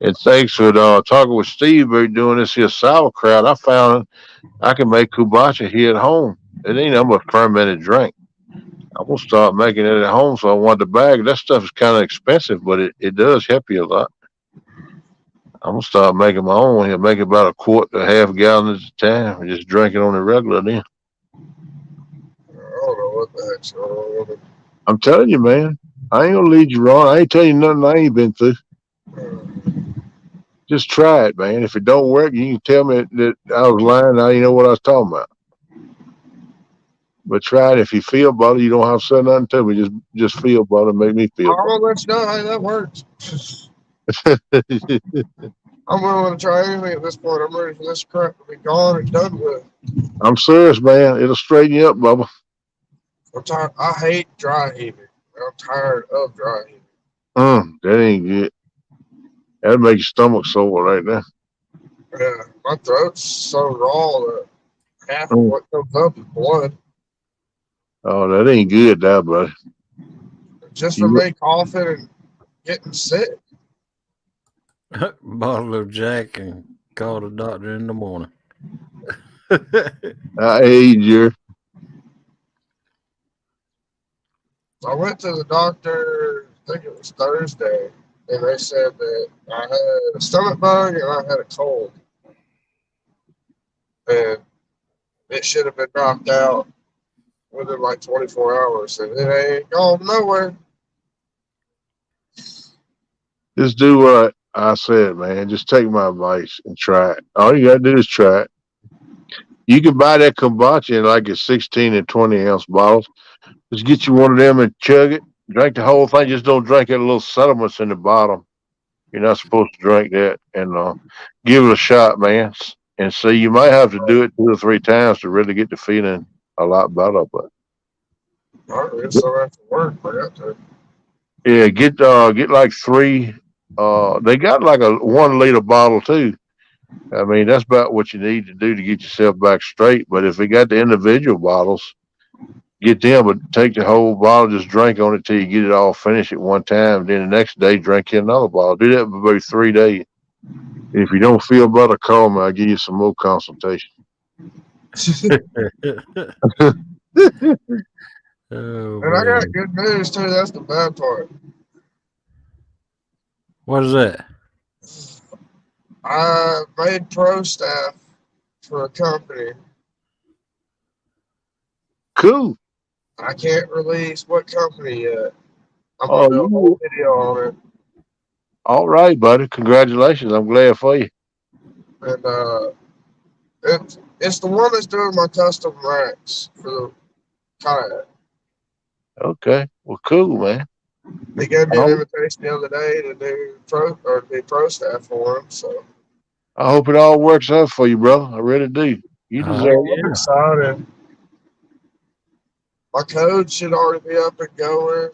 And thanks for talking with Steve, we're doing this here sauerkraut. I found I can make kombucha here at home. It ain't nothing but fermented drink. I'm gonna start making it at home, so I want the bag. That stuff is kind of expensive, but it does help you a lot. I'm gonna start making my own here. Make about a quart to half gallon at a time, and just drink it on the regular. Then I don't know what the heck's going on with it. I'm telling you, man, I ain't gonna lead you wrong. I ain't telling you nothing I ain't been through. Just try it, man. If it don't work, you can tell me that I was lying. Now you know what I was talking about. But try it. If you feel better, you don't have to say nothing to me. Just feel better. Make me feel I'm gonna let you know how that works. better. I'm willing to try anything at this point. I'm ready for this crap to be gone and done with. I'm serious, man. It'll straighten you up, Bubba. I'm tired. I hate dry heaving. I'm tired of dry heaving. That ain't good. That'll make your stomach sore right there. Yeah, my throat's so raw that half of Mm. what comes up is blood. Oh, that ain't good, that, buddy. Just for me coughing and getting sick. Bottle of Jack and call the doctor in the morning. I age you. I went to the doctor, I think it was Thursday, and they said that I had a stomach bug and I had a cold. And it should have been knocked out within like 24 hours, and it ain't gone nowhere. Just do what I said, man. Just take my advice and try it. All you gotta do is try it. You can buy that kombucha in like a 16 and 20 ounce bottles. Just get you one of them and chug it. Drink the whole thing. Just don't drink that little sediments in the bottom. You're not supposed to drink that. And give it a shot, man. And see, you might have to do it 2 or 3 times to really get the feeling a lot better. But I guess so after work, I got to. yeah, get like 3. They got like a 1 liter bottle too. I mean, that's about what you need to do to get yourself back straight. But if they got the individual bottles, get them, but take the whole bottle, just drink on it till you get it all finished at one time. Then the next day, drink another bottle. Do that for about 3 days. If you don't feel better, call me. I'll give you some more consultation. Oh, And I man. got good news too. That's the bad part. What is that? I made pro staff for a company. Cool. I can't release what company yet. I'm Oh, gonna do a whole video on it. all right, buddy. Congratulations. I'm glad for you. And it's the one that's doing my custom racks for the kayak. Okay. Well, cool, man. They gave me an I invitation the other day to do pro staff for them. So hope it all works out for you, brother. I really do. You deserve Oh, it. I'm excited. My code should already be up and going.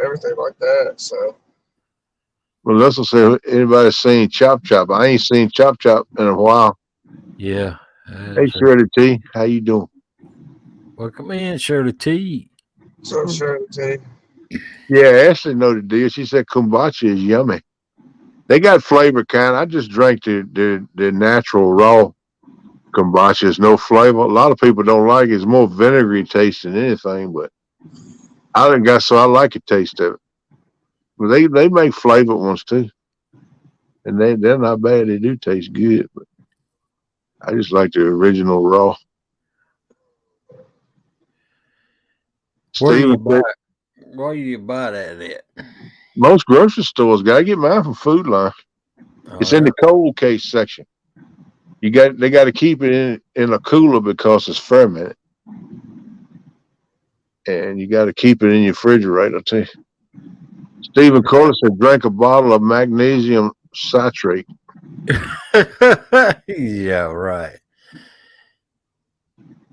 Everything like that. So Well, let's say anybody seen Chop Chop. I ain't seen Chop Chop in a while. yeah. Hey, Shirley T, how you doing? Welcome in, Shirley T. sure to Yeah, Ashley know the deal. She said kombucha is yummy. They got flavor kind. I just drank the natural raw kombucha. It's no flavor. A lot of people don't like it. It's more vinegary taste than anything, but I done got so I like the taste of it. But they make flavored ones too. And they're not bad. They do taste good, but I just like the original raw. Where do Steven you buy that at? most grocery stores. Gotta get mine from Food Line. It's in the cold case section. They got to keep it in a cooler because it's fermented, and you got to keep it in your refrigerator too. Stephen Corley said, "Drank a bottle of magnesium citrate." Yeah, right.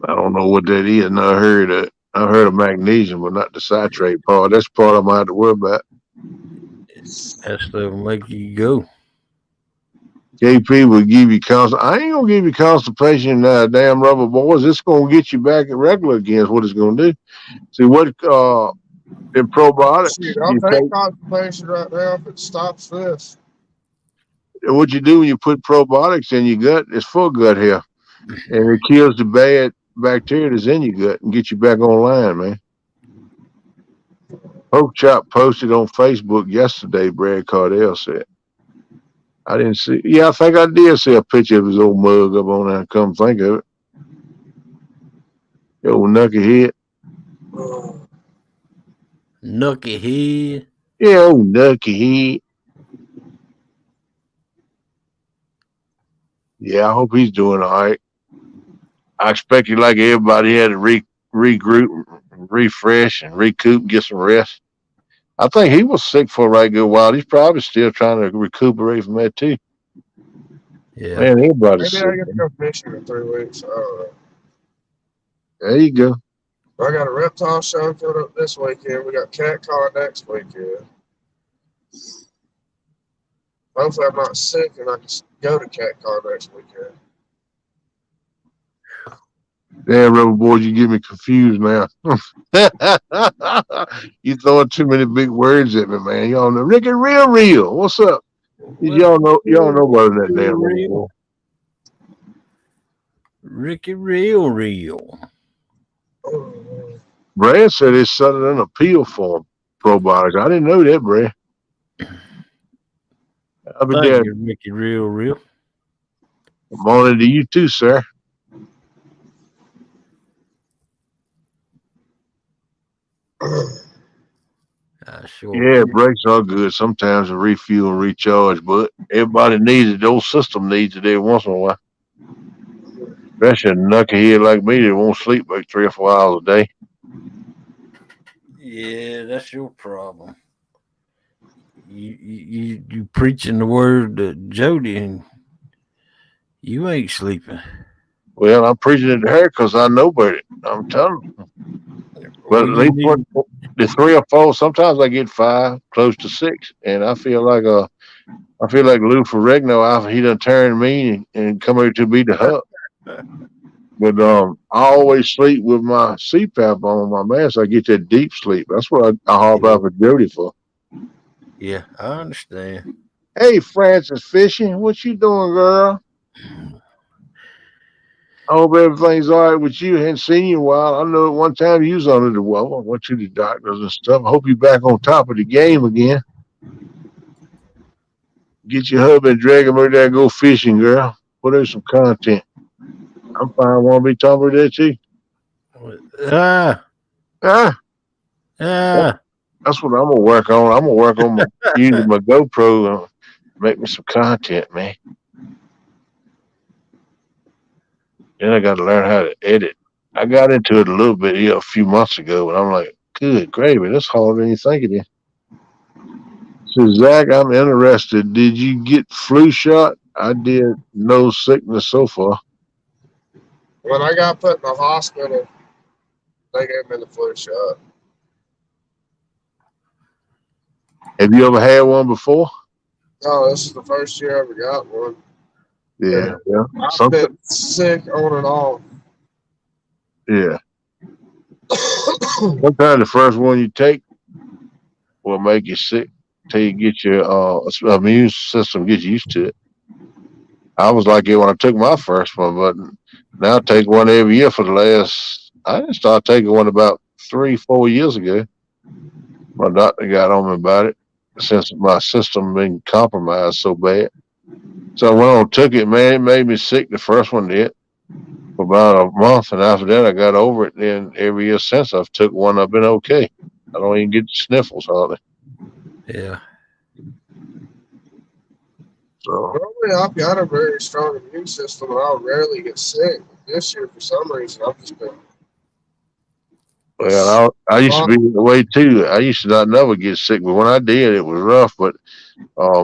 I don't know what that is. And I heard of magnesium, but not the citrate part. That's part I might have to worry about. That stuff will make you go. KP will give you I ain't gonna give you constipation, damn rubber boys. It's gonna get you back at regular again. Is what it's gonna do. See what in probiotics shoot, I'll you take take. constipation right now if it stops this. What you do when you put probiotics in your gut, it's full gut here, and it kills the bad bacteria that's in your gut and get you back online, man. Pork Chop posted on Facebook yesterday. Brad Cardell said. I didn't see. Yeah, I think I did see a picture of his old mug up on there. Come think of it, the old knuckle head. Nookie head. Yeah, old knuckle head. Yeah, I hope he's doing all right. I expected like everybody had to regroup, refresh, and recoup, and get some rest. I think he was sick for a right good while. He's probably still trying to recuperate from that too. Yeah. Man, everybody's Maybe sick. I get to go fishing in 3 weeks. I don't know. There you go. I got a reptile show coming up this weekend. We got cat con next weekend. Hopefully, I'm not sick and I can go to cat con next weekend. Damn, Rebel Boys, you get me confused now. You throwing too many big words at me, man. Y'all know Ricky Real. What's up? Y'all know about that damn Rebel Boy. Ricky Real. Brad said it's settled an appeal for probiotics. I didn't know that, Brad. I'll be Thank there. you, Ricky Real. Good morning to you too, sir. Sure. Yeah, breaks are good. Sometimes to refuel and recharge, but everybody needs it. The old system needs it every once in a while. Especially a knucklehead like me that won't sleep like 3 or 4 hours a day. Yeah, that's your problem. You preaching the word to Jody and you ain't sleeping. Well, I'm preaching it to her because I know better. I'm telling you. But Well, at least the 3 or 4, sometimes I get 5, close to 6, and I feel like Lou Ferrigno. He done turned me and come over to be the hub. But I always sleep with my CPAP on my mask. I get that deep sleep. That's what I harp out for Jody for. Yeah, I understand. Hey, Francis Fishing, what you doing, girl? I hope everything's all right with you. I hadn't seen you in a while. I know at one time you was under the weather. I went to the doctors and stuff. I hope you're back on top of the game again. Get your hubby and drag him over there and go fishing, girl. Put out some content. I'm fine. Want to be talking about that too? Ah, Ah, ah. that's what I'm gonna work on. I'm gonna work on using my GoPro and make me some content, man. Then I got to learn how to edit. I got into it a little bit a few months ago, but I'm like, good gravy, that's harder than you think it is. So Zach, I'm interested. Did you get flu shot? I did. No sickness so far. When I got put in the hospital, they gave me the flu shot. Have you ever had one before? No, this is the first year I ever got one. Yeah. I've been sick on and off. Yeah. Sometimes the first one you take will make you sick till you get your immune system gets used to it. I was like it when I took my first one, but now I take one every year for the last. I didn't start taking one about 3-4 years ago. My doctor got on me about it since my system been compromised so bad. So I went on and took it, man. It made me sick. The first one did for about a month, and after that I got over it. Then every year since I've took one, I've been okay. I don't even get sniffles hardly. Yeah. So Normally, I've got a very strong immune system, and I'll rarely get sick. This year, for some reason, I've just been. well, I used to be the way too. I used to not never get sick, but when I did, it was rough. But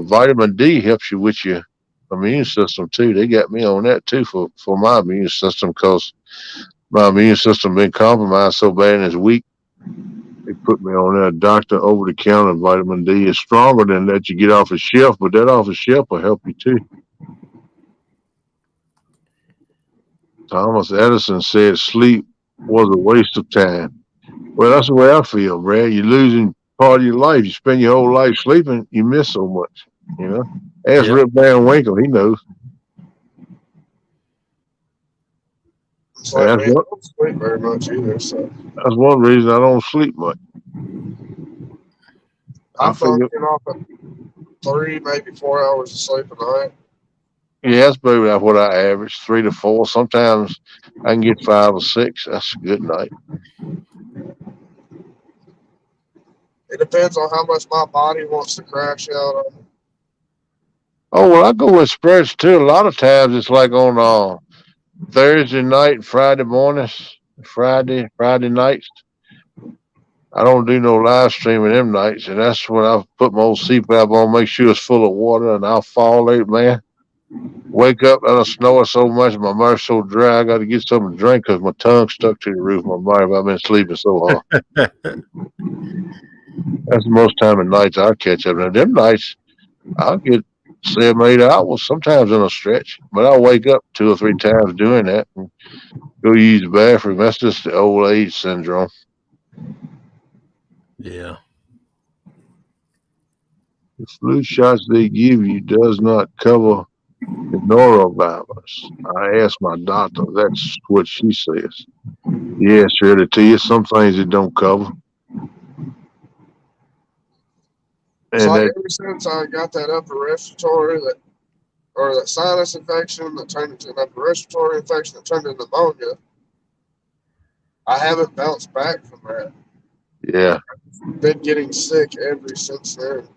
vitamin D helps you with your immune system too. They got me on that too for my immune system because my immune system been compromised so bad and it's weak. They put me on that doctor over the counter vitamin D. Is stronger than that you get off the shelf, but that off the shelf will help you too. Thomas Edison said sleep was a waste of time. Well, that's the way I feel, Brad. You're losing part of your life. You spend your whole life sleeping, you miss so much. You know. Ask Rip Van Winkle, he knows. It's like me, I don't sleep very much either. So that's one reason I don't sleep much. I function off of 3, maybe 4 hours of sleep a night. Yeah, that's maybe what I average, 3 to 4. Sometimes I can get 5 or 6. That's a good night. It depends on how much my body wants to crash out on. Oh, well, I go with spirits too. A lot of times it's like on Thursday night, Friday mornings, Friday nights. I don't do no live streaming them nights, and that's when I put my old CPAP on, make sure it's full of water, and I'll fall late, man. Wake up and I snore so much, my mouth's so dry, I got to get something to drink because my tongue stuck to the roof of my mouth. I've been sleeping so hard. That's the most time of nights I catch up. Now, them nights, I'll get 7, 8 hours, sometimes in a stretch, but I'll wake up 2 or 3 times doing that and go use the bathroom. That's just the old age syndrome. Yeah. The flu shots they give you does not cover the norovirus. I asked my doctor. That's what she says. Yeah, sure to tell you some things it don't cover. It's And like that, ever since I got that upper respiratory that sinus infection that turned into an upper respiratory infection that turned into pneumonia, I haven't bounced back from that. yeah. Been getting sick ever since then.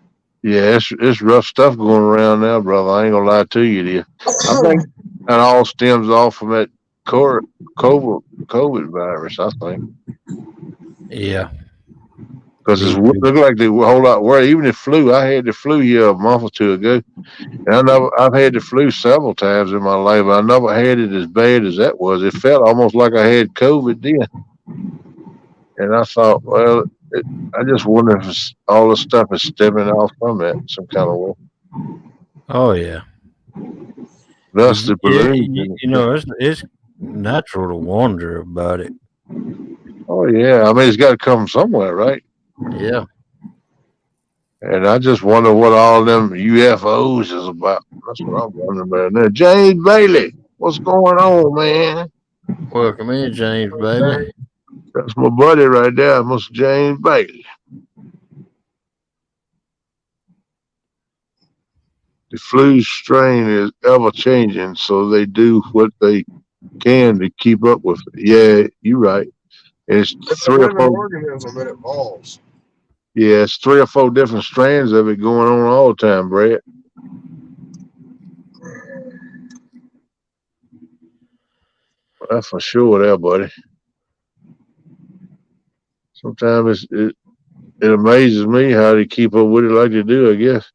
Yeah, it's rough stuff going around now, brother. I ain't gonna lie to you, dear. I think that all stems off from that COVID virus, I think. Yeah. Because it's look like they were a whole lot worse. Even the flu, I had the flu here a month or 2 ago. And I've had the flu several times in my life. I never had it as bad as that was. It felt almost like I had COVID then. And I thought, well, I just wonder if all this stuff is stemming off from that some kind of way. Oh yeah. Thus the Yeah, balloons. you know, it's natural to wonder about it. Oh yeah, I mean it's got to come from somewhere, right? Yeah. And I just wonder what all them UFOs is about. That's what I'm wondering about. Now, James Bailey, what's going on, man? Welcome in, James Bailey. That's my buddy right there, Mr. James Bailey. The flu strain is ever changing, so they do what they can to keep up with it. Yeah, you're right. It's It's a 3 or living 4. organism that evolves. Yeah, it's 3 or 4 different strands of it going on all the time, Brad. That's for sure, there, buddy. Sometimes it amazes me how they keep up with it like they do, I guess.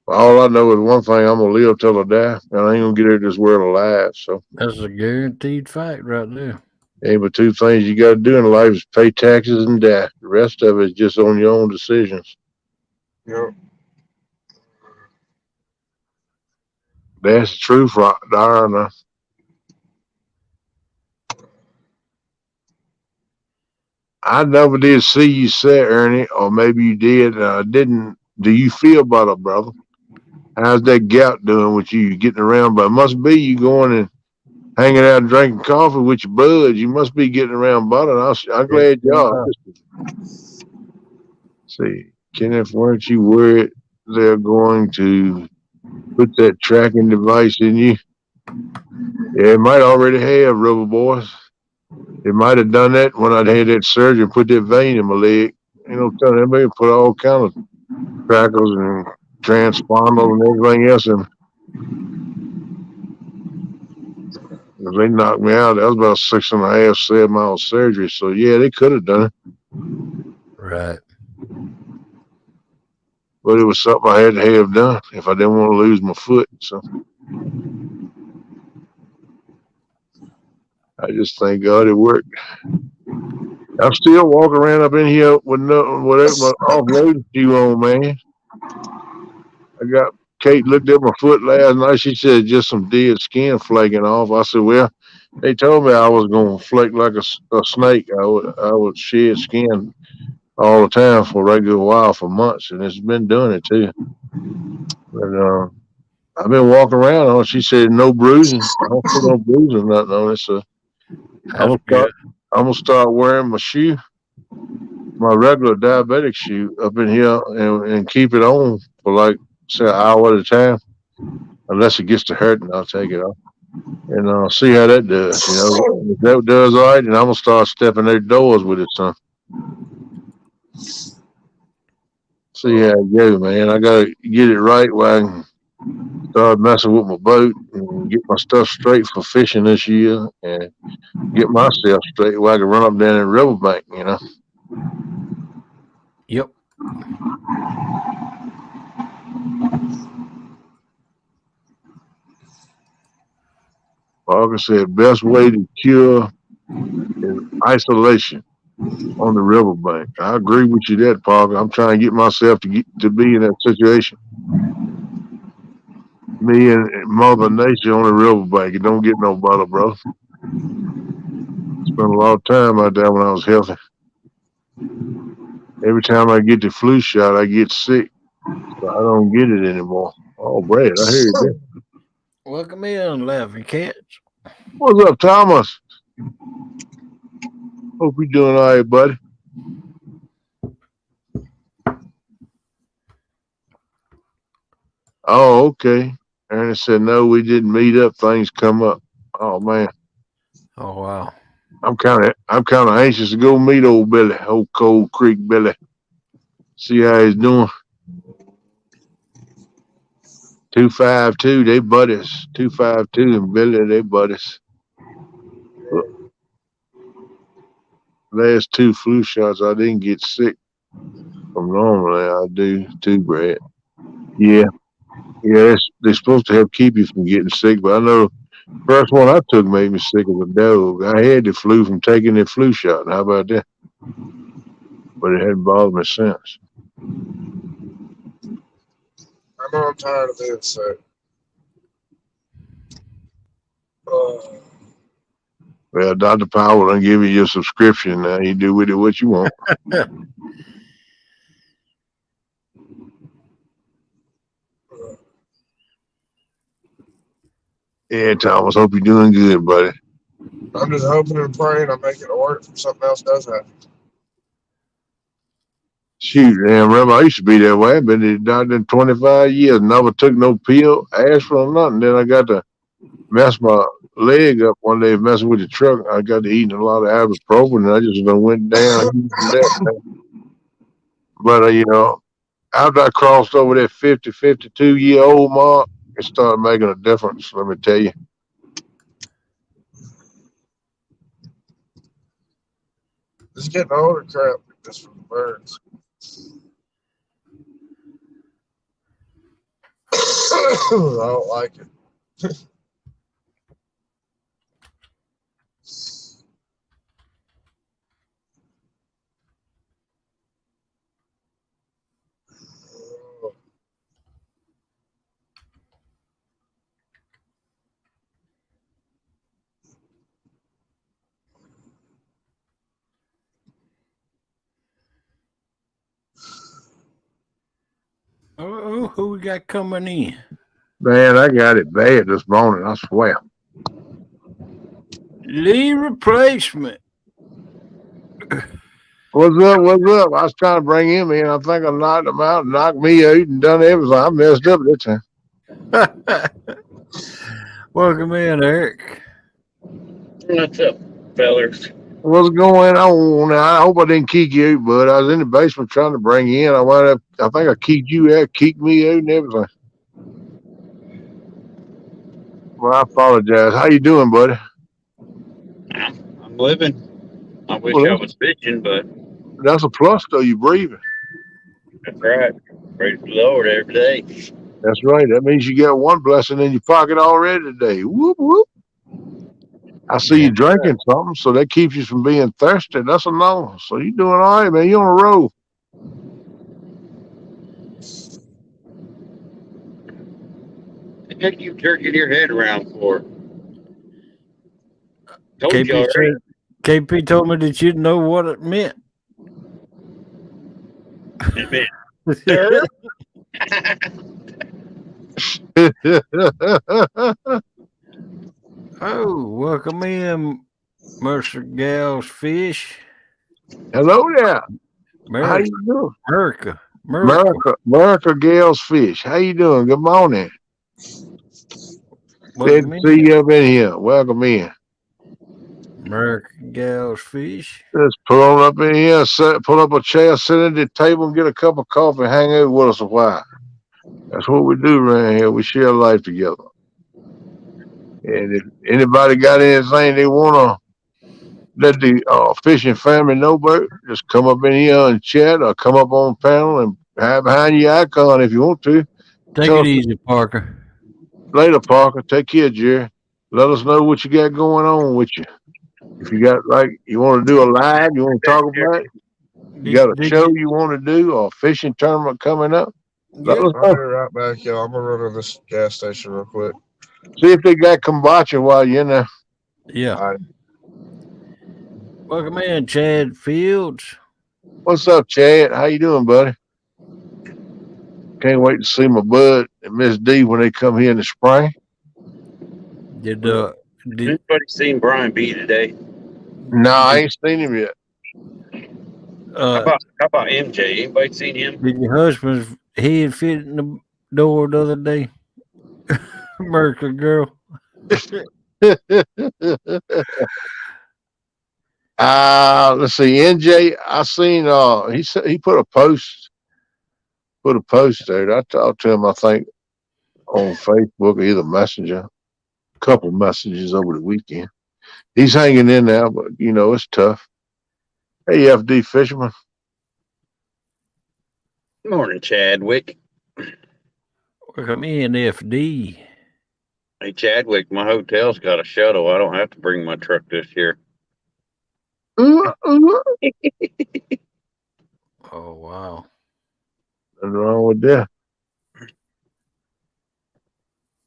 All I know is one thing: I'm gonna live till I die, and I ain't gonna get out of this world alive. So, That's a guaranteed fact right there. ain't but 2 things you got to do in life is pay taxes and die. The rest of it is just on your own decisions. Yep. That's the truth, darn. I never did see you say, Ernie, or maybe you did. Didn't. Do you feel better, brother? How's that gout doing with you? You getting around? But it must be you going and hanging out and drinking coffee with your buds. You must be getting around better. I'm glad y'all. See, Kenneth, weren't you worried they're going to put that tracking device in you? Yeah, it might already have, Rubber Boys. It might have done that when I'd had that surgery and put that vein in my leg. You know, telling everybody put all kind of trackers and transponders and everything else in. They knocked me out. That was about 6.5, 7 mile surgery. So yeah, they could have done it. Right. But it was something I had to have done if I didn't want to lose my foot. So I just thank God it worked. I'm still walking around up in here with no whatever my off-road shoe on, man. I got Kate looked at my foot last night. She said just some dead skin flaking off. I said, well, they told me I was gonna flake like a snake. I would shed skin all the time for a regular while for months, and it's been doing it too. But I've been walking around on it. She said no bruising. I don't see no bruising, nothing on it. So I'm gonna start wearing my shoe, my regular diabetic shoe, up in here and keep it on for like say an hour at a time. Unless it gets to hurting, I'll take it off and see how that does. You know, if that does all right, then I'm gonna start stepping their doors with it, son. See how it goes, man. I gotta get it right where I can Started messing with my boat and get my stuff straight for fishing this year and get myself straight where I can run up down in Riverbank, you know. Yep. Like I said, best way to cure is isolation on the riverbank. I agree with you that, Parker. I'm trying to get myself to be in that situation. Me and Mother Nature on the riverbank. It don't get no better, bro. Spent a lot of time out there when I was healthy. Every time I get the flu shot, I get sick. So I don't get it anymore. Oh, Brad, I heard that. Welcome in, Laughing Cats. What's up, Thomas? Hope you're doing all right, buddy. Oh, okay. Ernest said, no, we didn't meet up. Things come up. Oh, man. Oh, wow. I'm kind of anxious to go meet old Billy, old Cold Creek Billy. See how he's doing. 252, they buddies. 252 and Billy, they buddies. Look, last 2 flu shots, I didn't get sick from normally. I do too, Brad. Yeah, they're supposed to help keep you from getting sick, but I know first one I took made me sick as a dog. I had the flu from taking the flu shot. How about that? But it hadn't bothered me since. I know I'm tired of this, so. Well, Dr. Powell done give you your subscription now. You do with it what you want. Yeah, Thomas, hope you're doing good, buddy. I'm just hoping and praying I make it to work if something else does happen. Shoot, damn, remember, I used to be that way. I've been to the doctor in 25 years, never took no pill, asked for nothing. Then I got to mess my leg up one day messing with the truck. I got to eating a lot of ibuprofen, and I just went down from that. But, you know, after I crossed over that 50, 52-year-old mark, it started making a difference, let me tell you. Just getting older crap just for the birds. I don't like it. Oh, who we got coming in? Man, I got it bad this morning, I swear. Lee Replacement. What's up? What's up? I was trying to bring him in. I think I knocked him out, knocked me out, and done everything. I messed up this time. Welcome in, Eric. What's up, fellas? What's going on? I hope I didn't kick you out, but I was in the basement trying to bring you in. I wound up, I think I kicked you out, kicked me out, and everything. Well, I apologize. How you doing, buddy? I'm living. I wish Well, I was fishing, but that's a plus, though. You breathing. that's right. Praise the Lord every day. That's right. That means you got one blessing in your pocket already today. Whoop, whoop. I see you drinking something, so that keeps you from being thirsty. That's a no. So you doing all right, man. You on a roll. The heck you jerking your head around for? Told you KP, already. KP told me that you'd know what it meant. It meant sir. Oh, welcome in, Mercer Gals Fish. Hello there. How America. you doing? America. Gales Fish. How you doing? Good morning. Glad Welcome to see in. you up in here. Welcome in. America Gals Fish. Just pull on up in here, pull up a chair, sit at the table, and get a cup of coffee, hang out with us a while. That's what we do around here. We share life together. And if anybody got anything they want to let the fishing family know about, just come up in here and chat or come up on panel and hide behind your icon if you want to. Take Tell it us easy, Parker. later, Parker. Take care, Jerry. Let us know what you got going on with you. If you got you want to do a live, you want to talk about it, you got a Did show you? you want to do or a fishing tournament coming up, let Yep. us I'll know. be right back, y'all. I'm gonna run to this gas station real quick. See if they got kombucha while you're in there. Yeah. All right. Welcome in, Chad Fields. What's up, Chad? How you doing, buddy? Can't wait to see my bud and Miss D when they come here in the spring. Did Anybody seen Brian B today? No, I ain't seen him yet. How about MJ? Anybody seen him? did your husband's head fit in the door the other day? America girl. Let's see, NJ. I seen he put a post there. I talked to him, I think, on Facebook or either Messenger, a couple messages over the weekend. He's hanging in there, but it's tough. Hey, FD Fisherman. Good morning, Chadwick. Welcome in, FD. Hey, Chadwick, my hotel's got a shuttle. I don't have to bring my truck this year. Nothing Oh wow. wrong with that.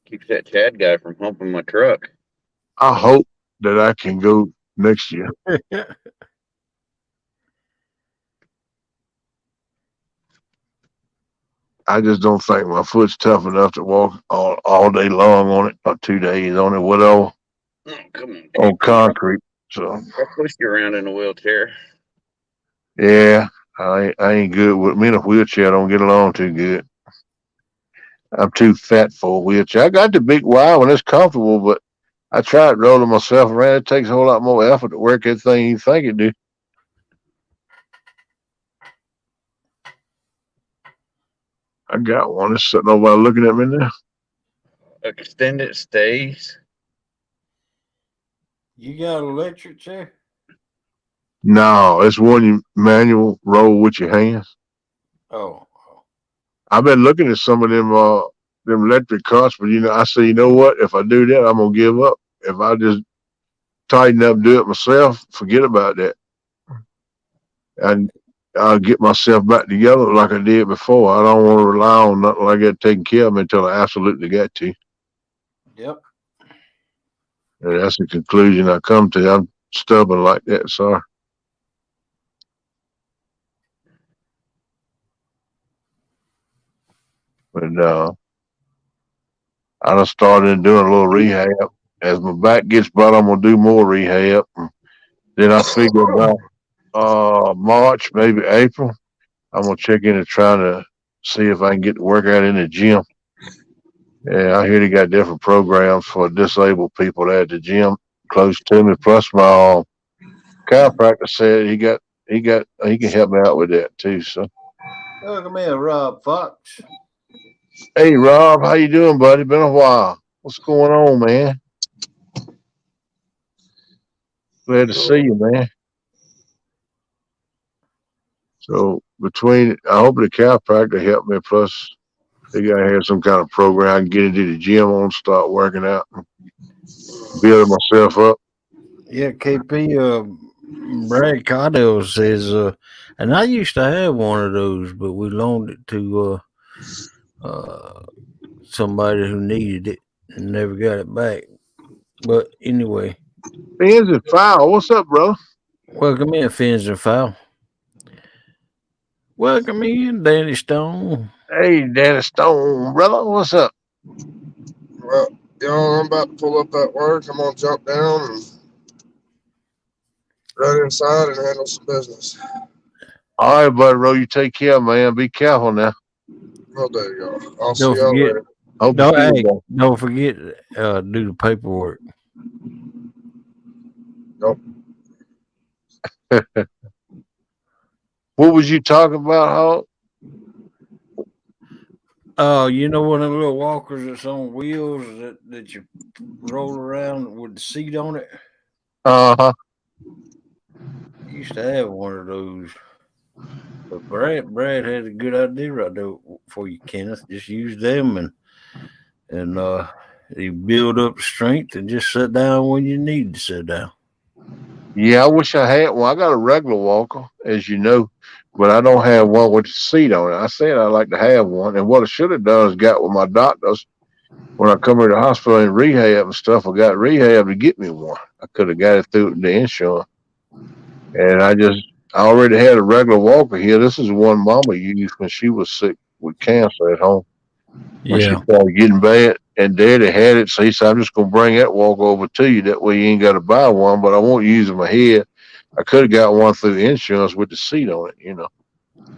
Keeps that Chad guy from humping my truck. I hope that I can go next year. I just don't think my foot's tough enough to walk all day long on it, or 2 days on it, whatever, Oh, come on, on KP. concrete. So I'll push you around in a wheelchair. yeah, I ain't good with me in a wheelchair. I don't get along too good. I'm too fat for a wheelchair. I got the big wide when it's comfortable, but I tried rolling myself around. It takes a whole lot more effort to work that thing you think it do. I got one. It's sitting over there looking at me now. Extended stays. You got an electric chair? No, it's one you manual roll with your hands. Oh. I've been looking at some of them electric carts, but I say, you know what? If I do that, I'm gonna give up. If I just tighten up, do it myself, forget about that. And I'll get myself back together like I did before. I don't want to rely on nothing like that taking care of me until I absolutely got to. Yep. And that's the conclusion I come to. I'm stubborn like that, sorry. But I done started doing a little rehab. As my back gets better, I'm gonna do more rehab. And then I figure about March, maybe April, I'm gonna check in and try to see if I can get to work out in the gym. Yeah, I hear they got different programs for disabled people there at the gym close to me. Plus, my chiropractor said he can help me out with that too. So, Welcome in, Rob Fox. hey Rob, how you doing, buddy? Been a while. What's going on, man? Glad to see you, man. So I hope the chiropractor helped me. Plus, they gotta have some kind of program I can get into the gym on, start working out, building myself up. Yeah, KP. Brad Cardell says, and I used to have one of those, but we loaned it to somebody who needed it and never got it back. But anyway, Fins and Foul, what's up, bro? welcome in, Fins and Foul. Welcome in, Danny Stone. Hey, Danny Stone, brother, what's up? Well, y'all, I'm about to pull up at work. I'm gonna jump down and run inside and handle some business. All right, buddy, bro, you take care, man. Be careful now. Well, there you go. I'll see Don't y'all forget. later. Hope you feel better. Don't forget do the paperwork. Nope. What was you talking about, Hawk? Oh, you know one of the little walkers that's on wheels that you roll around with the seat on it? Uh-huh. I used to have one of those. But Brad had a good idea right there for you, Kenneth. Just use them and you build up strength and just sit down when you need to sit down. Yeah, I wish I had one. I got a regular walker, as you know, but I don't have one with the seat on it. I said I'd like to have one. And what I should have done is got with my doctors when I come here to the hospital and rehab and stuff. I got rehab to get me one. I could have got it through the insurance. And I already had a regular walker here. This is the one Mama used when she was sick with cancer at home. When she Yeah. started getting bad, and Daddy had it, so he said, "I'm just gonna bring that walker over to you. That way you ain't got to buy one, but I won't use my head. I could have got one through insurance with the seat on it, you know.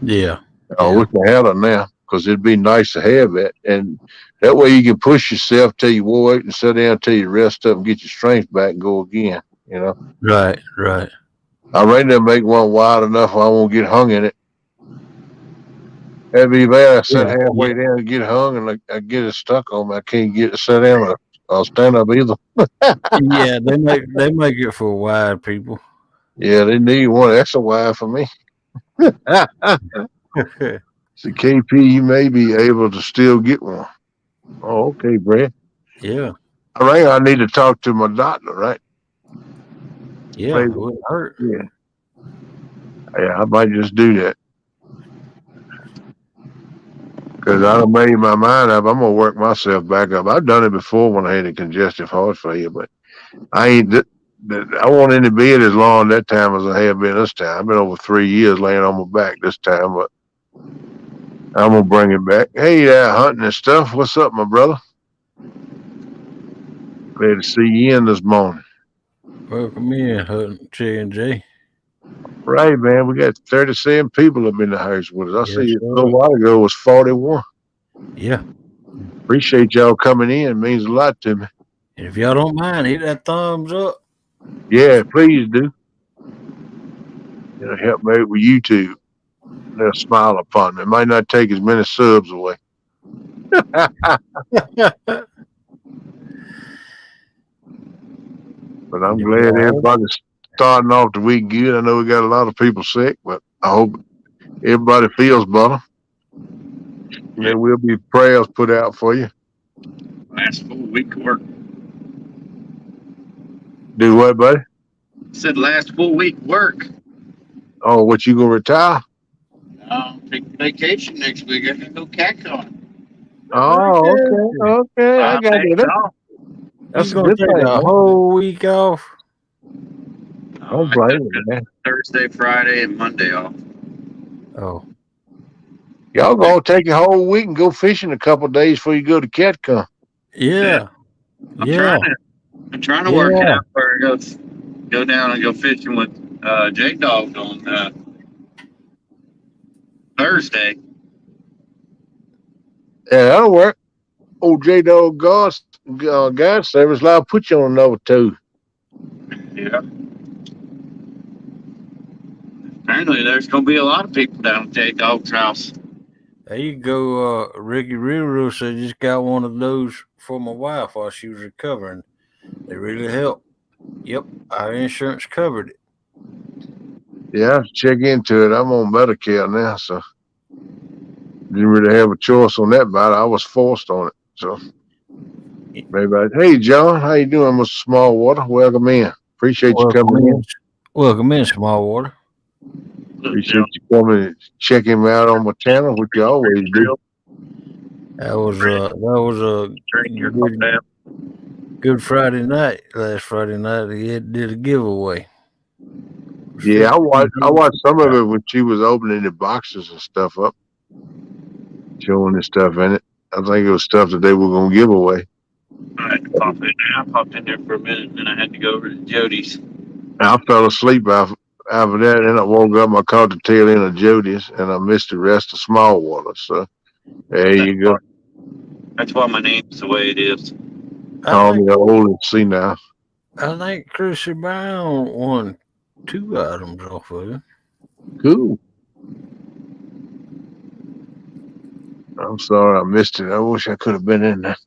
Yeah. I wish I had it now because it'd be nice to have it, and that way you can push yourself till you wait and sit down till you rest up and get your strength back and go again. You know. Right. I ready to make one wide enough I won't get hung in it. That'd be bad. I sit halfway down and get hung, and I get it stuck on me. I can't get to sit down or stand up either. Yeah, they make it for wide people. Yeah, they need one extra wide for me. So KP, you may be able to still get one. Oh, okay, Brad. Yeah. I need to talk to my doctor, right? Yeah, Maybe. it wouldn't hurt. Yeah, I might just do that. Because I done made my mind up. I'm going to work myself back up. I've done it before when I had a congestive heart failure, but I ain't. I won't in the bed as long that time as I have been this time. I've been over 3 years laying on my back this time, but I'm going to bring it back. Hey, hunting and stuff. What's up, my brother? Glad to see you in this morning. Welcome in, Hunting J&J. Right, man. We got 37 people up in the house with us. I see a little while ago it was 41. Yeah. Appreciate y'all coming in. It means a lot to me. And if y'all don't mind, hit that thumbs up. Yeah, please do. It'll help me out with YouTube. They'll smile upon me. It might not take as many subs away. But I'm glad everybody's starting off the week good. I know we got a lot of people sick, but I hope everybody feels better. There will be prayers put out for you. Last full week of work. Do what, buddy? Said last full week work. Oh, what, you gonna retire? Take vacation next week. I can go CatCon. Oh, okay. I got it. That's gonna take a whole week off. Don't blame me, man. Thursday, Friday, and Monday off. Oh. Y'all gonna take a whole week and go fishing a couple of days before you go to CatCon. Yeah. I'm trying to work out where I go down and go fishing with J-Dog on Thursday. Yeah, that'll work. Old J-Dog God service, I'll put you on another two. Yeah. Apparently, there's going to be a lot of people down at J-Dog's house. There you go. Ricky Riro said just got one of those for my wife while she was recovering. They really help. Yep, our insurance covered it. Yeah, I have to check into it. I'm on Medicare now, so didn't really have a choice on that matter. I was forced on it. So maybe hey John, how you doing, Mr. Smallwater? Welcome in. Appreciate you coming in. Welcome in, Smallwater. Appreciate you coming and checking me out on my channel, which you always do. That was a good Friday night. Last Friday night, he did a giveaway. Yeah, I watched some of it when she was opening the boxes and stuff up, showing the stuff in it. I think it was stuff that they were gonna give away. I had to pop in there. I popped in there for a minute, and then I had to go over to Jody's. I fell asleep after that, and I woke up. I caught the tail end of Jody's, and I missed the rest of Smallwater. So there you go. That's why my name's the way it is. Call me old and see now. I think Chrissy Brown won 2 items off of it. Cool. I'm sorry I missed it. I wish I could have been in there.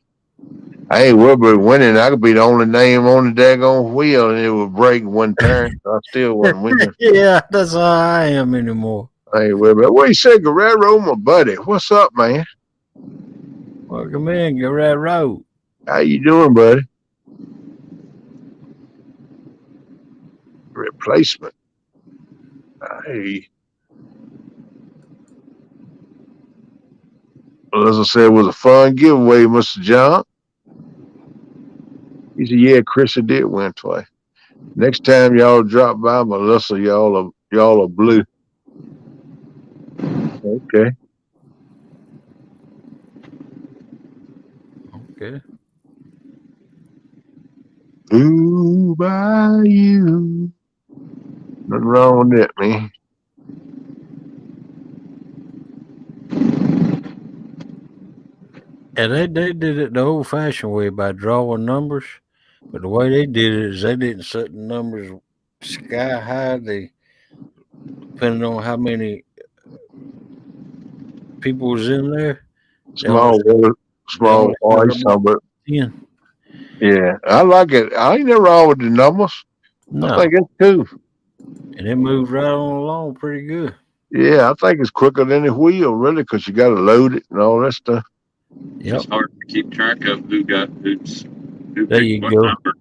I ain't worried about winning. I could be the only name on the daggone wheel and it would break one turn. I still wasn't winning. Yeah, that's how I am anymore. I ain't worried about. What you say, Guerrero, my buddy? What's up, man? Welcome in, Guerrero. How you doing, buddy? Replacement. Hey. Well, as I said, it was a fun giveaway, Mr. John. He said, yeah, Chrissy did win twice. Next time y'all drop by Melissa, y'all are blue. Okay. Okay. Blue by you. Nothing wrong with that, man. And they did it the old fashioned way by drawing numbers. But the way they did it is they didn't set the numbers sky high. They depending on how many people was in there. Small voice, but 10. yeah, I like it. I ain't never wrong with the numbers. No. I think it's cool. And it moved right on along pretty good. Yeah, I think it's quicker than the wheel, really, because you got to load it and all that stuff. Yep. It's hard to keep track of who There you picked what go. number.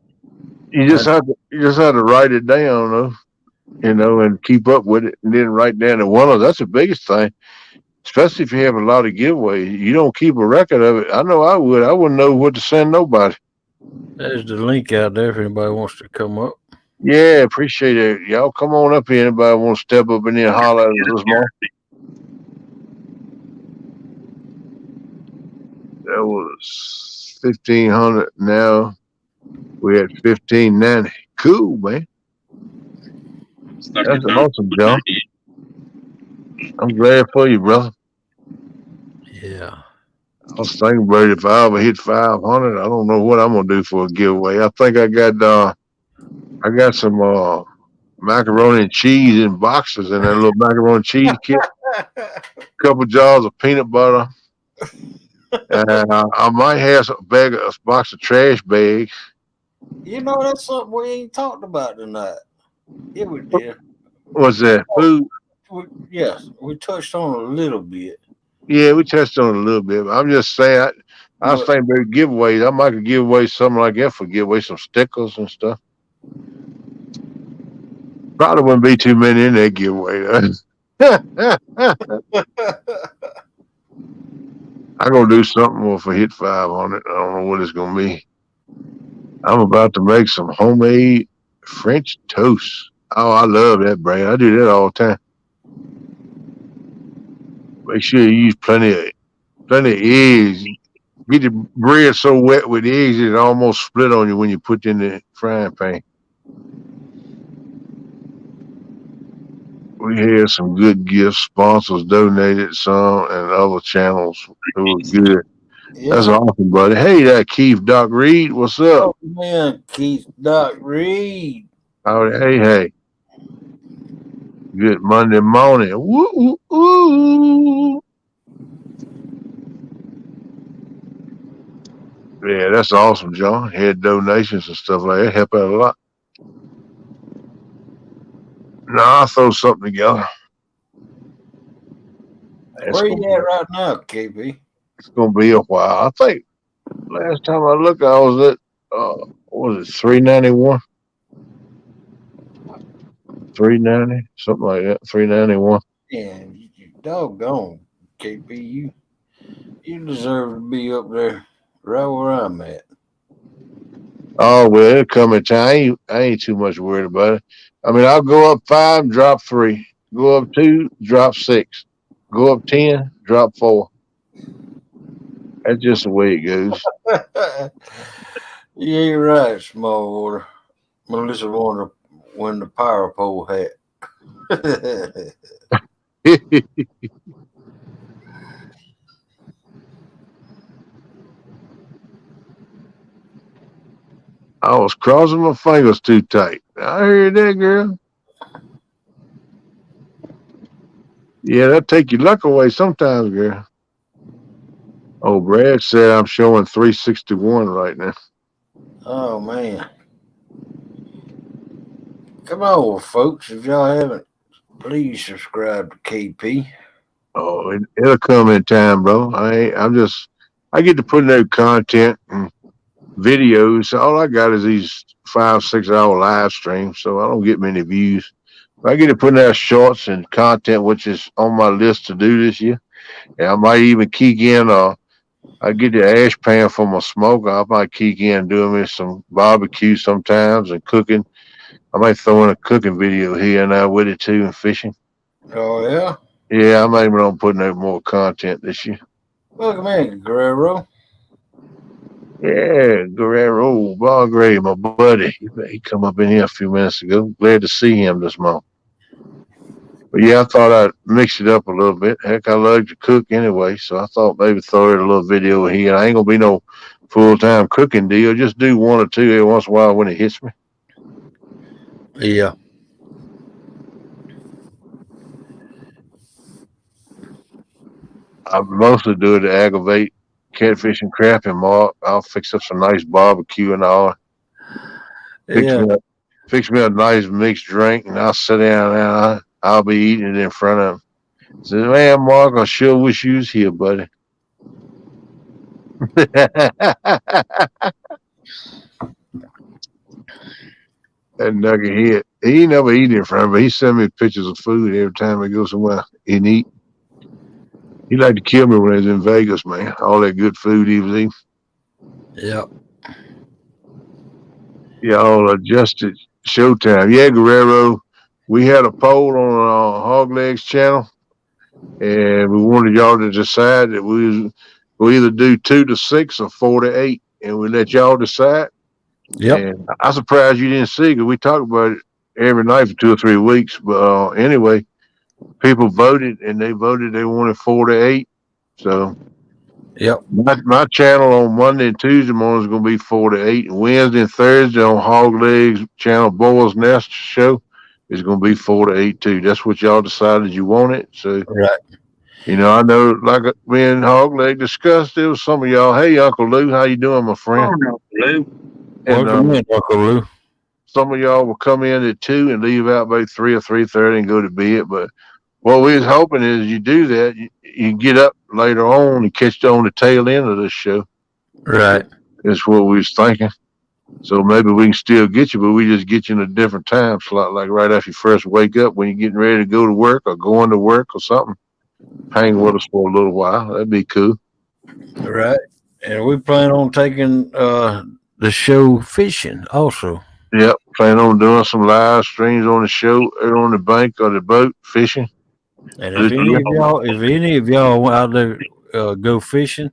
You just have to write it down, though, and keep up with it, and then write down the winners. That's the biggest thing, especially if you have a lot of giveaways. You don't keep a record of it. I know I would. I wouldn't know what to send nobody. There's the link out there if anybody wants to come up. Yeah, appreciate it. Y'all come on up here. Anybody want to step up in there and holler at us this morning? That was 1,500. Now we at 1,590. Cool, man. That's awesome, John. I'm glad for you, brother. Yeah. I was thinking about it. If I ever hit 500, I don't know what I'm gonna do for a giveaway. I think I got some macaroni and cheese in boxes in that little macaroni and cheese kit. A couple jars of peanut butter. And I might have a box of trash bags. You know, that's something we ain't talked about tonight. Yeah, we did. What's that? Food? Yes, we touched on it a little bit. Yeah, we touched on it a little bit. I'm just saying, I was thinking about giveaways. I might could give away something like that for give away some stickers and stuff. Probably wouldn't be too many in that giveaway. I'm going to do something more for hit 500. I don't know what it's going to be. I'm about to make some homemade French toast. Oh, I love that, Brad. I do that all the time. Make sure you use plenty of eggs. Get the bread so wet with eggs it almost split on you when you put it in the frying pan. We had some good gifts. Sponsors donated some, and other channels. It was good. Yeah. That's awesome, buddy. Hey, that Keith Doc Reed. What's up? Oh, man, Keith Doc Reed. Hey. Good Monday morning. Woo, woo. Yeah, that's awesome, John. Had donations and stuff like that. Help out a lot. Now I'll throw something together. Where you at right now, KB? It's gonna be a while. I think last time I looked, I was at what was it, 391? 390, something like that. 391. Yeah, you doggone, KP. You deserve to be up there right where I'm at. Oh well, it'll come in time. I ain't too much worried about it. I mean, I'll go up 5, drop 3. Go up 2, drop 6. Go up 10, drop 4. That's just the way it goes. Yeah, you're right, small water. Melissa wanted to win the power pole hat. I was crossing my fingers too tight. I heard that, girl. Yeah, that'll take your luck away sometimes, girl. Oh, Brad said I'm showing 361 right now. Oh man. Come on, folks. If y'all haven't, please subscribe to KP. Oh, it'll come in time, bro. I get to put out content and videos. All I got is these 5-6 hour live streams, so I don't get many views. I get to put out shorts and content, which is on my list to do this year. And I might even kick in. I get the ash pan for my smoker. I might kick in doing me some barbecue sometimes and cooking. I might throw in a cooking video here and there with it too, and fishing. Oh yeah. Yeah, I might even on putting out more content this year. Welcome in, Guerrero. Yeah, Guerrero, Bargray, my buddy. He come up in here a few minutes ago. Glad to see him this morning. But yeah, I thought I'd mix it up a little bit. Heck, I love to cook anyway, so I thought maybe throw in a little video here. I ain't gonna be no full-time cooking deal. Just do one or two every once in a while when it hits me. Yeah. I mostly do it to aggravate catfish and crap and Mark. I'll fix up some nice barbecue and all. Yeah. Fix me a nice mixed drink, and I'll sit down and I'll be eating it in front of him. Say, man, Mark, I sure wish you was here, buddy. That nugget he never eat in front of me. He send me pictures of food every time I go somewhere and eat. He like to kill me when I was in Vegas, man. All that good food he was eating. Yep. Y'all adjusted showtime. Yeah, Guerrero. We had a poll on our Hog Legs channel, and we wanted y'all to decide that we'll either do 2 to 6 or 4 to 8, and we let y'all decide. Yep. And I'm surprised you didn't see it because we talk about it every night for 2 or 3 weeks. But anyway, people voted, and they wanted 4 to 8. So Yep. my channel on Monday and Tuesday morning is going to be 4 to 8. And Wednesday and Thursday on Hog Legs channel, Boyle's Nest show, is going to be 4 to 8 too. That's what y'all decided you wanted. So, Right. you know, I know, like me and Hog Leg discussed, there was some of y'all. Hey, Uncle Lou, how you doing, my friend? Oh, no, Lou. And Welcome in, Uncle Lou. some of y'all will come in at 2 and leave out by 3 or 3:30 and go to bed. But what we was hoping is you do that, you get up later on and catch on the tail end of this show. Right. That's what we was thinking. So maybe we can still get you, but we just get you in a different time slot, like right after you first wake up when you're getting ready to go to work or going to work or something. Hang with us for a little while. That'd be cool. Right. And we plan on taking the show fishing also. Yep. Plan on doing some live streams on the show or on the bank or the boat fishing. And if any of y'all out there go fishing,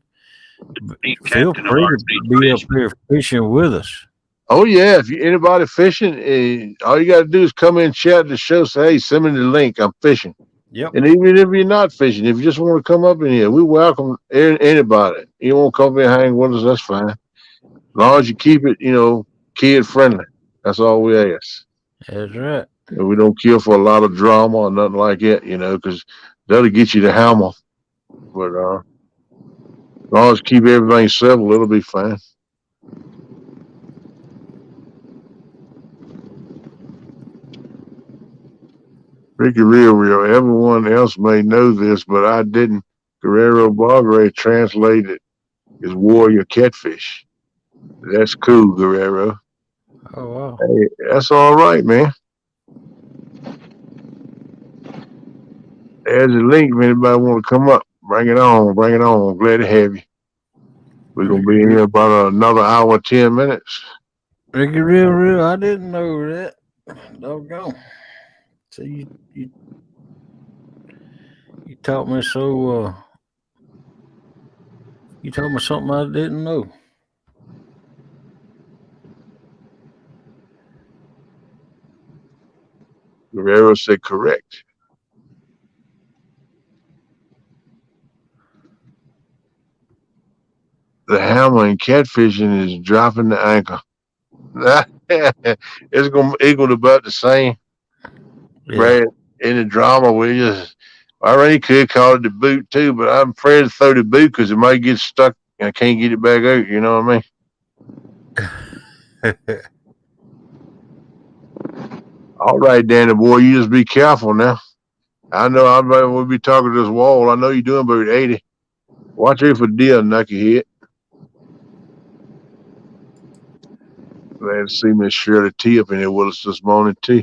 feel free to be up here fishing with us. Oh yeah, if anybody fishing, all you got to do is come in, chat the show, say, "Hey, send me the link. I'm fishing." Yep. And even if you're not fishing, if you just want to come up in here, we welcome anybody. You want to come in and hang with us, that's fine. As long as you keep it, kid friendly. That's all we ask. That's right. And we don't kill for a lot of drama or nothing like that, because that'll get you the hammer. But as long as keep everything civil, it'll be fine. Ricky Real. Everyone else may know this, but I didn't. Guerrero Bargray translated as warrior catfish. That's cool, Guerrero. Oh wow. Hey, that's all right, man. There's a link if anybody want to come up. Bring it on. Bring it on. Glad to have you. We're gonna be here about another hour, 10 minutes. Ricky Real. I didn't know that. Doggone. So you taught me so. You told me something I didn't know. Guerrero said correct. The hammer in catfishing is dropping the anchor. It's gonna equal about the same. Yeah. Right in the drama, we just I already could call it the boot too, but I'm afraid to throw the boot because it might get stuck and I can't get it back out. You know what I mean? All right, Danny boy, you just be careful now. I know I will be talking to this wall. I know you're doing about 80. Watch out for deer knock your head. Glad to see Miss Shirley T up in here with us this morning too.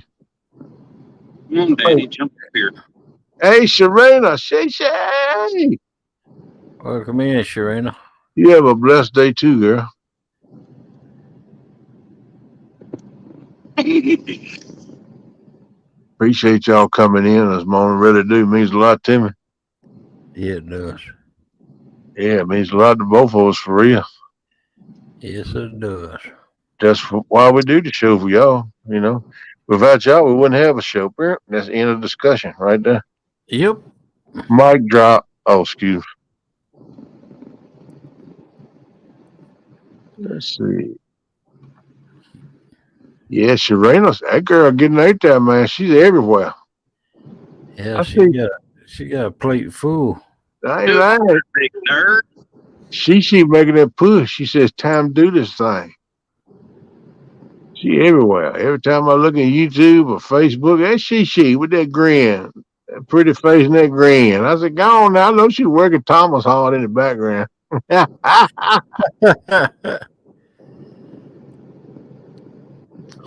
Come on, Danny, jump up here. Hey, Sharena, Shay. Welcome in, Sharena. You have a blessed day too, girl. Appreciate y'all coming in this morning. Really do. Means a lot to me. Yeah, it does. Yeah, it means a lot to both of us for real. Yes, it does. That's why we do the show for y'all, you know. Without y'all, we wouldn't have a show. That's the end of the discussion right there. Yep. Mic drop. Oh, excuse me. Let's see. Yeah, Sharena, that girl getting out there, man. She's everywhere. Yeah, she got a plate full. I ain't lying. Big nerd. She making that push. She says, time to do this thing. She everywhere. Every time I look at YouTube or Facebook, that's she with that grin. That pretty face and that grin. I said, go on now. I know she's working Thomas hard in the background. I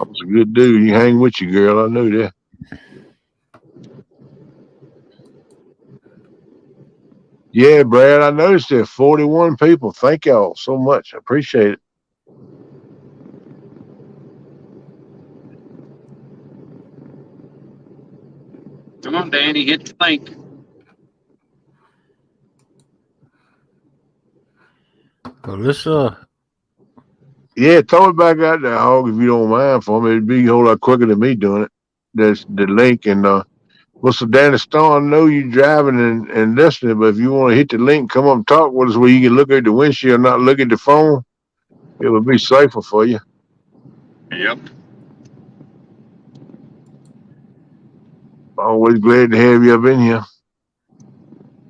was a good dude. You hang with you, girl. I knew that. Yeah, Brad, I noticed there 41 people. Thank y'all so much. I appreciate it. Come on, Danny, hit the link. Well, let's Yeah, throw it back out there, Hog, if you don't mind for me. It'd be a whole lot quicker than me doing it. That's the link. And well, so Danny Stone, I know you driving and listening, but if you want to hit the link, come up and talk with us where you can look at the windshield, not look at the phone. It would be safer for you. Yep. Always glad to have you up in here.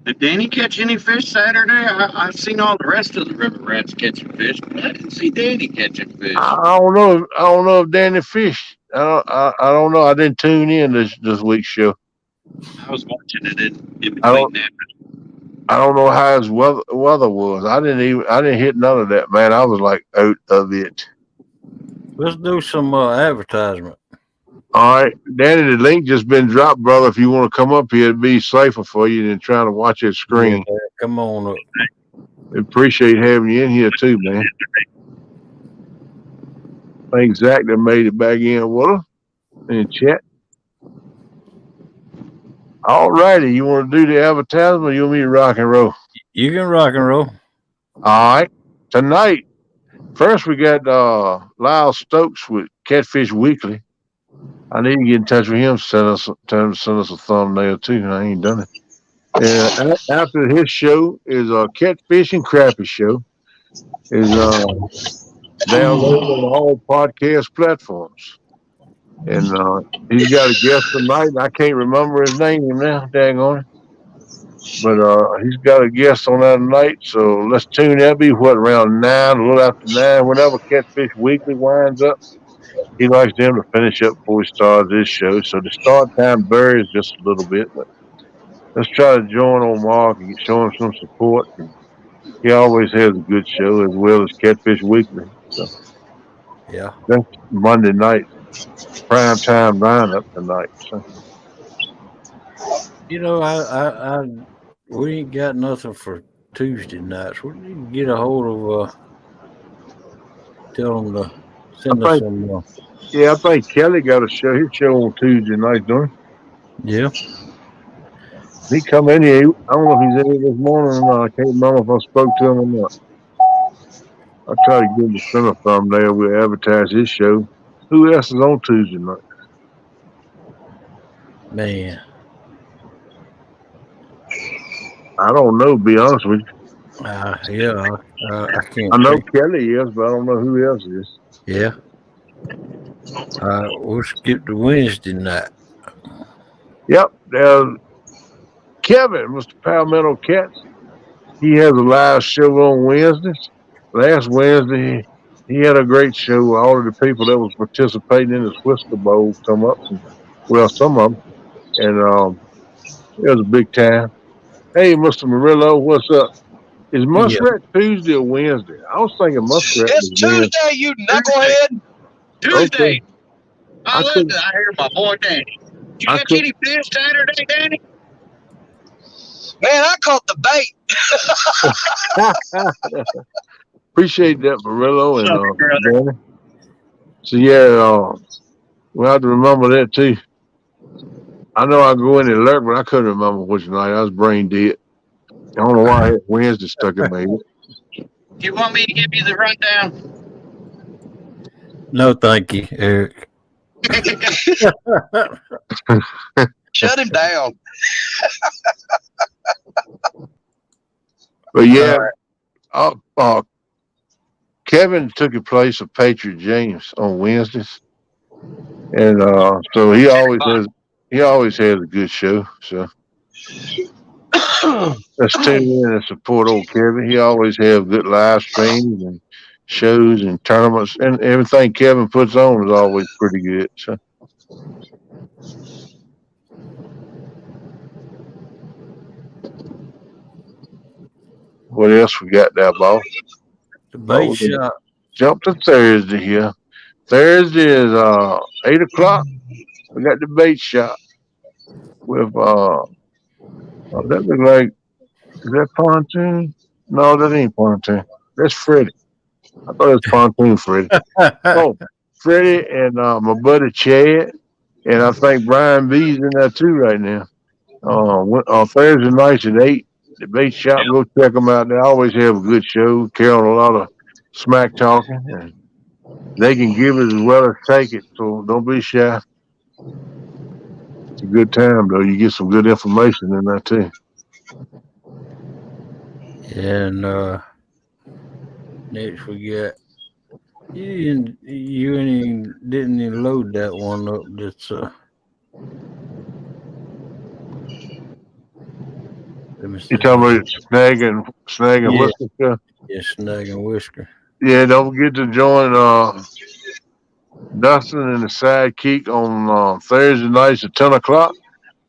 Did Danny catch any fish Saturday? I've seen all the rest of the river rats catching fish, but I didn't see Danny catching fish. I don't know. I don't know if Danny fished. I don't know. I didn't tune in this week's show. I was watching it in between them. I don't know how his weather was. I didn't hit none of that, man. I was like out of it. let's do some advertisement. All right, Danny, the link just been dropped, brother. If you want to come up here, it'd be safer for you than trying to watch that screen. Yeah, come on up. Appreciate having you in here too, man. Thanks, Zach, that made it back in with us in chat. All righty, you want to do the advertisement or you want me to rock and roll? You can rock and roll. All right. Tonight, first we got Lyle Stokes with Catfish Weekly. I need to get in touch with him, send us a thumbnail too. I ain't done it. And after his show is a Catfishing Crappie show. Is downloaded on all podcast platforms. And he's got a guest tonight. I can't remember his name now, dang on it. But he's got a guest on that night, so let's tune. That'll be around 9, a little after 9, whenever Catfish Weekly winds up. He likes them to finish up before he starts his show. So the start time varies just a little bit, but let's try to join on Mark and show him some support. And he always has a good show as well as Catfish Weekly. So yeah, that's Monday night prime time lineup tonight. So. You know, we ain't got nothing for Tuesday nights. We need to get a hold of tell them to send us some. Yeah, I think Kelly got his show on Tuesday night, don't he? Yeah. He come in here. I don't know if he's in here this morning or not. I can't remember if I spoke to him or not. I try to get him to send a thumbnail. We'll advertise his show. Who else is on Tuesday night? Man. I don't know, to be honest with you. Yeah, I can't. I know Kelly is, but I don't know who else is. Yeah. We'll skip to Wednesday night. Yep. Kevin, Mr. Palmetto Cats, he has a live show on Wednesdays. Last Wednesday, he had a great show. All of the people that was participating in his Whisker Bowl come up, and, well, some of them, and it was a big time. Hey, Mr. Murillo, what's up? Is Yeah. Muskrat Tuesday or Wednesday? I was thinking Muskrat It's was Wednesday. Tuesday, you knucklehead. Tuesday. Okay, I I could, hear my boy Danny. Did you I catch could. any fish Saturday, Danny? Man, I caught the bait. Appreciate that, Murillo and Sorry, brother. Danny. So yeah, we'll have to remember that too. I know I go in and lurk, but I couldn't remember which night. I was brain dead. I don't know why I had Wednesday stuck in my head. Do you want me to give you the rundown? No, thank you, Eric. Shut him down. But yeah, Kevin took the place of Patriot James on Wednesdays, and so he always has a good show. So let's tune in and support old Kevin. He always have good live streams and shows and tournaments, and everything Kevin puts on is always pretty good. So. What else we got there, boss? The bait shop. Jump to Thursday here. Thursday is 8:00. We got the bait shop with that look like, is that Pontoon? No, that ain't Pontoon. That's Freddie. I thought it was Pontoon Freddie. Oh, Freddie and my buddy Chad, and I think Brian B's in there too right now. On Thursday nights at 8, the bait shop. Go check them out. They always have a good show, carrying a lot of smack talking, and they can give it as well as take it. So don't be shy. It's a good time though. You get some good information in there too. And next we got you didn't even load that one up. That's You talking about snag and whisker stuff? Yeah, snag and whisker. Yeah, don't forget to join Dustin and the Sidekick on Thursday nights at 10:00.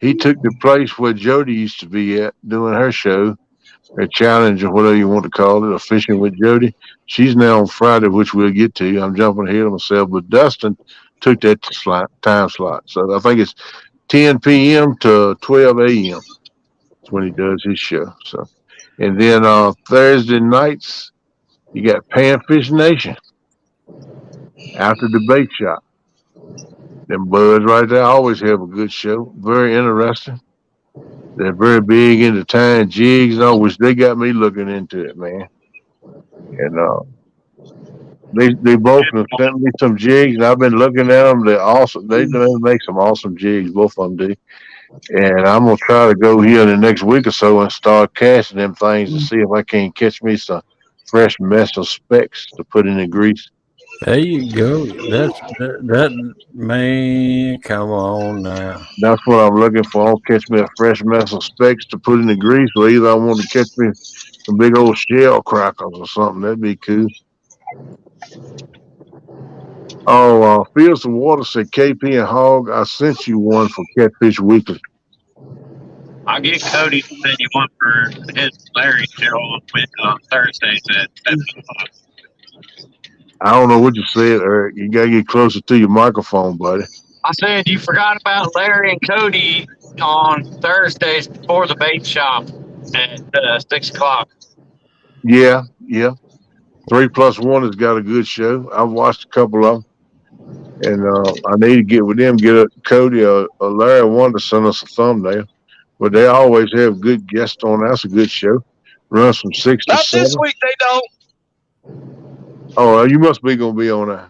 He took the place where Jody used to be at doing her show, her challenge or whatever you want to call it, or fishing with Jody. She's now on Friday, which we'll get to. I'm jumping ahead of myself, but Dustin took that time slot. So I think it's 10 p.m. to 12 a.m. That's when he does his show. So, and then Thursday nights, you got Panfish Nation after the bait shop. Them buds right there always have a good show. Very interesting. They're very big into tying jigs and all, which they got me looking into it, man. And they both have sent me some jigs, and I've been looking at them. They're awesome. They make some awesome jigs. Both of them do. And I'm gonna try to go here in the next week or so and start casting them things to see if I can catch me some fresh mess of specks to put in the grease. There you go. That man. Come on now. That's what I'm looking for. I'll catch me a fresh mess of specks to put in the grease, or either I want to catch me some big old shell crackers or something. That'd be cool. Oh, Fields of Water said KP and Hog, I sent you one for Catfish Weekly. I'll get Cody to send you one for his Larry show on Thursdays at 7 o'clock. I don't know what you said, Eric. You gotta get closer to your microphone, buddy. I said you forgot about Larry and Cody on Thursdays before the bait shop at 6 o'clock. Yeah. 3+1 has got a good show. I've watched a couple of them. And I need to get with them, get Cody or Larry one to send us a thumbnail. But they always have good guests on. That's a good show. Runs from 6 to 7. Not this week, they don't. Oh, you must be going to be on that.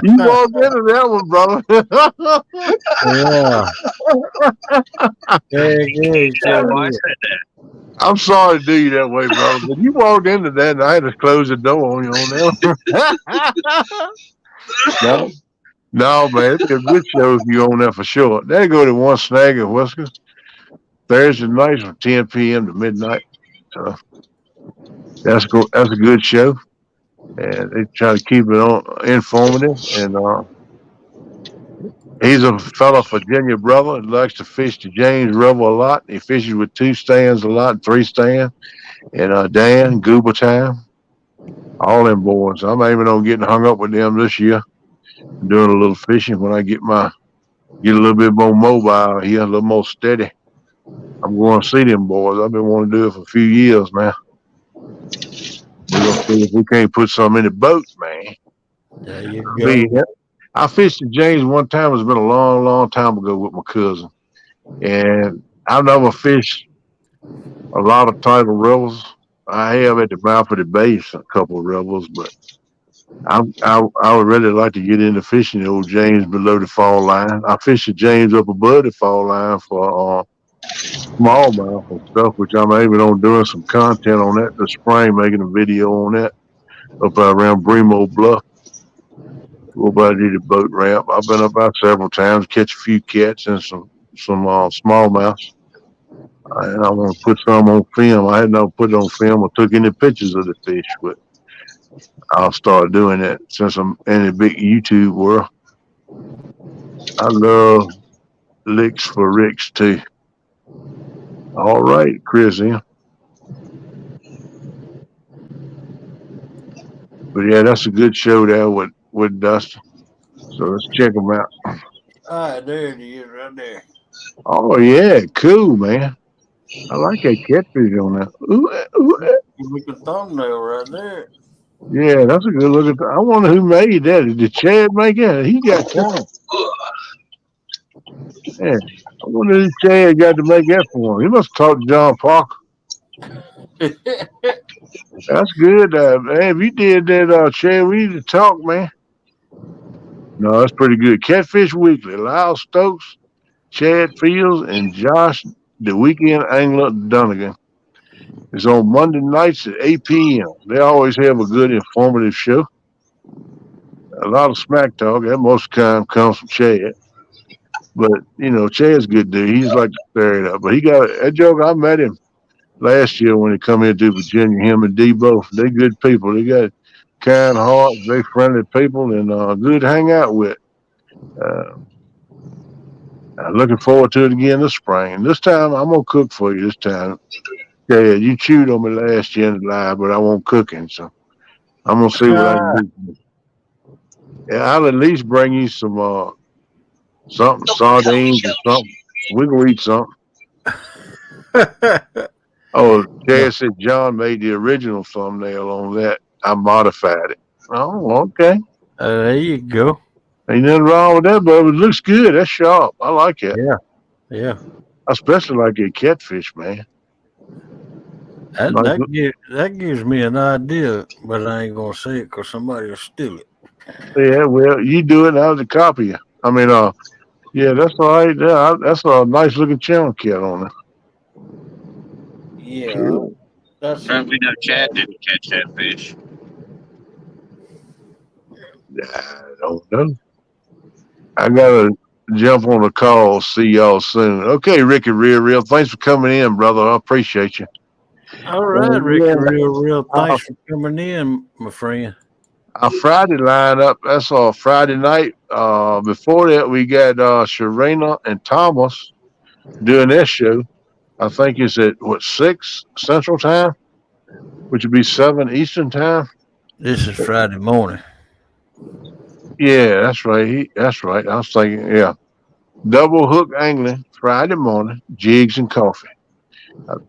You walked into that one, brother. Yeah. I'm sorry to do you that way, brother, but you walked into that and I had to close the door on you on that. No, man, it's a good show if you own that for sure. They go to One Snag and Whiskers Thursday nights from 10 p.m. to midnight. So that's a good show, and they try to keep it on informative. And he's a fellow Virginia brother. He likes to fish the James River a lot. He fishes with 2 stands a lot, 3 stands. And Dan, Goober Time, all them boys. I'm aiming on getting hung up with them this year, doing a little fishing when I get a little bit more mobile here, a little more steady. I'm going to see them boys. I've been wanting to do it for a few years, man. We're going to see if we can't put some in the boat, man. There you go. I fished at James one time. It's been a long, long time ago with my cousin. And I've never fished a lot of tidal rivers. I have at the mouth of the base a couple of rivers, but I would really like to get into fishing the old James below the fall line. I fished the James up above the fall line for smallmouth and stuff, which I'm aiming on doing some content on that this spring, making a video on that up around Bremo Bluff. Go by the boat ramp. I've been up there several times, catch a few cats and some smallmouths. And I want to put some on film. I had never put it on film or took any pictures of the fish, but I'll start doing that since I'm in the big YouTube world. I love licks for Ricks too. All right, Chris. But yeah, that's a good show there with Dustin. So let's check them out. All right, there it is, right there. Oh yeah, cool, man. I like that catfish on that. You make a thumbnail right there. Yeah, that's a good look. I wonder who made that. Did Chad make that? He got time. Yeah, I wonder who Chad got to make that for him. He must have talked to John Parker. That's good. Man, if you did that, Chad, we need to talk, man. No, that's pretty good. Catfish Weekly. Lyle Stokes, Chad Fields, and Josh, the Weekend Angler Dunnigan. It's on Monday nights at 8 p.m. They always have a good, informative show. A lot of smack talk. That most of the time comes from Chad. But, Chad's a good dude. He's like to stir it up. But he got that joke. I met him last year when he come here to Virginia, him and D both. They good people. They got kind hearts, they friendly people, and good to hang out with. I'm looking forward to it again this spring. This time, I'm going to cook for you this time. Yeah, you chewed on me last year in the live, but I won't cooking, so I'm going to see what I can do. Yeah, I'll at least bring you some something, sardines or something. We can eat something. Oh, Chad said John made the original thumbnail on that. I modified it. Oh, okay. There you go. Ain't nothing wrong with that, but it looks good. That's sharp. I like it. Yeah. I especially like a catfish, man. That gives me an idea, but I ain't gonna say it because somebody will steal it. Yeah, well, you do it, and I'll copy you. I mean, yeah, that's all right. Yeah, that's a nice looking channel cat on it. Yeah, cool. We know Chad didn't catch that fish. I don't know. I gotta jump on the call. See y'all soon. Okay, Ricky Real. Thanks for coming in, brother. I appreciate you. All right, Ricky Real. Thanks for coming in, my friend. Our Friday lineup, that's our Friday night. Before that, we got Sharina and Thomas doing their show. I think it's at 6 Central Time, which would be 7 Eastern Time. This is Friday morning. Yeah, that's right. That's right. I was thinking, yeah. Double hook angling Friday morning, jigs and coffee.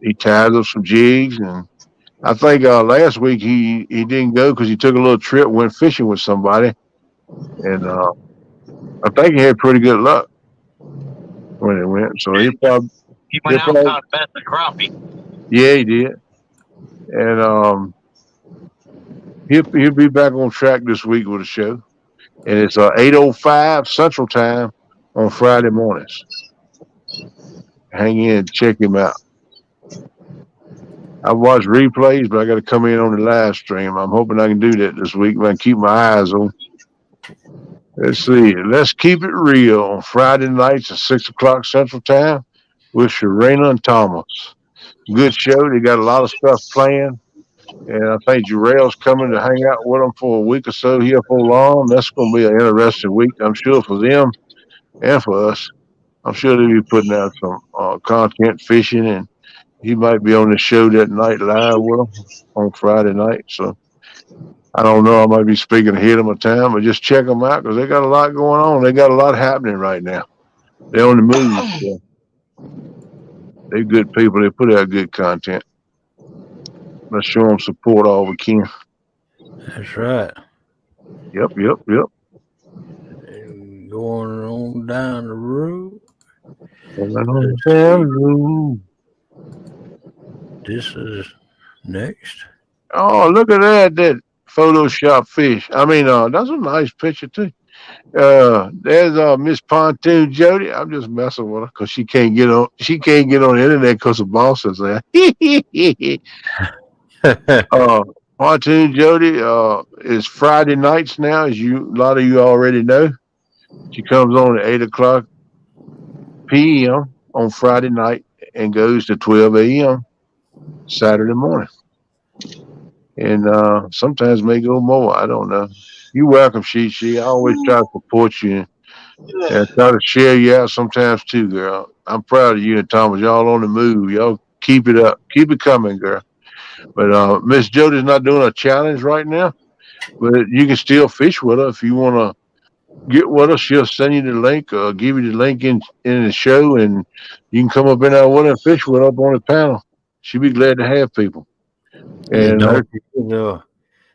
He ties up some jigs, and I think last week he didn't go because he took a little trip, went fishing with somebody, and I think he had pretty good luck when he went. So he went out and caught a crappie. Yeah, he did, and he'll be back on track this week with a show, and it's 8:05 Central Time on Friday mornings. Hang in, check him out. I watch replays, but I got to come in on the live stream. I'm hoping I can do that this week. I can keep my eyes on. Let's see. Let's keep it real on Friday nights at 6 o'clock Central Time with Sharina and Thomas. Good show. They got a lot of stuff planned. And I think Jarrell's coming to hang out with them for a week or so here for long. That's going to be an interesting week, I'm sure, for them and for us. I'm sure they'll be putting out some content fishing, and he might be on the show that night live with them on Friday night. So I don't know. I might be speaking ahead of my time, but just check them out because they got a lot going on. They got a lot happening right now. They're on the move. So they're good people. They put out good content. Let's show them support all we can. That's right. Yep. And going on down the road. This is next. Oh, look at that Photoshop fish. I mean, that's a nice picture too. There's Miss Pontoon Jody. I'm just messing with her because she can't get on. She can't get on the internet because the boss is there. Pontoon Jody is Friday nights now, as a lot of you already know. She comes on at 8 o'clock p.m. on Friday night and goes to 12 a.m. Saturday morning. And sometimes may go more. I don't know. You're welcome, She. I always try to support you and try to share you out sometimes too, girl. I'm proud of you and Thomas. Y'all on the move. Y'all keep it up. Keep it coming, girl. But Miss Jody's not doing a challenge right now, but you can still fish with her if you want to get with her. She'll send you the link or give you the link in the show, and you can come up in there with her and fish with her up on the panel. She'd be glad to have people. And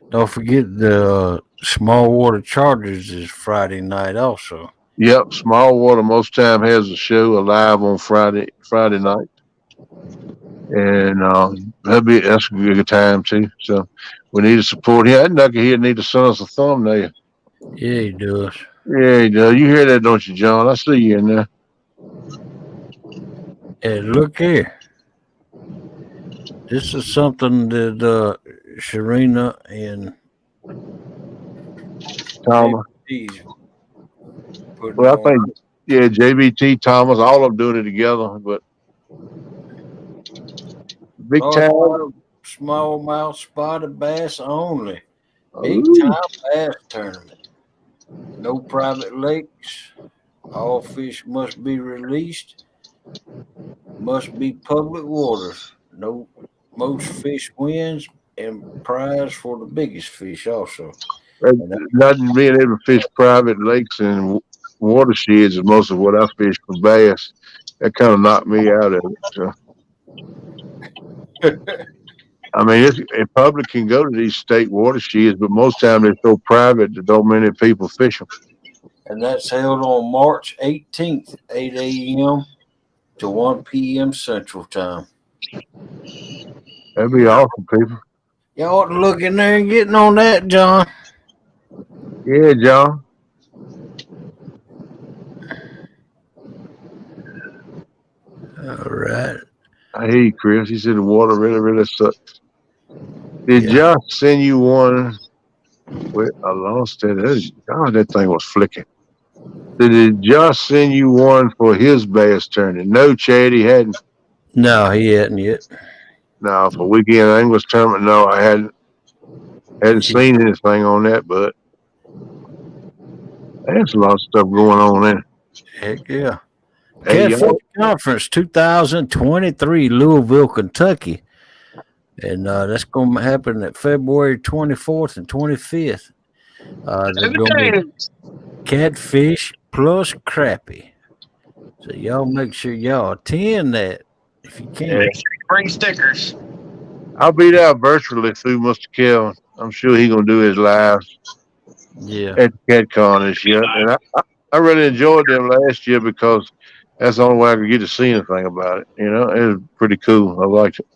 don't forget the small water chargers is Friday night also. Yep, Small Water most time has a show live on Friday night, and that's a good time too. So we need to support him. That knucklehead need to send us a thumbnail. Yeah, he does. Yeah, he does. You hear that, don't you, John? I see you in there. Hey, look here. This is something that Sharina and Thomas. Well, I think JBT, Thomas, all of them doing it together, but big time smallmouth spotted bass only. Big time bass tournament. No private lakes. All fish must be released. Must be public waters. No, most fish wins and prize for the biggest fish also. Nothing being able to fish private lakes and watersheds is most of what I fish for bass. That kind of knocked me out of it. So. I mean, public can go to these state watersheds, but most time they're so private that don't many people fish them. And that's held on March 18th, 8 a.m. to 1 p.m. Central Time. That'd be awesome, people. Y'all ought to look in there and getting on that, John. Yeah, John. All right. I hear you, Chris. He said the water really, really sucks. Did Josh send you one? Wait, I lost it. God, that thing was flicking. Did Josh send you one for his bass tournament? No, Chad, he hadn't. No, he hadn't yet. No, for weekend English tournament, no, I hadn't seen anything on that, but there's a lot of stuff going on there. Heck yeah. Catfish Conference 2023, Louisville, Kentucky. And that's going to happen at February 24th and 25th. They're going to be catfish plus crappie. So y'all make sure y'all attend that if you can. Make sure you bring stickers. I'll be there virtually through Mr. Kelvin. I'm sure he's going to do his live at CatCon this year. And I really enjoyed them last year because that's the only way I could get to see anything about it. You know, it was pretty cool. I liked it.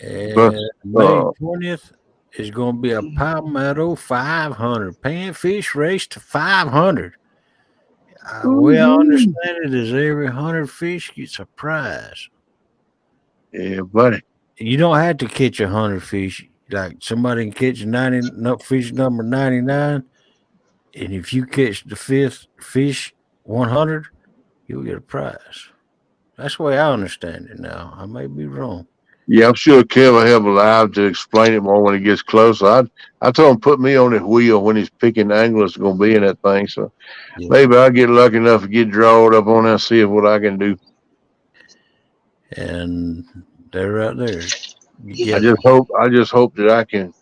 And May 20th is going to be a Palmetto 500 panfish race to 500. The way I understand it is every 100 fish gets a prize. Yeah, buddy. You don't have to catch 100 fish. Like somebody can catch fish number 99. And if you catch the fifth fish 100, you'll get a prize. That's the way I understand it now. I may be wrong. Yeah, I'm sure Kev will have a live to explain it more when he gets closer. I told him put me on his wheel when he's picking the anglers going to be in that thing. So Yeah. maybe I'll get lucky enough to get drawed up on there and see what I can do. And they're right there. I just hope that I can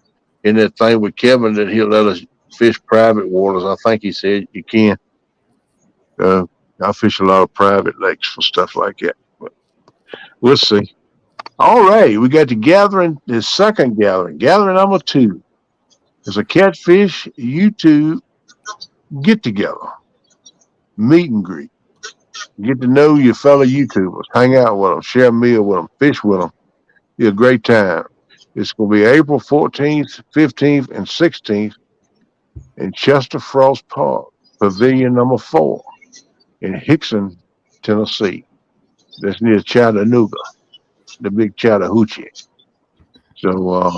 in that thing with Kevin that he'll let us fish private waters. I think he said you can. I fish a lot of private lakes for stuff like that. But we'll see. All right, we got the second gathering. Gathering number 2 is a catfish YouTube get together, meet and greet. Get to know your fellow YouTubers, hang out with them, share a meal with them, fish with them. Be a great time. It's going to be April 14th, 15th, and 16th in Chester Frost Park, Pavilion number 4 in Hickson, Tennessee. That's near Chattanooga, the big Chattahoochee. So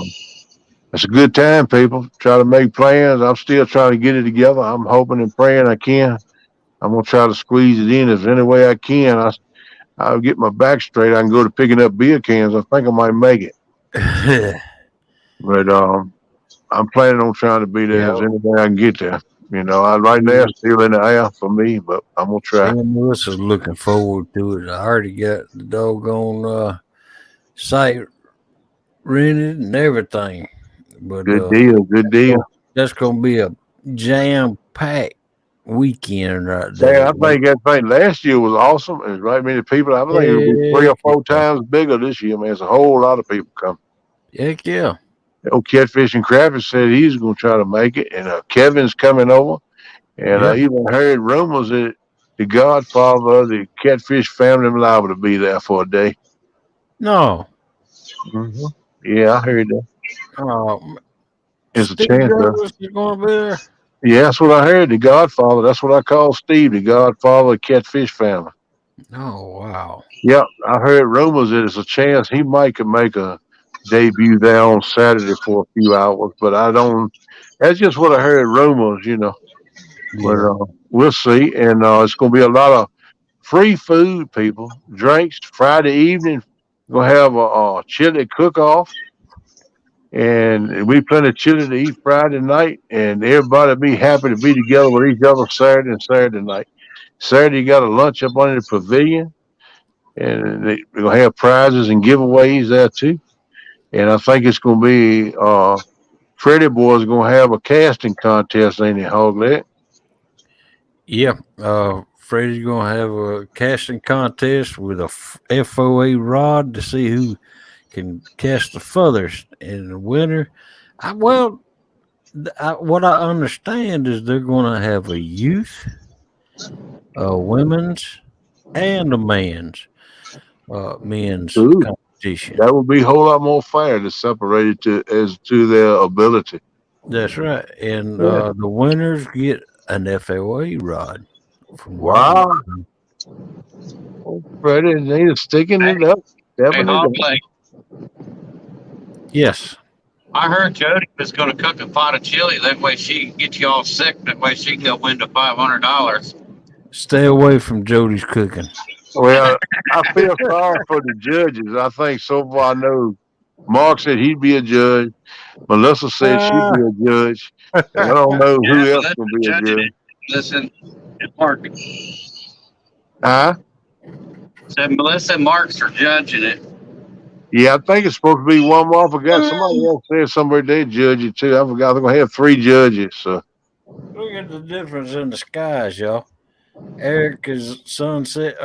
it's a good time, people. Try to make plans. I'm still trying to get it together. I'm hoping and praying I can. I'm going to try to squeeze it in as any way I can. I'll get my back straight. I can go to picking up beer cans. I think I might make it. But I'm planning on trying to be there as any way I can get there. You know, right now it's still in the air for me, but I'm going to try. Melissa's looking forward to it. I already got the doggone site rented and everything. But good deal. That's going to be a jam-packed weekend right there. Yeah, I think that thing last year was awesome. There's right many people. I think it'll be 3 or 4 times bigger this year, man. There's a whole lot of people coming. Heck yeah. Old Catfish and Crappies said he's going to try to make it, and Kevin's coming over. And I even heard rumors that the godfather of the Catfish family is liable to be there for a day. No. Mm-hmm. Yeah, I heard that. It's Steve a chance. Is going to be there. Yeah, that's what I heard. The godfather. That's what I call Steve, the godfather of the Catfish family. Oh, wow. Yep, I heard rumors that it's a chance he could make a debut there on Saturday for a few hours, but I don't. That's just what I heard. Rumors, you know. Yeah. But we'll see, and it's going to be a lot of free food, people, drinks. Friday evening, we're going to have a chili cook-off, and we plenty of chili to eat Friday night, and everybody be happy to be together with each other Saturday and Saturday night. Saturday, you got a lunch up under the pavilion, and we're going to have prizes and giveaways there too. And I think it's going to be Freddie Boy's going to have a casting contest, ain't it, Hoglet? Yeah. Freddie's going to have a casting contest with a FOA rod to see who can cast the furthest. In the winter, what I understand is they're going to have a youth, a women's, and a men's competition. That would be a whole lot more fair to separate it as to their ability. That's right. And the winners get an FOA rod. Wow. Oh, Freddie, they are sticking it up. Hey, yes. I heard Jody was going to cook a pot of chili. That way she can get you all sick. That way she can go win the $500. Stay away from Jody's cooking. Well, I feel sorry for the judges. I think so far I know Mark said he'd be a judge. Melissa said she'd be a judge. And I don't know who else will be a judge. Listen, and Mark. Huh? Said Melissa and Marks are judging it. Yeah, I think it's supposed to be one more. I forgot. Somebody else said somebody they judge it too. I forgot. They're going to have 3 judges. So. Look at the difference in the skies, y'all. Eric is sunlight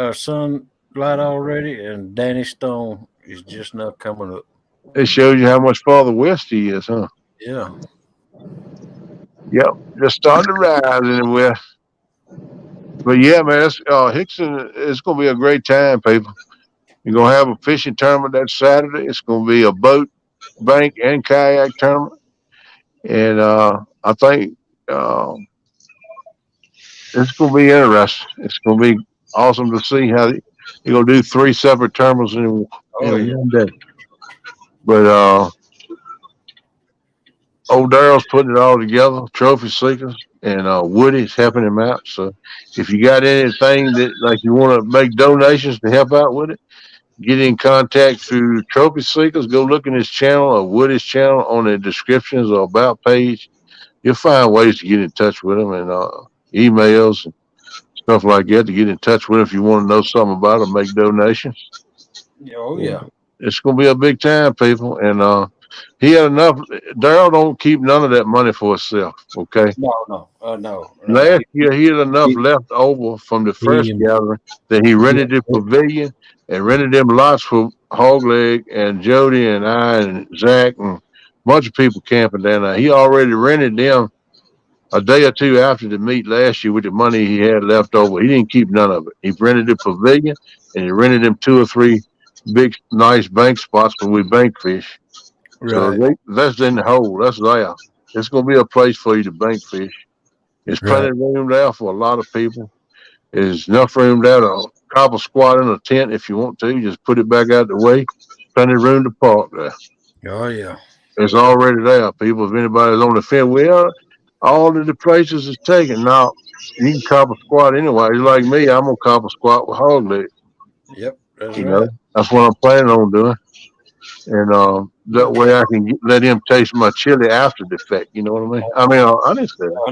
already, and Danny Stone is just now coming up. It shows you how much farther west he is, huh? Yeah. Yep, just starting to rise in the west. But yeah, man, Hickson, it's going to be a great time, people. You're going to have a fishing tournament that Saturday. It's going to be a boat, bank, and kayak tournament. And I think it's going to be interesting. It's going to be awesome to see how you're going to do 3 separate tournaments in one day. But old Daryl's putting it all together, Trophy Seekers. and Woody's helping him out. So if you got anything that like you want to make donations to help out with it, get in contact through Trophy Seekers. Go look in his channel or Woody's channel on the descriptions or about page. You'll find ways to get in touch with him and emails and stuff like that to get in touch with him if you want to know something about him, make donations. Oh yeah. It's gonna be a big time, people. And he had enough. Daryl don't keep none of that money for himself. Okay. No. Last year he had enough left over from the first gathering that he rented the pavilion and rented them lots for Hogleg and Jody and I and Zach and a bunch of people camping down there. He already rented them a day or two after the meet last year with the money he had left over. He didn't keep none of it. He rented the pavilion and he rented them 2 or 3 big, nice bank spots where we bank fish. Right. So that's in the hole. That's there. It's going to be a place for you to bank fish. There's plenty of room there for a lot of people. There's enough room there to cobble squat in a tent if you want to. Just put it back out the way. Plenty of room to park there. Oh yeah. It's already there, people. If anybody's on the fence, well, all of the places is taken. Now, you can cobble squat anyway. You're like me, I'm going to cobble squat with hog leg. Yep. That's You right. know, that's what I'm planning on doing. And that way I can let him taste my chili after the fact. You know what I mean? I mean, honestly. No.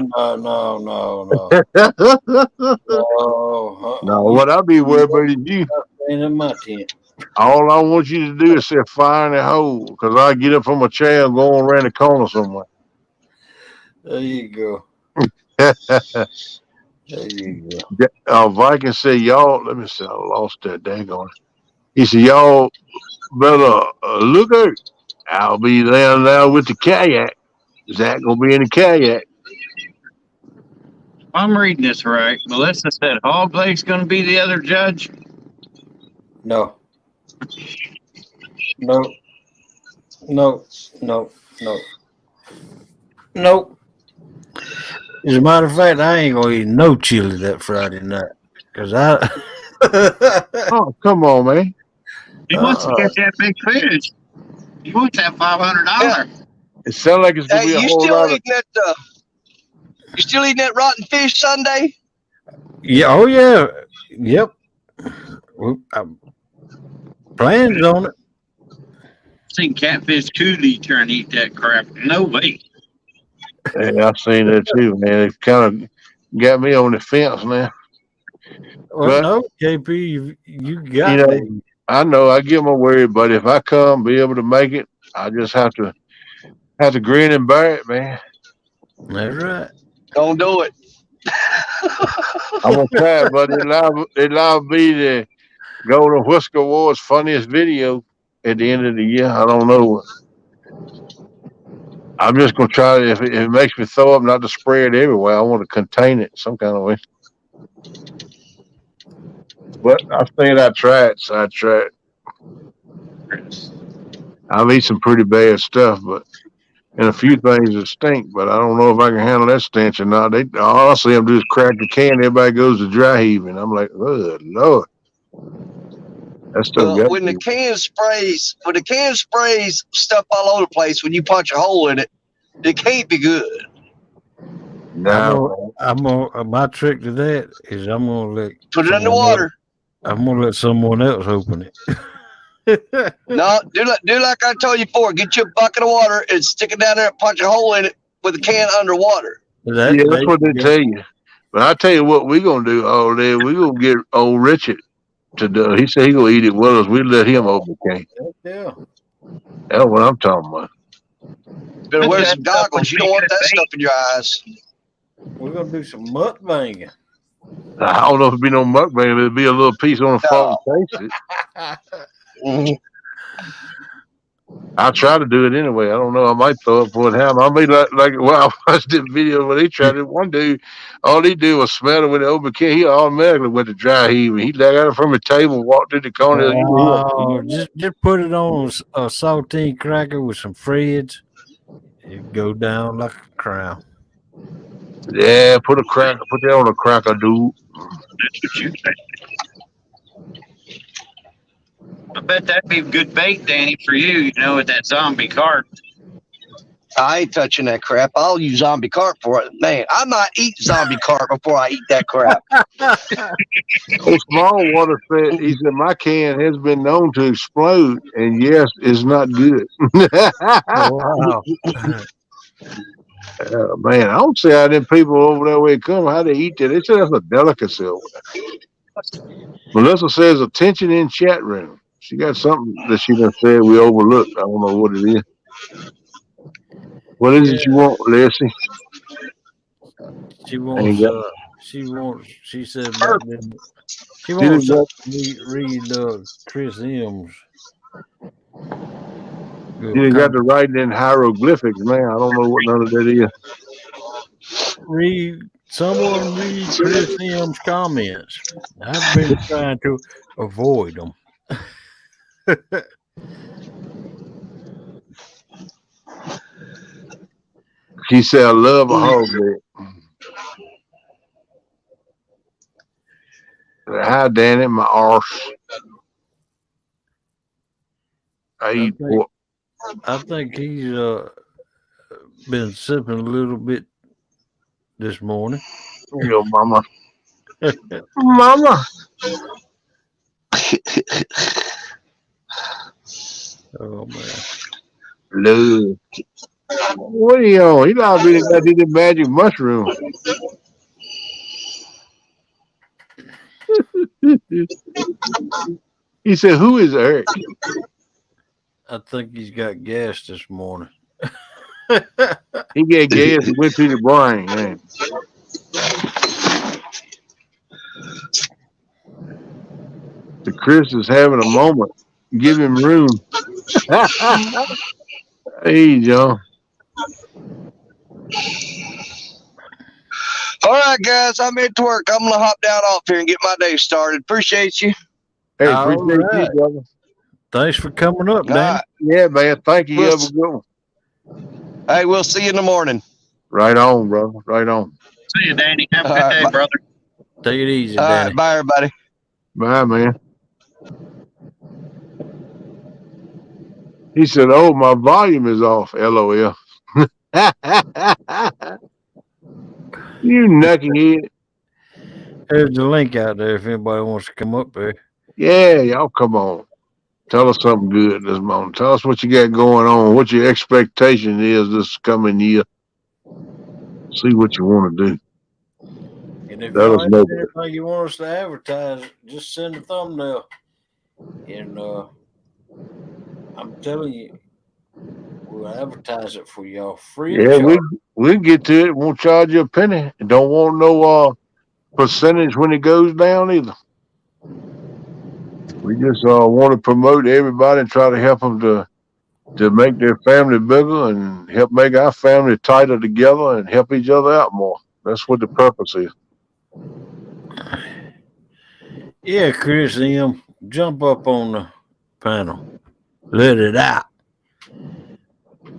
No, what I be worried about is you. In my tent. All I want you to do is set fire in the hole, because I get up from a chair and go around the corner somewhere. There you go. Viking said, y'all, let me see, I lost that daggone. He said, y'all better look out. I'll be down there with the kayak. Zach gonna be in the kayak. I'm reading this right. Melissa said Hog Leg's going to be the other judge. No. As a matter of fact, I ain't gonna eat no chili that Friday night because I. Oh, come on, man! He wants to catch that big fish. He wants that $500. It sounds like it's gonna be a whole lot of. You still eating that rotten fish Sunday? Yeah. Oh yeah. Yep. Plans on it. Seen Catfish Cooley trying to eat that crap. No way. Yeah, I've seen that too, man. It kind of got me on the fence now. Well, But, no, KP, you got it. I know. I give my word, but if I come, be able to make it, I just have to grin and bear it, man. That's right. Don't do it. I'm gonna try it, but it allowed me to go to Whisker Awards funniest video at the end of the year. I don't know. I'm just gonna try it. If it makes me throw up, not to spray it everywhere. I want to contain it some kind of way. But I think I tried. So I tried. I've eaten some pretty bad stuff, and a few things that stink. But I don't know if I can handle that stench or not. All I see them do is crack the can. Everybody goes to dry heaving. I'm like, oh Lord. That's still when the can sprays stuff all over the place, when you punch a hole in it, it can't be good. No, my trick to that is I'm gonna put it in the water. I'm gonna let someone else open it. No, do like I told you before. Get you a bucket of water and stick it down there and punch a hole in it with the can underwater. That's what they tell you. But I tell you what, we're gonna do all day. We're gonna get old Richard to do. He said he gonna eat it with us. We let him open the can. Yeah, that's what I'm talking about. Better wear some goggles. You don't want that stuff in your eyes. We're gonna do some mukbanging. I don't know if it'd be no mukbang. It'd be a little piece on the phone and taste it. I try to do it anyway. I don't know. I might throw up for it. I mean, like I watched the video where they tried it. One dude, all he did was smell it with the open can. He automatically went to dry heaving. He got it from the table, walked to the corner. Just put it on a saltine cracker with some Freds. It go down like a crown. Yeah, put that on a cracker, dude. That's what you say. I bet that'd be good bait, Danny, for you, with that zombie cart. I ain't touching that crap. I'll use zombie carp for it. Man, I might eat zombie carp before I eat that crap. A small water said, he said, my can has been known to explode, and yes, it's not good. Wow. Man, I don't see how them people over there where they come, how they eat that. They say that's a delicacy over there. Melissa says attention in chat room. She got something that she done said we overlooked. I don't know what it is. What is it you want, Leslie? She Ain't wants, she said got back then, she she wants didn't to read Chris M's. You didn't got to write it in hieroglyphics, man. I don't know what none of that is. Someone read Chris M's comments. I've been trying to avoid them. She said, I love a hog leg. Hi, Danny, my arse. I think he's been sipping a little bit this morning. Yo, mama. Mama. Oh, man. Love. What are you on? He not really got the magic mushroom. He said, who is Eric? I think he's got gas this morning. He got gas and went to the brain. Man. The Chris is having a moment. Give him room. Hey, John. All right, guys, I'm at work. I'm gonna hop down off here and get my day started. Appreciate you. Hey, appreciate you, brother. Thanks for coming up, Dan. Right. Yeah, man. Thank you. You have a good one. Hey, we'll see you in the morning. Right on, brother. Right on. See you, Danny. Have a good day, brother. Take it easy, All Danny. right, bye, everybody. Bye, man. He said, oh, my volume is off. LOL. You knucklehead. There's the link out there if anybody wants to come up there. Yeah, y'all come on. Tell us something good this morning. Tell us what you got going on, what your expectation is this coming year. See what you want to do. And if Let us know. anything you want us to advertise, just send a thumbnail. And I'm telling you, we'll advertise it for y'all free. Yeah, we'll get to it. Won't charge you a penny. Don't want no percentage when it goes down either. We just want to promote everybody and try to help them to make their family bigger and help make our family tighter together and help each other out more. That's what the purpose is. Yeah, Chris M, jump up on the panel. Let it out.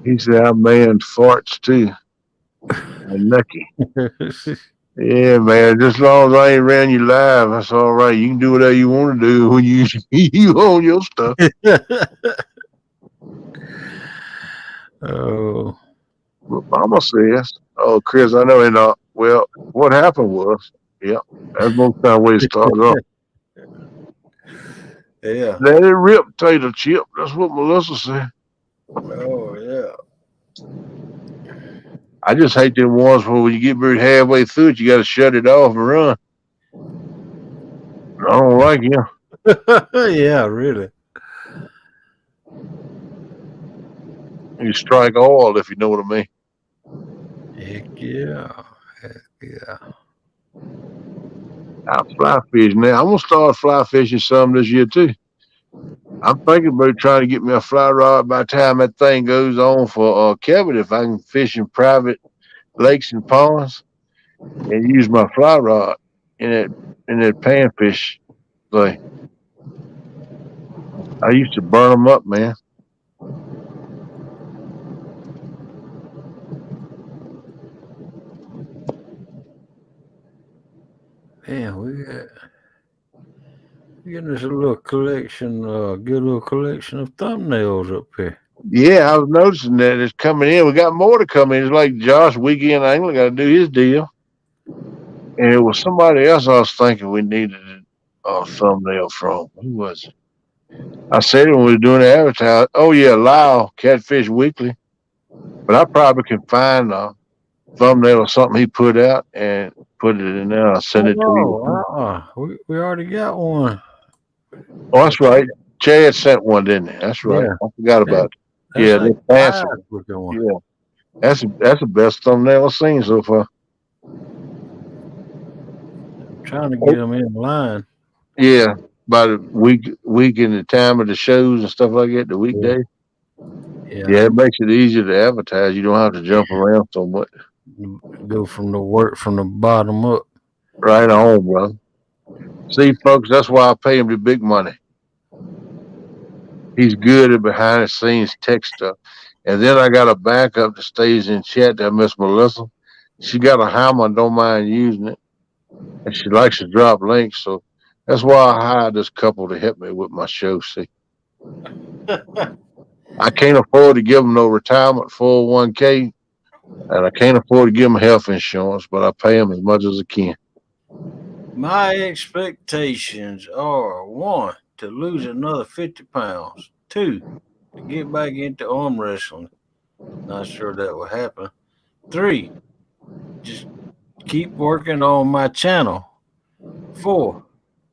He said, our man farts too. Lucky. Yeah, man. Just as long as I ain't around you live, that's all right. You can do whatever you want to do when you own your stuff. Oh. What Mama says. Oh, Chris, I know. And well, what happened was, yeah, that's most kind of way it starts off. Yeah. Let it rip, tater chip. That's what Melissa said. Oh, yeah. I just hate them ones where when you get buried halfway through it, you got to shut it off and run. I don't like him. Yeah, really. You strike oil, if you know what I mean. Heck yeah. Heck yeah. I fly fish now. I'm going to start fly fishing some this year, too. I'm thinking about trying to get me a fly rod by the time that thing goes on for Kevin, if I can fish in private lakes and ponds and use my fly rod in that panfish thing. I used to burn them up, man. Man, we getting us a little collection, good little collection of thumbnails up here. Yeah, I was noticing that it's coming in. We got more to come in. It's like Josh Weekend Angler got to do his deal. And it was somebody else I was thinking we needed a thumbnail from. Who was it? I said it when we were doing the advertising. Oh, yeah, Lyle, Catfish Weekly. But I probably can find a thumbnail or something he put out and put it in there. I'll send it to you. We already got one. Oh, that's right. Chad sent one, didn't he? That's right. Yeah. I forgot about it. That's Yeah, like the fancy. one. Yeah. That's the best thumbnail I've seen so far. I'm trying to get them in line. Yeah. By the week in the time of the shows and stuff like that, the weekday. Yeah, it makes it easier to advertise. You don't have to jump around so much. Go from the work from the bottom up. Right on, brother. See, folks, that's why I pay him the big money. He's good at behind the scenes tech stuff. And then I got a backup that stays in chat, that Miss Melissa. She got a hammer and don't mind using it. And she likes to drop links. So that's why I hired this couple to help me with my show, see. I can't afford to give them no retirement 401k, and I can't afford to give them health insurance, but I pay them as much as I can. My expectations are 1, to lose another 50 pounds. 2, to get back into arm wrestling. Not sure that will happen. 3, just keep working on my channel. 4,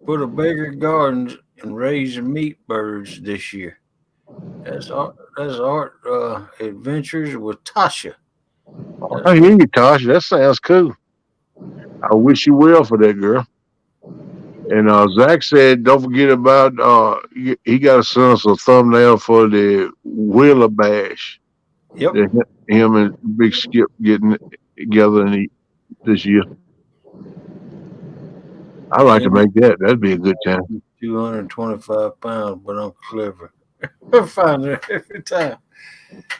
put a bigger gardens and raise meat birds this year. That's art adventures with Tasha. I hear you, Tasha. That sounds cool. I wish you well for that girl. And Zach said, don't forget about he got to send us a thumbnail for the Wheeler Bash. Yep. Him and Big Skip getting together this year. I'd like to make that. That'd be a good time. 225 pounds, but I'm clever. I find it every time.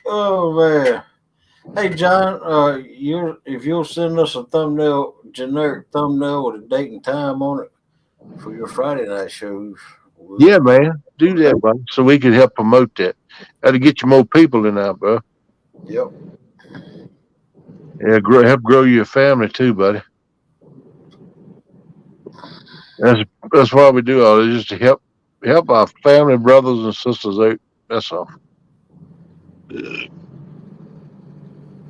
Oh man. Hey John, if you'll send us a thumbnail, generic thumbnail with a date and time on it for your Friday night shows. Yeah, man. Do that, bro. So we can help promote that. That'll get you more people in there, bro. Yep. Yeah, help grow your family too, buddy. That's why we do all this, just to help our family, brothers and sisters out. That's all.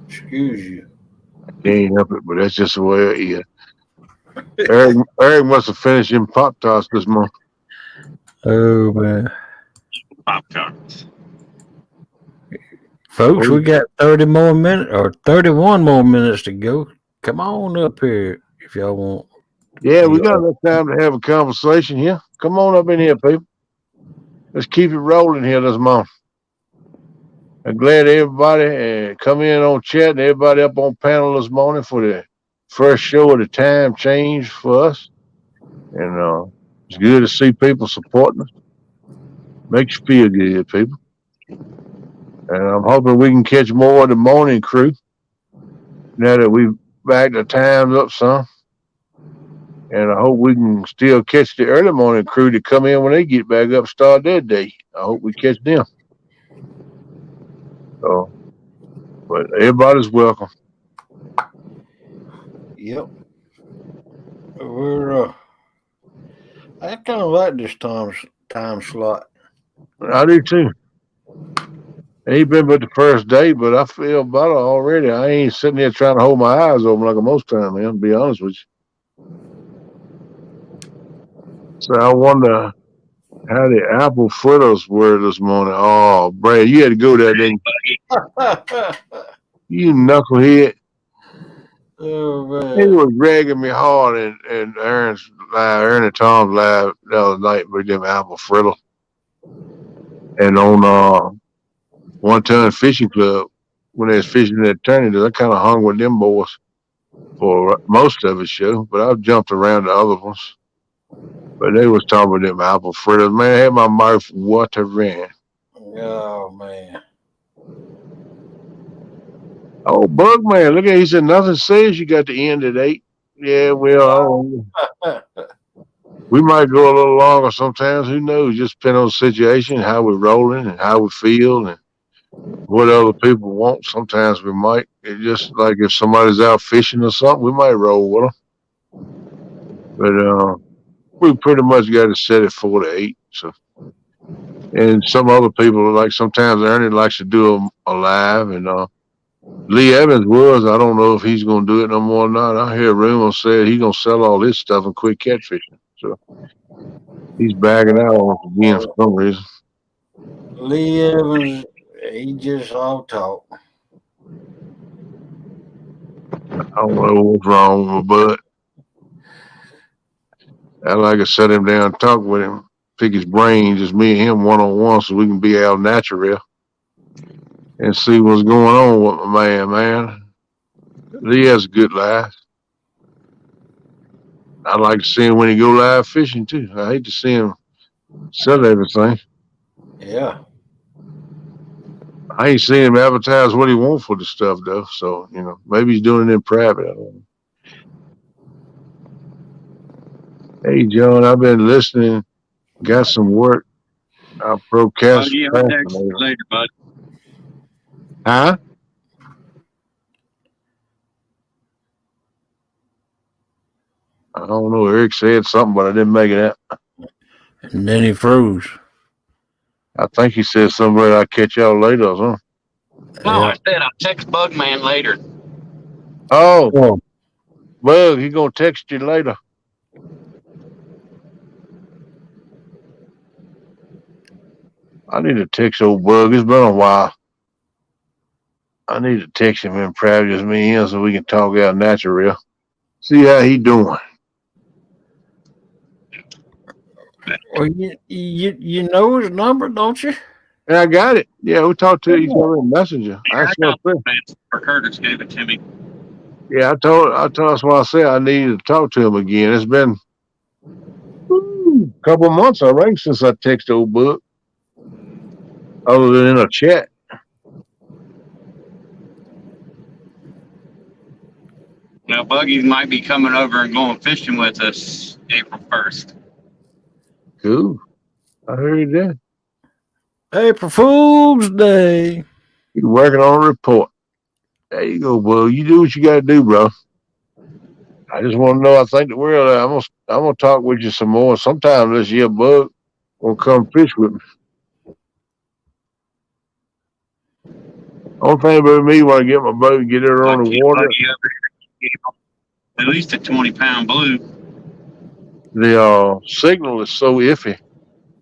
Excuse you. I can't help it, but that's just the way it is. Eric must have finished him Pop-Tarts this month. Oh man. Pop-Tarts. Folks, we got 30 more minutes or 31 more minutes to go. Come on up here if y'all want. Yeah, we got enough time to have a conversation here. Come on up in here, people. Let's keep it rolling here this month. I'm glad everybody come in on chat and everybody up on panel this morning for the first show of the time change for us. And it's good to see people supporting us. Makes you feel good, people. And I'm hoping we can catch more of the morning crew now that we've backed the times up some. And I hope we can still catch the early morning crew to come in when they get back up, start their day. I hope we catch them. So, but everybody's welcome. Yep. We're I kind of like this time slot. I do too. Ain't been but the first day, but I feel better already. I ain't sitting there trying to hold my eyes open like most time, man, to be honest with you. So I wonder how the apple fritters were this morning. Oh, Brad, you had to go there, didn't you? You knucklehead. Oh man. He was dragging me hard and Aaron's live, Aaron and Tom's live the other night with them apple fritters. And on 1 Ton Fishing Club, when they was fishing at Eternity, I kind of hung with them boys for most of the show, but I jumped around the other ones. But they was talking about them apple fritters. Man, I had my mouth watering. Oh man. Oh, Bugman, look at he said nothing says you got to end at 8. Yeah, well, we might go a little longer sometimes. Who knows? Just depending on the situation, how we're rolling and how we feel. And what other people want. Sometimes we might. It just like if somebody's out fishing or something, we might roll with them. But we pretty much got to set it 4 to 8. So, and some other people like sometimes Ernie likes to do them alive, and Lee Evans was. I don't know if he's going to do it no more or not. I hear rumors said he's going to sell all his stuff and quit catfishing. So he's bagging out on us again for some reason. Lee Evans, he just all talk. I don't know what's wrong with my butt. I like to set him down and talk with him, pick his brain, just me and him one-on-one so we can be out natural and see what's going on with my man. Lee has a good laugh. I like to see him when he go live fishing too. I hate to see him sell everything. Yeah. I ain't seen him advertise what he wants for the stuff though. So, maybe he's doing it in private. I don't know. Hey John, I've been listening, got some work. I'll broadcast. Yeah, I'll text you later, bud. Huh? I don't know. Eric said something, but I didn't make it out. And then he froze. I think he said something about I'll catch y'all later or something. No, I said I'll text Bugman later. Oh, Bug, he gonna text you later. I need to text old Bug. It's been a while. I need to text him in private, just me and him, so we can talk out natural. See how he doing. Well, you know his number, don't you? Yeah, I got it. Yeah, we talked to each other in Messenger. Yeah, I got it. Curtis gave it to me. Yeah, I told that's why I said I needed to talk to him again. It's been a couple of months, I think, since I texted old Bug. Other than in a chat. Now, Buggy might be coming over and going fishing with us April 1st. Cool. I heard that. April Fool's Day. He's working on a report. There you go, Bug. You do what you got to do, bro. I just want to know. I think the world. I'm gonna talk with you some more. Sometime this year, Bug will come fish with me. Only thing about me when I get my boat and get it on the water. At least a 20-pound blue. The signal is so iffy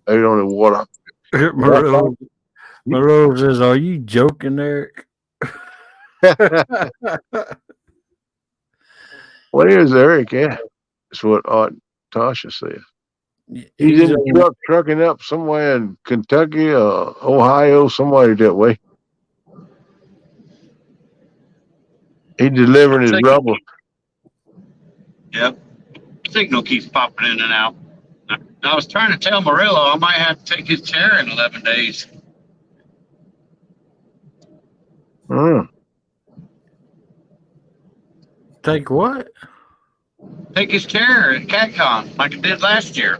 out on the water. Moreau says, "Are you joking, Eric?" Where's Eric at? That's what Tasha said. He's in the truck trucking up somewhere in Kentucky or Ohio, somewhere that way. He's delivering his rubber. Yep. Signal keeps popping in and out. I was trying to tell Murillo I might have to take his chair in 11 days. Take what? Take his chair at CatCon like I did last year.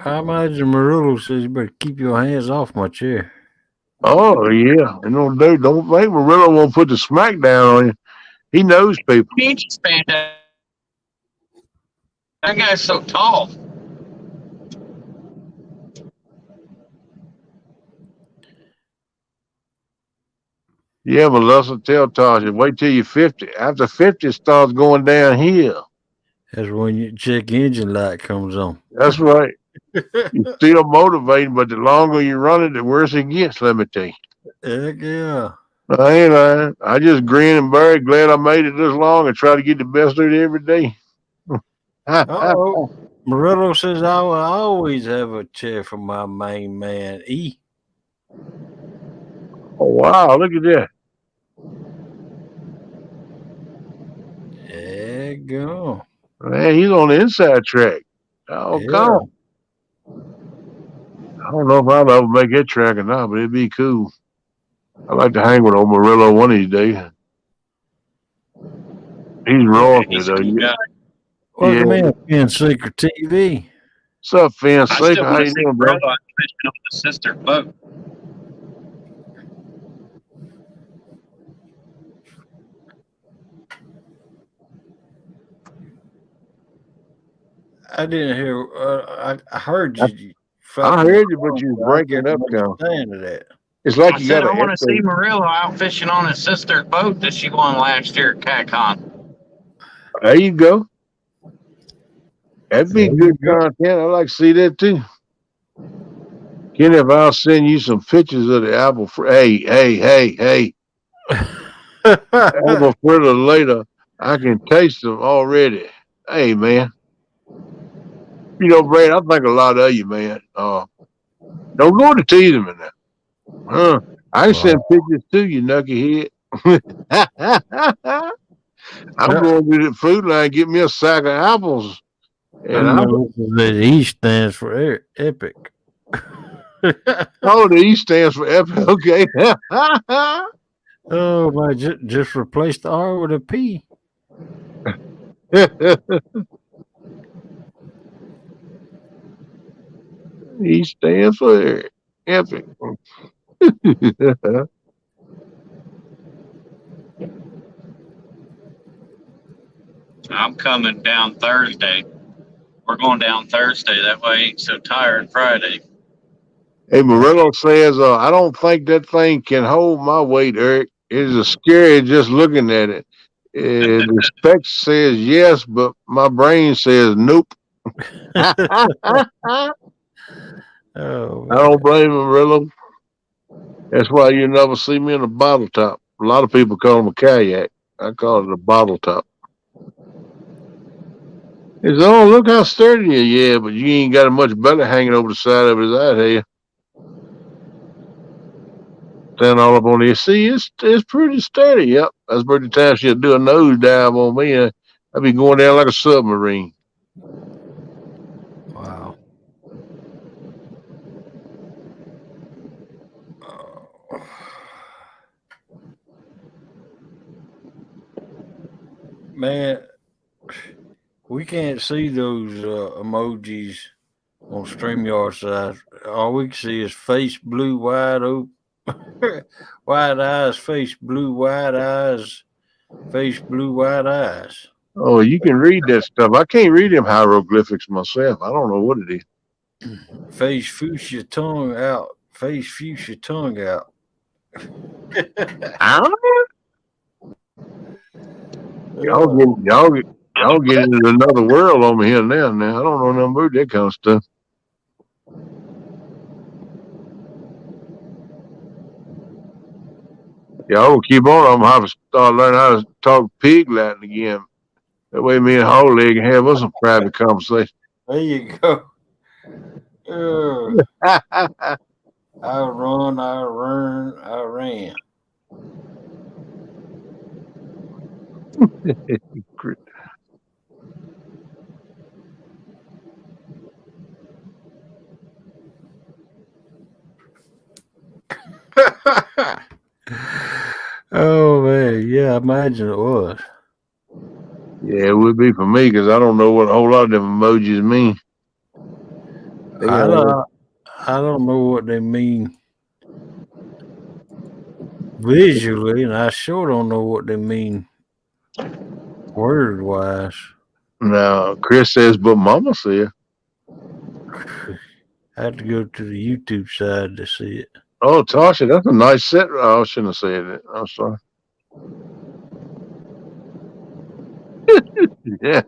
I imagine Murillo says you better keep your hands off my chair. Oh yeah, don't make Murillo won't put the smack down on you. He knows people. He ain't just stand up. That guy's so tall. Yeah, Melissa, tell Tasha, wait till you're 50. After 50, it starts going downhill. That's when your check engine light comes on. That's right. You're still motivating, but the longer you run it, the worse it gets, let me tell you. Heck yeah. I ain't lying. I just grin and bear it, glad I made it this long and try to get the best of it every day. Murillo says I will always have a chair for my main man, E. Oh, wow. Look at that. There you go. Man, he's on the inside track. Oh, come on. I don't know if I'll ever make that track or not, but it'd be cool. I'd like to hang with old Murillo one of these days. He's royalty, though. Yeah. Welcome in, Finn Seeker TV. What's up, Finn Seeker? How you doing, bro? I'm fishing on the sister boat. I didn't hear. I heard you. I heard you, but you was I breaking couldn't up, kind of. understand that. It's like I you said got I an want to echo. see Murillo out fishing on his sister's boat that she won last year at CatCon. There you go. That'd be There you good go. content. I like to see that too. Kenneth, I'll send you some pictures of the apple. Hey. Apple fritter later. I can taste them already. Hey, man. You know, Brad, I think a lot of you, man. Don't go to teasing me now. I can send pictures to you, knucklehead. I'm going to the food line, get me a sack of apples. And I know that E stands for epic. oh, the E stands for epic. Okay. Oh my! Just replace the R with a P. E stands for epic. I'm coming down Thursday. We're going down Thursday. That way I ain't so tired Friday. Hey, Murillo says, I don't think that thing can hold my weight, Eric. It is scary just looking at it. The spec says yes, but my brain says nope. I Oh, don't blame him, Murillo. That's why you never see me in a bottle top. A lot of people call them a kayak. I call it a bottle top. He says, oh, look how sturdy you are. Yeah, but you ain't got a much belly hanging over the side of his eye here. Stand all up on there. See, it's pretty sturdy. Yep. That's pretty time she'll do a nose dive on me. I'd be going down like a submarine. wow. Man, we can't see those emojis on StreamYard side. All we can see is face blue wide open, wide eyes, face blue wide eyes, face blue wide eyes. Oh, you can read that stuff. I can't read them hieroglyphics myself. I don't know what it is. Face fuchsia tongue out. Face fuchsia tongue out. Y'all get into another world over here now. I don't know nothing about that kind of stuff. Y'all will keep on. I'm gonna have to start learning how to talk pig Latin again. That way, me and Whole Leg can have us a private conversation. There you go. I run, I ran. Oh man, yeah, I imagine it was. Yeah, it would be for me because I don't know what a whole lot of them emojis mean. I don't know what they mean visually, and I sure don't know what they mean word wise. Now, Chris says, but Mama said. I had to go to the YouTube side to see it. Oh, Tasha, that's a nice set. Oh, I shouldn't have said it. I'm sorry. Yeah.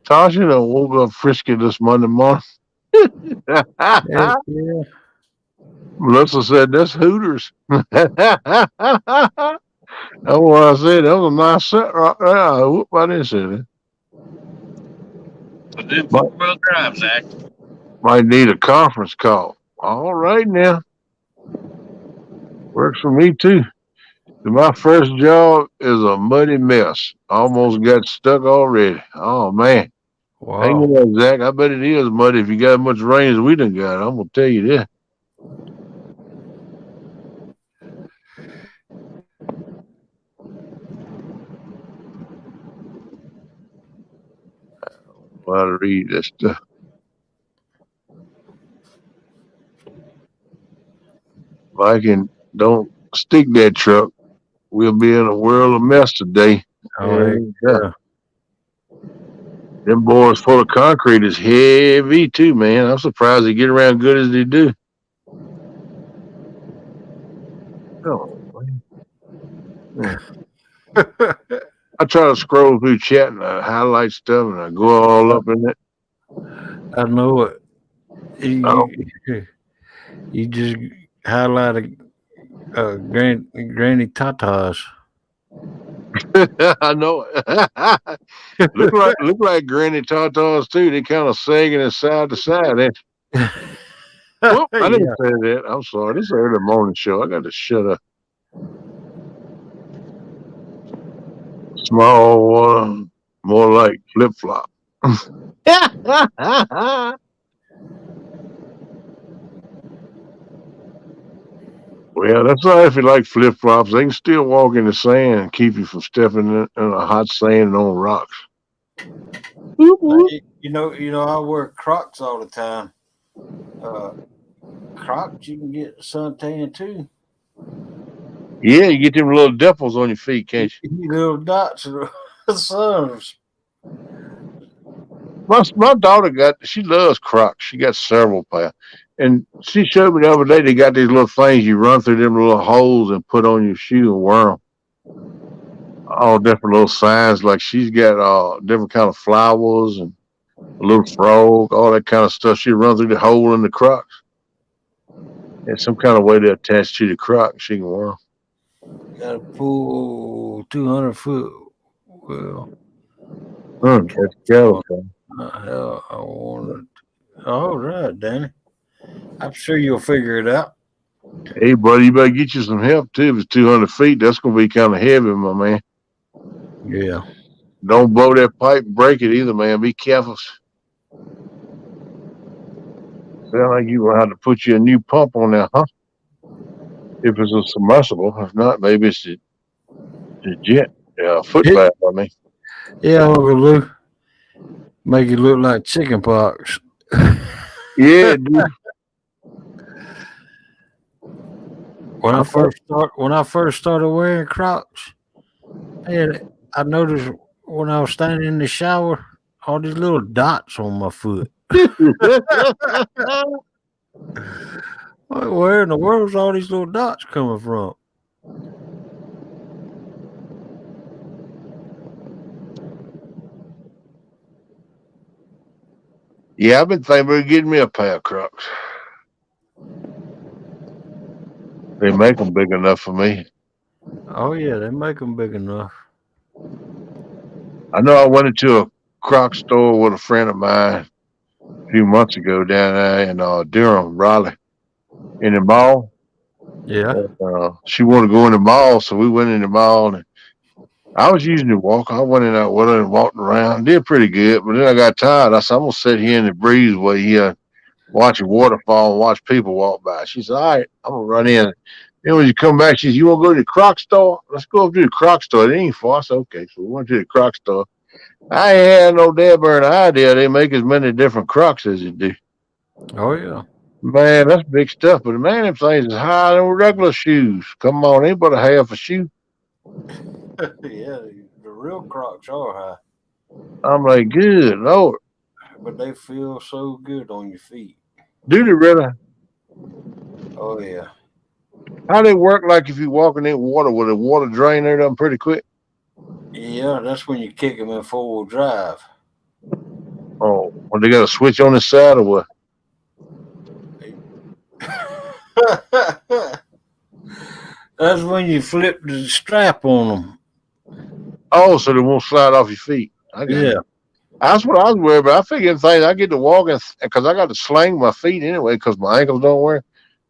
Tasha done woke up frisky this Monday morning. Yeah. Melissa said, that's Hooters. That's what I said. That was a nice set right there. Whoop, I didn't say that. But then four-wheel drive, Zach. Might need a conference call. All right now. Works for me too. My first job is a muddy mess. Almost got stuck already. Oh man. Wow. Hang on, Zach. I bet it is muddy if you got as much rain as we done got. I'm gonna tell you that. How to read this stuff. Mike, and don't stick that truck. We'll be in a world of mess today. Oh, heck And, yeah. them boys full of concrete is heavy too, man. I'm surprised they get around good as they do. Oh, man. I try to scroll through chat and I highlight stuff and I go all up in it. I know it. Oh. You just highlighted Granny Tatas. I know it. look like Granny Tatas too. They kind of sagging it side to side. Whoop, I didn't say that. I'm sorry. This is early morning show. I got to shut up. Small one, more like flip flop. Well, that's all right if you like flip flops. They can still walk in the sand and keep you from stepping in a hot sand and on rocks. You know, I wear Crocs all the time. Crocs, you can get suntan too. Yeah, you get them little dimples on your feet, can't you? Little dots of the sun. My daughter she loves Crocs. She got several pair. And she showed me the other day they got these little things you run through them little holes and put on your shoe and wear them. All different little signs. Like she's got different kind of flowers and a little frog, all that kind of stuff. She run through the hole in the Crocs. And some kind of way to attach to the Croc she can wear them. Got a pull 200 foot. Well, That's California. hell, I wanted. All right, Danny. I'm sure you'll figure it out. Hey, buddy, you better get you some help too. If it's 200 feet, that's going to be kind of heavy, my man. Yeah. Don't blow that pipe and break it either, man. Be careful. Sound like you will have to put you a new pump on there, huh? If it's a submersible. If not, maybe it's the jet. Yeah, foot bath, I mean. Yeah, Uncle Lou. Make it look like chicken pox. Yeah, dude. When I first started wearing Crocs, and I noticed when I was standing in the shower, all these little dots on my foot. Where in the world is all these little dots coming from? Yeah, I've been thinking about getting me a pair of Crocs. They make them big enough for me. Oh yeah, they make them big enough. I know I went into a Croc store with a friend of mine a few months ago down there in Durham, Raleigh, in the mall. Yeah. She wanted to go in the mall, so we went in the mall. And I was using the walker. I went in there with her and walked around. Did pretty good, but then I got tired. I said, I'm going to sit here in the breezeway here, watch a waterfall and watch people walk by. She said, all right, I'm going to run in. Then when you come back, she said, you want to go to the Croc store? Let's go up to the Croc store. It ain't far. I said, okay. So we went to the Croc store. I ain't had no damn idea they make as many different Crocs as they do. Oh yeah. Man, that's big stuff. But man, them things is higher than regular shoes. Come on, ain't but a half a shoe. Yeah, the real Crocs are high. I'm like, good Lord. But they feel so good on your feet. Do they really? Oh yeah. How they work? Like if you walking in water, will the water drain there them pretty quick? Yeah, that's when you kick them in 4-wheel drive. Oh, well, they got a switch on the side or what? That's when you flip the strap on them. Oh, so they won't slide off your feet. I got it. That's what I was worried about. I figured things I get to walking because I got to sling my feet anyway because my ankles don't work.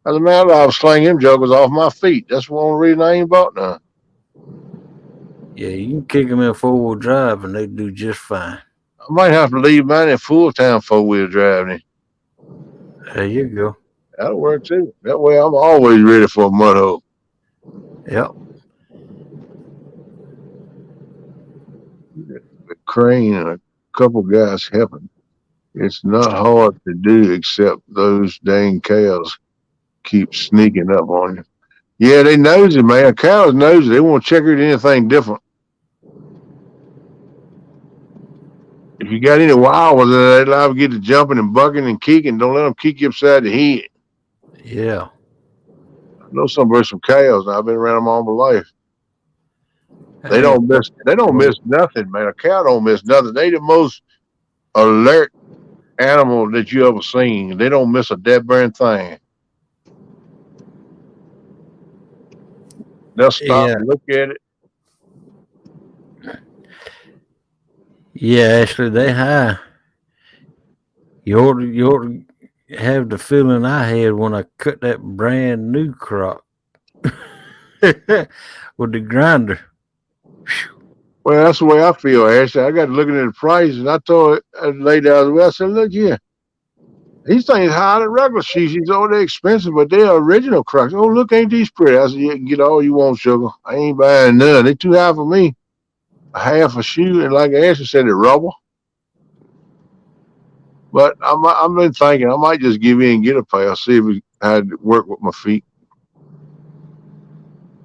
As a matter of fact, I was slinging them jokers off my feet. That's one reason I ain't bought none. Yeah, you can kick them in 4-wheel drive and they do just fine. I might have to leave mine in full-time 4-wheel drive then. There you go. That'll work too. That way I'm always ready for a mud hole. Yep. The crane and a couple guys helping. It's not hard to do except those dang cows keep sneaking up on you. Yeah, they nosy, man. Cows nosy. They won't check out anything different. If you got any wild ones, they liable to get to jumping and bucking and kicking. Don't let them kick you upside the head. Yeah. I know some cows. I've been around them all my life. They Hey, don't miss. They don't miss nothing, man. A cow don't miss nothing. They the most alert animal that you ever seen. They don't miss a dead burn thing. They'll stop and look at it. Yeah, actually, they high. You ought to have the feeling I had when I cut that brand new crock with the grinder. Well, that's the way I feel, Ashley. I got looking at the price, and I told a lady out the way, I said, look here. These things higher than regular sheesh. Oh, they're expensive, but they're original crocks. Oh, look, ain't these pretty? I said, you can get all you want, sugar. I ain't buying none. They too high for me. A half a shoe, and like Ashley said, it's rubber. But I've been thinking I might just give in and get a pair, see if I had to work with my feet.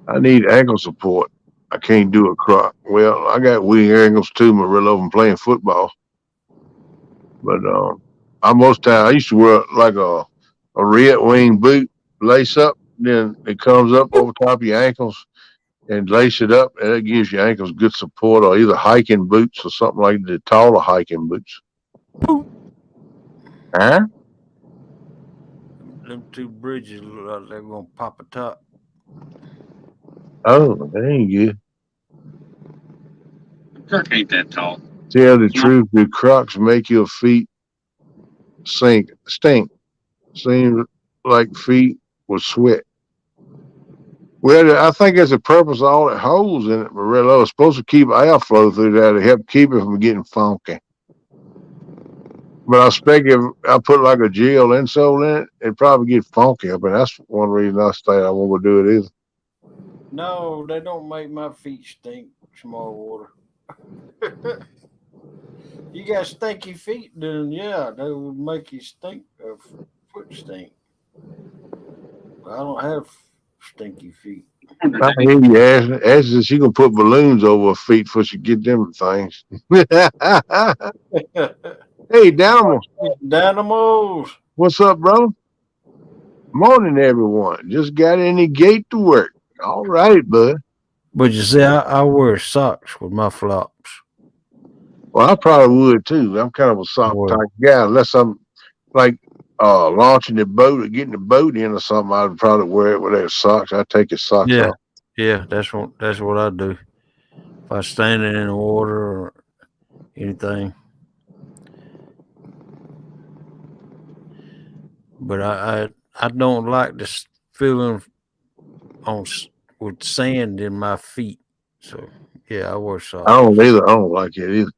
I need ankle support. I can't do a croc. Well, I got weak ankles too, Marilla, from playing football. But most time I used to wear like a red wing boot, lace up, then it comes up over top of your ankles and lace it up, and it gives your ankles good support, or either hiking boots or something like the taller hiking boots. Huh? Them two bridges look like they're gonna pop a top. Oh, that ain't good. Kirk ain't that tall. Tell the truth, do Crocs make your feet stink? Seems like feet with sweat. Well, I think there's a purpose of all the holes in it, Marilla. It's supposed to keep airflow through there to help keep it from getting funky. But I expect if I put like a gel insole in it, it'd probably get funky. But that's one reason I say I won't do it either. No, they don't make my feet stink, small water. You got stinky feet, then yeah, they would make you stink of foot stink. But I don't have stinky feet. I hear you, Ashley. She gonna put balloons over her feet before she get them things. Hey, Dynamo. Dynamos. What's up, brother? Morning, everyone. Just got in the gate to work. All right, bud. But you see, I wear socks with my flops. Well, I probably would too. I'm kind of a sock type guy, unless I'm like launching the boat or getting the boat in or something. I'd probably wear it without socks. I'd take his socks off. Yeah, that's what I do. If I'm standing in the water or anything. But I don't like this feeling with sand in my feet. So yeah, I wear socks. I don't either. I don't like it either.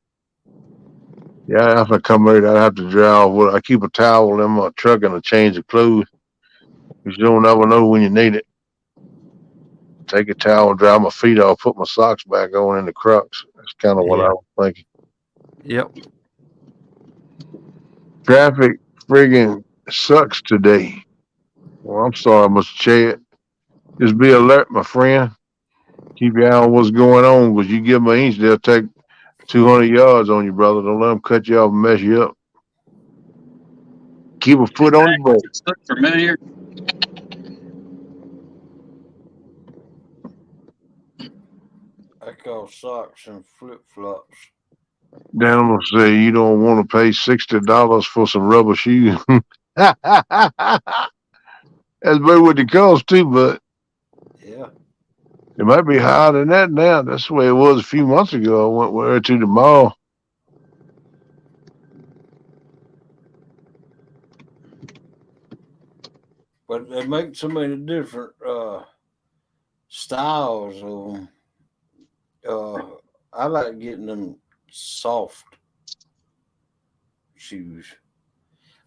Yeah, if I come out, I'd have to dry off. I keep a towel in my truck and a change of clothes. Because you don't ever know when you need it. Take a towel, dry my feet off, put my socks back on in the Crocs. That's kind of what I was thinking. Yep. Traffic friggin' sucks today. Well, I'm sorry, Mr. Chad. Just be alert, my friend. Keep your eye on what's going on, because you give them an inch, they'll take 200 yards on you, brother. Don't let them cut you off and mess you up. Keep a foot on the brake. Does it look familiar? I call socks and flip flops. Daniel say you don't want to pay $60 for some rubber shoes. That's about what it costs too, but yeah, it might be higher than that now. That's the way it was a few months ago. I went with her to the mall. but they make so many different styles of them. I like getting them soft shoes,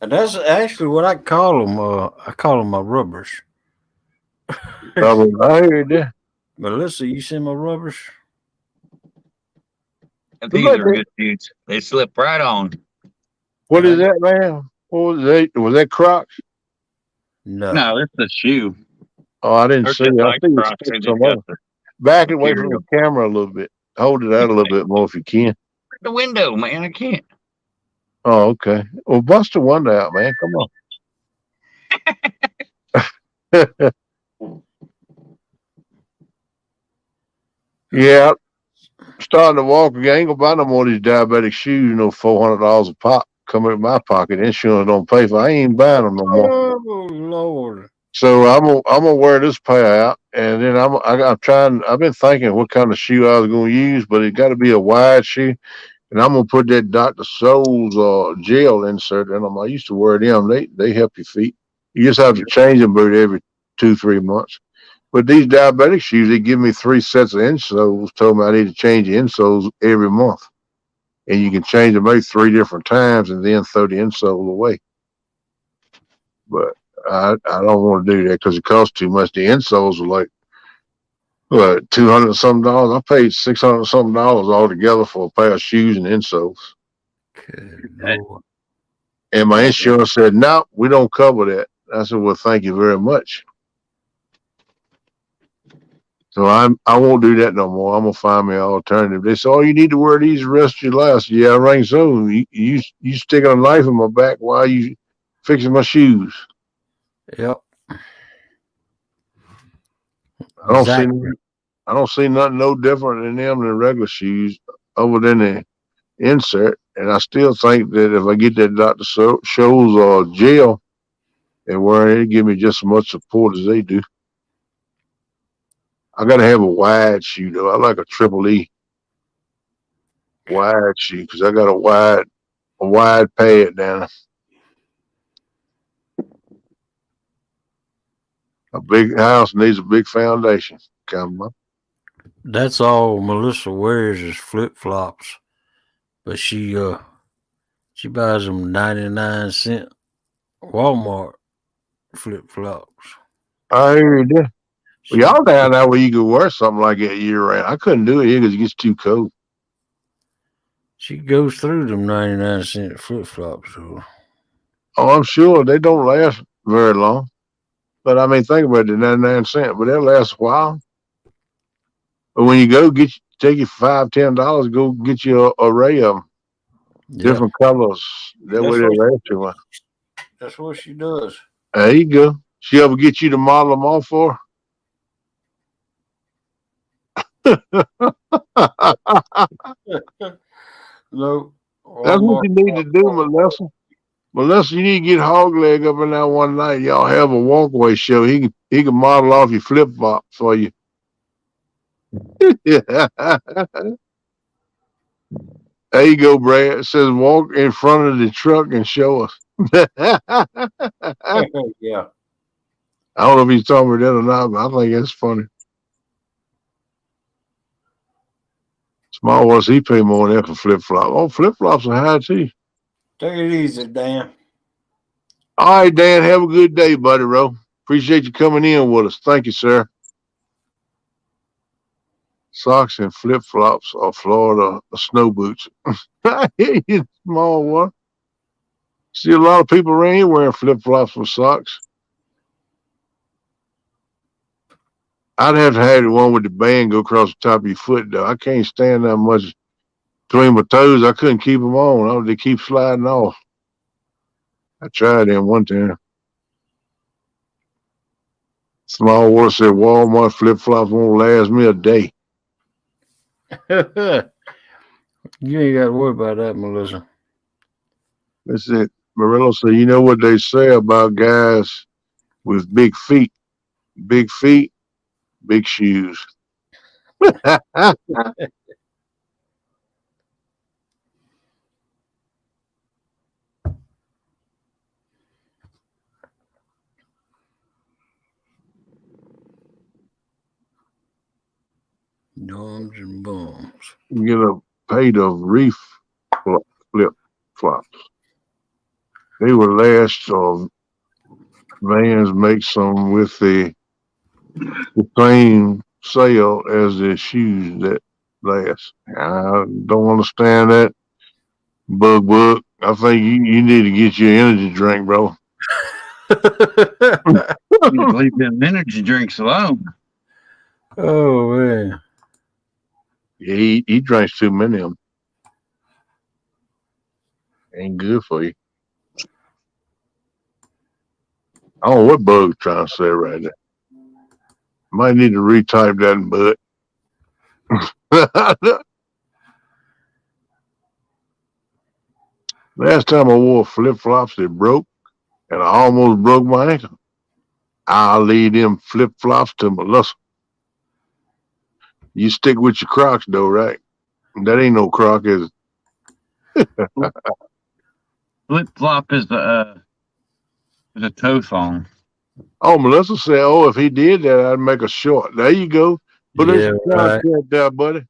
and that's actually what I call them. I call them my rubbers. I heard that. Melissa, you see my rubbers? These are good shoes. They slip right on. What is that, man? What was that? Was that Crocs? No. No, it's the shoe. Oh, I didn't Or see just it. I like see you Crocs, stick they just some got other. Back away from material. the camera a little bit. Hold it out a little bit more if you can. The window, man. I can't. Oh, okay. Well, bust the window out, man. Come on. Yeah, starting to walk again. I ain't gonna buy no more of these diabetic shoes. You know, $400 a pop. Come in my pocket. Insurance don't pay for. I ain't buying them no more. Oh Lord. So I'm gonna wear this pair out, and then I'm trying. I've been thinking what kind of shoe I was gonna use, but it got to be a wide shoe. And I'm gonna put that Dr. Scholl's gel insert in them. I used to wear them. They help your feet. You just have to change them about every 2-3 months. But these diabetic shoes, they give me 3 sets of insoles. Told me I need to change the insoles every month, and you can change them maybe 3 different times, and then throw the insole away. But I don't want to do that because it costs too much. The insoles are like what, $200 something. I paid $600 something altogether for a pair of shoes and insoles. Good Lord. And my insurance said, no, we don't cover that. I said, well, thank you very much. So I won't do that no more. I'm gonna find me an alternative. They said, oh, you need to wear these the rest of your life. Yeah, I reckon so. You sticking a knife in my back while you fixing my shoes. Yep. I don't Exactly. see nothing no different in them than regular shoes, other than the insert. And I still think that if I get that Dr. Scholl's gel and wear it, give me just as much support as they do. I gotta have a wide shoe though. I like a triple E wide shoe because I got a wide pad down. A big house needs a big foundation. Come on. That's all Melissa wears is flip flops. But she buys them 99-cent Walmart flip flops. I hear you. Well, She y'all down there where you could wear something like that year round. I couldn't do it here because it gets too cold. she goes through them 99-cent flip flops. So Oh, I'm sure they don't last very long. But I mean, think about it, 99 cents, but they'll last a while. But when you go take you $5-10, go get you a array of them, yeah, different colors. That way that's they what last you long. that's what she does. There you go. She ever get you to model them off for her? No, That's what Walmart. you need to do, Melissa. Melissa, you need to get Hogleg up in there one night. Y'all have a walkway show. He can model off your flip flop for you. There you go, Brad. It says walk in front of the truck and show us. I Yeah. don't know if he's talking about that or not, but I think that's funny. Small ones, he pay more than that for flip flop. Oh, flip flops are high too. Take it easy, Dan. All right, Dan, have a good day, buddy, bro. Appreciate you coming in with us. Thank you, sir. Socks and flip flops are Florida snow boots. I hear you, small one. See a lot of people around here wearing flip flops with socks. I'd have to have the one with the band go across the top of your foot, though. I can't stand that much between my toes. I couldn't keep them on. They keep sliding off. I tried them one time. Small water said Walmart flip flops won't last me a day. You ain't got to worry about that, Melissa. That's it. Murillo said, you know what they say about guys with big feet? Big feet, big shoes. Norms and bums. Get a paid of reef flip flops. They were last Vans make some with the same sale as the shoes that last. I don't understand that. Bug. I think you need to get your energy drink, bro. You leave them energy drinks alone. Oh man. Yeah, he drinks too many of them. Ain't good for you. I don't know what Bug's trying to say right there. Might need to retype that in Bud. Last time I wore flip flops, they broke, and I almost broke my ankle. I'll leave them flip flops to Melissa. You stick with your Crocs though, right? That ain't no Croc, is it? Flip flop is a toe thong. Oh, Melissa said, "Oh, if he did that, I'd make a short." There you go. Put in Yeah, some right. content there, buddy.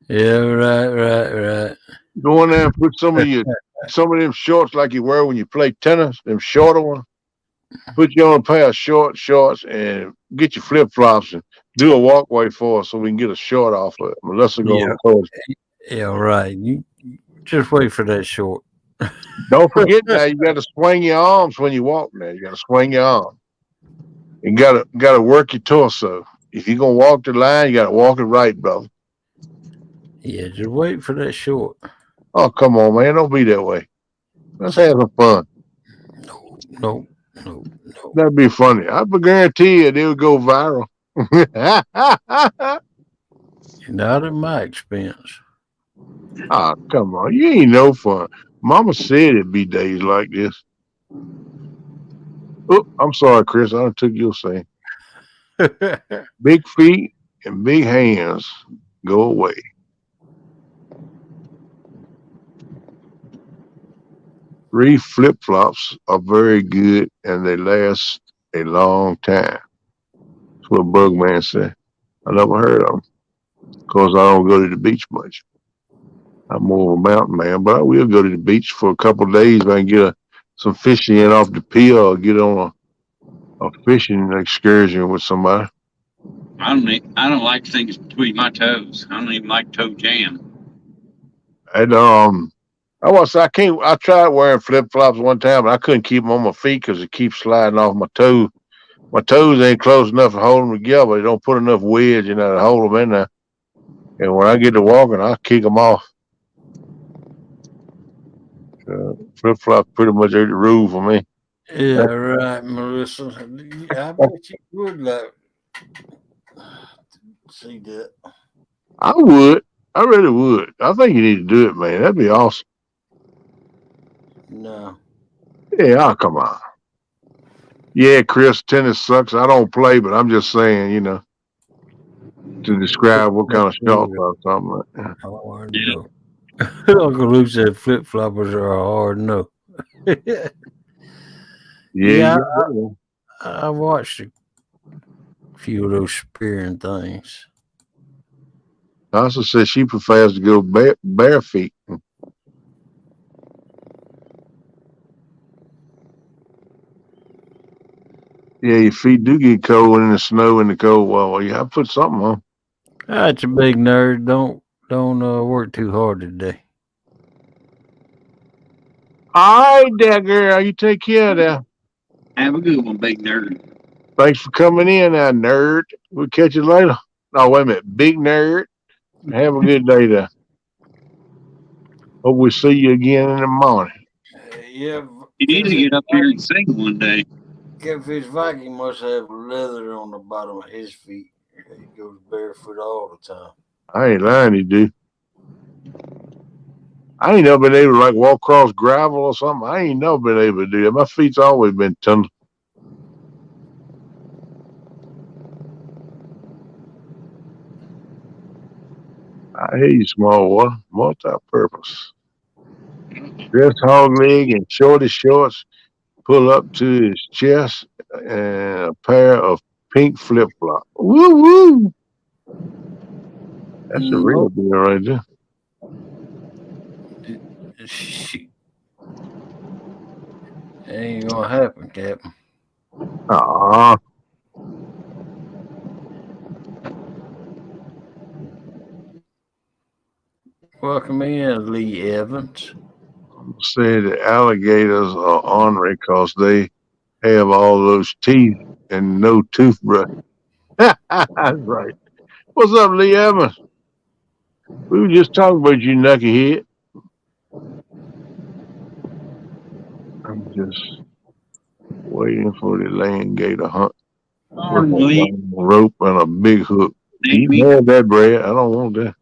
Yeah, right. Go in there and put some of them shorts like you wear when you play tennis, them shorter ones. Put you on a pair of shorts and get your flip flops and do a walkway for us so we can get a short off of it. Melissa Yeah. gonna record. Yeah, right. You just wait for that short. Don't forget now, you got to swing your arms when you walk. Now you got to swing your arms. You gotta work your torso. If you're gonna walk the line, you gotta walk it right, brother. Yeah, just wait for that short. Oh, come on, man. Don't be that way. Let's have some fun. No. That'd be funny. I guarantee you they would go viral. Not at my expense. Oh, come on. You ain't no fun. Mama said it'd be days like this. Oh, I'm sorry, Chris. I done took your saying. Big feet and big hands go away. Reef flip flops are very good and they last a long time. That's what Bugman said. I never heard of them because I don't go to the beach much. I'm more of a mountain man, but I will go to the beach for a couple of days if I can get some fishing in off the pier or get on a fishing excursion with somebody. I don't like things between my toes. I don't even like toe jam. And I tried wearing flip flops one time, but I couldn't keep them on my feet because it keeps sliding off my toe. My toes ain't close enough to hold them together. They don't put enough wedge in there to hold them in there. And when I get to walking, I kick them off. Flip flop pretty much ain't the rule for me. Yeah, right, Melissa. I bet you would like to see that. I would. I really would. I think you need to do it, man. That'd be awesome. No. Yeah, oh, come on. Yeah, Chris, tennis sucks. I don't play, but I'm just saying, to describe what kind of shorts or something like that. Hard no. Uncle Luke said flip floppers are a hard no. Yeah. I watched a few of those spearing things. Tasha says she prefers to go bare feet. Yeah, your feet do get cold in the snow and the cold. Well, you have to put something on. That's a big nerd. Don't work too hard today. All right, there, girl. You take care of that. Have a good one, big nerd. Thanks for coming in, now, nerd. We'll catch you later. No, wait a minute. Big nerd. Have a good day there. Hope we see you again in the morning. Yeah. You need to get up here and sing one day. Catfish Viking must have leather on the bottom of his feet. He goes barefoot all the time. I ain't lying, he do. I ain't never been able to like walk across gravel or something. I ain't never been able to do that. My feet's always been tender. I hear you, small water. Multi-purpose. Dress hog leg and shorty shorts pull up to his chest and a pair of pink flip flops. Woo woo! That's a real deal right there. Ain't gonna happen, Captain. Aw. Welcome in, Lee Evans. Say the alligators are ornery because they have all those teeth and no toothbrush. That's right. What's up, Lee Evans? We were just talking about you, knucklehead. I'm just waiting for the land gator hunt with a long rope and a big hook. You can have that, Brad. I don't want that.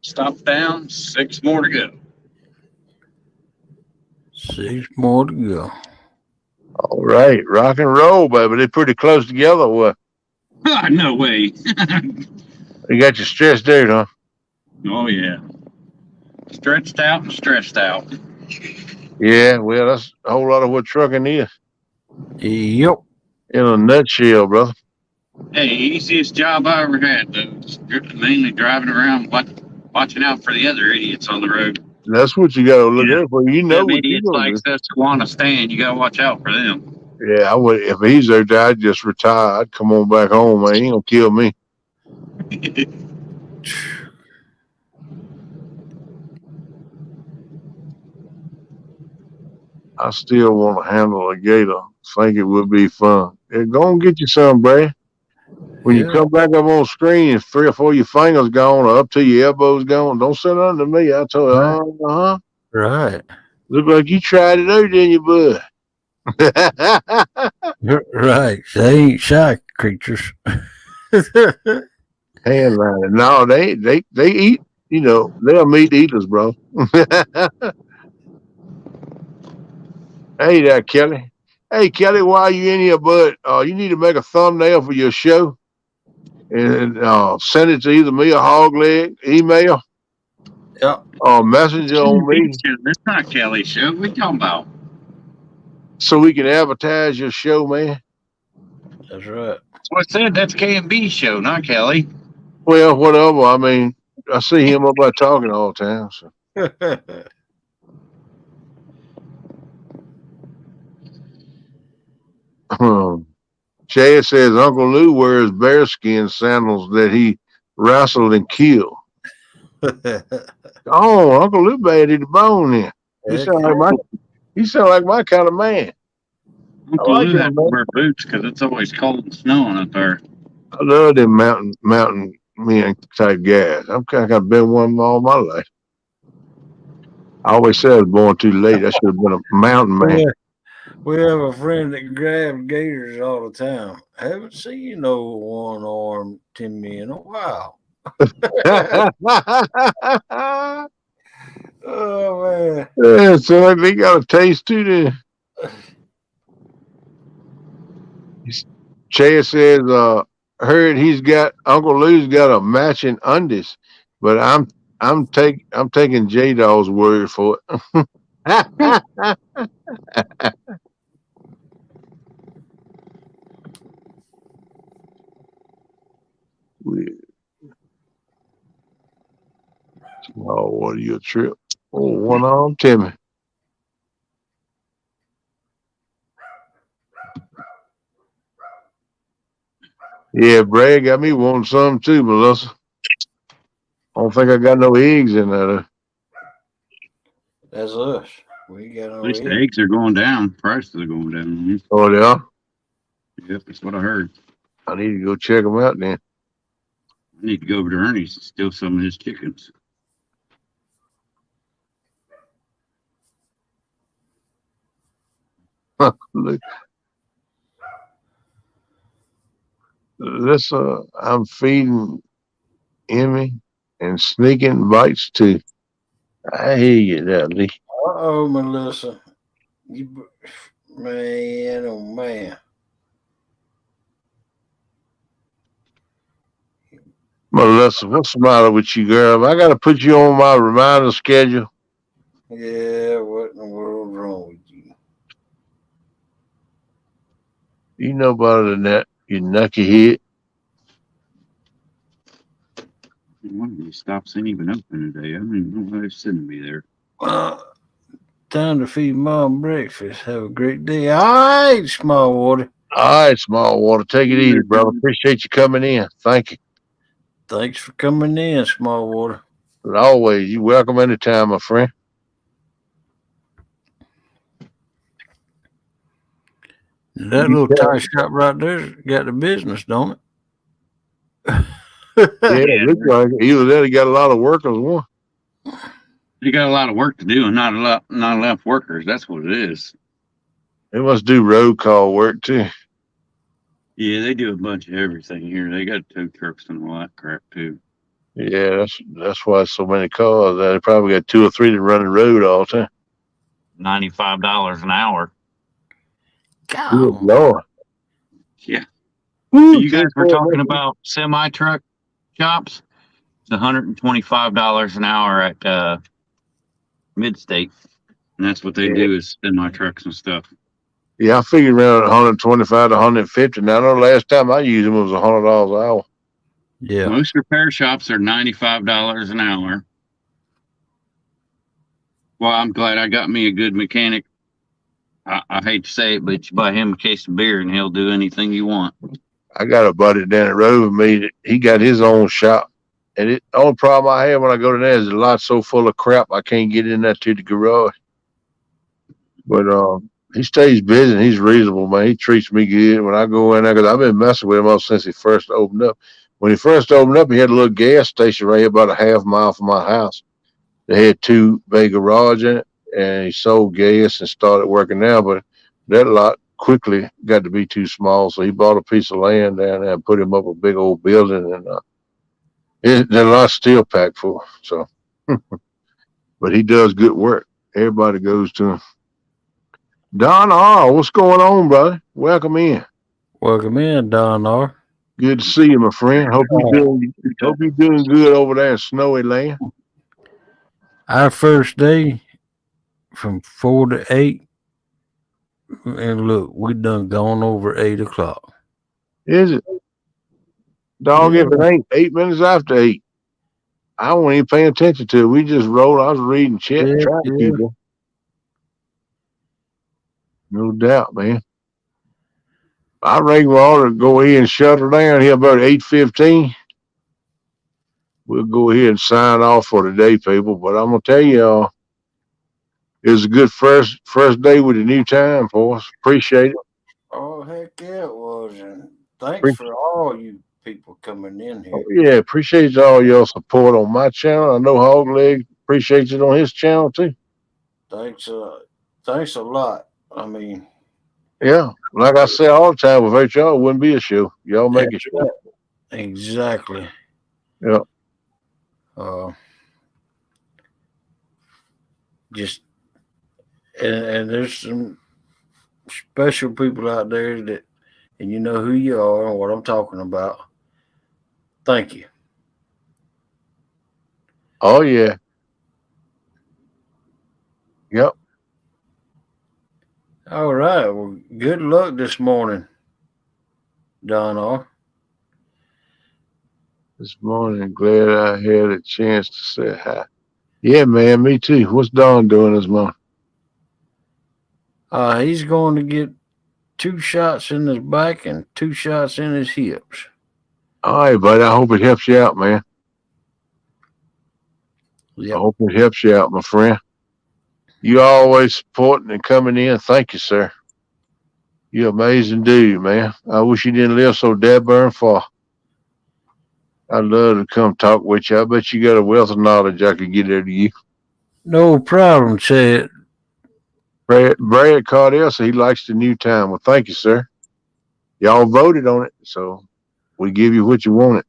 Stop down. 6 more to go. 6 more to go. All right, rock and roll, baby. They're pretty close together. What? No way. They got you stressed out, huh? Oh, yeah. Stretched out and stressed out. Yeah, well, that's a whole lot of what trucking is. Yep. In a nutshell, brother. Hey, easiest job I ever had, though. Just mainly driving around, watching out for the other idiots on the road. That's what you got to look out for. You know Them what you're idiots going like to do. us want to stand. You got to watch out for them. Yeah, I would. If he's there, I'd just retire. I'd come on back home, man. He ain't gonna kill me. I still want to handle a gator. Think it would be fun. Yeah, go and get you some, Brad. When you come back up on screen and 3 or 4 of your fingers gone or up to your elbows gone, don't send nothing to me. I told you, Right. Look like you tried it out, didn't you, bud? Right. They ain't shy creatures. Handlining. No, they eat, they're meat eaters, bro. Hey there, Kelly. Hey, Kelly, while you in here, bud, you need to make a thumbnail for your show and send it to either me or Hogleg, email, or messenger on me. That's not Kelly's show. What you talking about? So we can advertise your show, man. That's right. That's what I said. That's K&B's show, not Kelly. Well, whatever. I mean, I see him up there talking all the time. So. Chad says Uncle Lou wears bearskin sandals that he wrestled and killed. Oh, Uncle Lou bad to the bone then. He sound like my kind of man. Uncle Lou had to wear boots because it's always cold and snowing up there. I love them mountain men type guys. I've been one all my life. I always said I was born too late. I should have been a mountain man. Yeah. We have a friend that grabs gators all the time. I haven't seen no one-armed Timmy in a while. Oh, man. Yeah, so they got a taste too then. Chad says, heard Uncle Lou's got a matching undies, but I'm taking J-Daw's word for it. Oh, what are your trip? Oh, one arm Timmy. Yeah, Brad got me wanting some too, Melissa. I don't think I got no eggs in there. That's us. We got At least the eggs are going down. Prices are going down. Oh, they are? Yep, that's what I heard. I need to go check them out then. I need to go over to Ernie's and steal some of his chickens. Look. I'm feeding Emmy and sneaking bites too. I hear you there, Lee. Uh-oh, Melissa. Man, oh, man. Melissa, what's the matter with you, girl? I got to put you on my reminder schedule. Yeah, what in the world's wrong with you? You know better than that, you knucklehead. One of these stops ain't even open today. I don't even know why they're sending me there. Time to feed Mom breakfast. Have a great day. All right, small water. All right, small water. Take it easy, brother. Appreciate you coming in. Thank you. Thanks for coming in, small water. But always, you welcome anytime, my friend. That little tire shop right there got the business, don't it? Yeah, it looks like it. Either that or got a lot of workers. One. You got a lot of work to do and not enough workers. That's what it is. They must do road call work too. Yeah, they do a bunch of everything here. They got tow trucks and all that crap too. Yeah, that's why so many cars. They probably got 2 or 3 that run the road all the time. $95 an hour. Good Lord. Yeah. Woo, You guys were talking about semi-truck shops. It's $125 an hour at Mid-State. And that's what they do is semi-trucks and stuff. Yeah, I figured around 125 to 150. Now, I know the last time I used them was $100 an hour. Yeah. Most repair shops are $95 an hour. Well, I'm glad I got me a good mechanic. I hate to say it, but you buy him a case of beer and he'll do anything you want. I got a buddy down the road with me. He got his own shop. And the only problem I have when I go to there is the lot's so full of crap, I can't get in there to the garage. But he stays busy and he's reasonable, man. He treats me good when I go in there because I've been messing with him ever since he first opened up. When he first opened up, he had a little gas station right here about a half mile from my house. They had 2 bay garage in it, and he sold gas and started working there. But that lot quickly got to be too small, so he bought a piece of land down there and put him up a big old building, and the lot's still packed full. So, but he does good work. Everybody goes to him. Don R., what's going on, brother? Welcome in. Welcome in, Don R. Good to see you, my friend. Hope you're doing good over there in snowy land. Our first day from 4 to 8, and look, we done gone over 8 o'clock. Is it? Dog, if it ain't 8 minutes after 8, I wasn't even paying attention to it. We just rolled. I was reading chat. No doubt, man. I reckon we ought to go ahead and shut her down here about 8:15. We'll go ahead and sign off for today, people. But I'm gonna tell y'all, it was a good first day with the new time for us. Appreciate it. Oh, heck yeah, it was. And thanks for all you people coming in here. Oh, yeah, appreciate all your support on my channel. I know Hogleg appreciates it on his channel too. Thanks a lot. I mean, yeah, like I say all the time, without y'all, it wouldn't be a show. Y'all make it show. Exactly. Yeah. Just and there's some special people out there that, and you know who you are and what I'm talking about. Thank you. Oh yeah. Yep. All right. Well, good luck this morning, Don R. This morning, glad I had a chance to say hi. Yeah, man, me too. What's Don doing this morning? He's going to get 2 shots in his back and 2 shots in his hips. All right, buddy. I hope it helps you out, man. Yep. I hope it helps you out, my friend. You always supporting and coming in. Thank you, sir. You're an amazing dude, man. I wish you didn't live so dead burn far. I'd love to come talk with you. I bet you got a wealth of knowledge I could get out of you. No problem, Chad. Brad Cardell said he likes the new time. Well, thank you, sir. Y'all voted on it, so we give you what you wanted.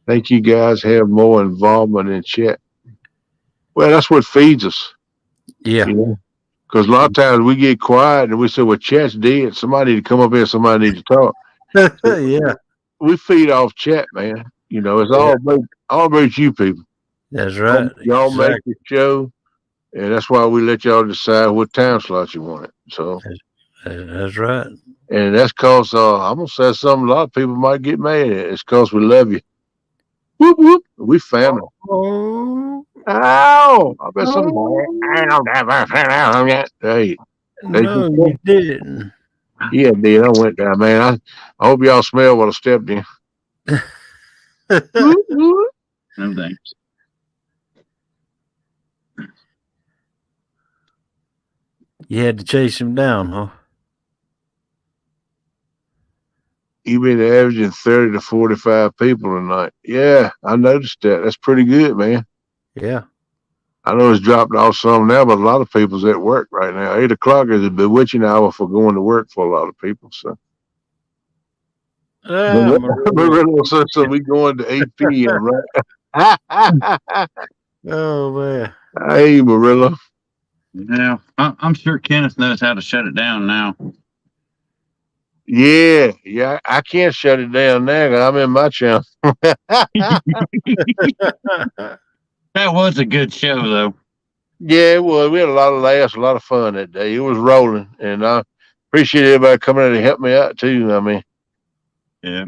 Think you guys have more involvement in chat. Well, that's what feeds us. Yeah. You know? Because a lot of times we get quiet and we say, well, chat's dead. Somebody need to come up here. Somebody needs to talk. Yeah. We feed off chat, man. You know, it's all about you people. That's right. Y'all make the show, and that's why we let y'all decide what time slot you want it. So that's right. And that's because I'm gonna say something a lot of people might get mad at. It's because we love you. Whoop whoop. We family. Oh. Ow! I bet somebody. I don't have a fan out yet. Hey. No, you didn't. Yeah, dude, I went down, man. I hope y'all smell what I stepped in. Woo, woo. No thanks. You had to chase him down, huh? You been averaging 30 to 45 people tonight. Yeah, I noticed that. That's pretty good, man. Yeah. I know it's dropped off some now, but a lot of people's at work right now. 8 o'clock is a bewitching hour for going to work for a lot of people. So, Marilla said, so we going to 8 p.m., right? Oh, man. Hey, Marilla. Yeah, I'm sure Kenneth knows how to shut it down now. Yeah, I can't shut it down now 'cause I'm in my channel. That was a good show, though. Yeah, it was. We had a lot of laughs, a lot of fun that day. It was rolling, and I appreciate everybody coming in to help me out too. I mean, Yeah.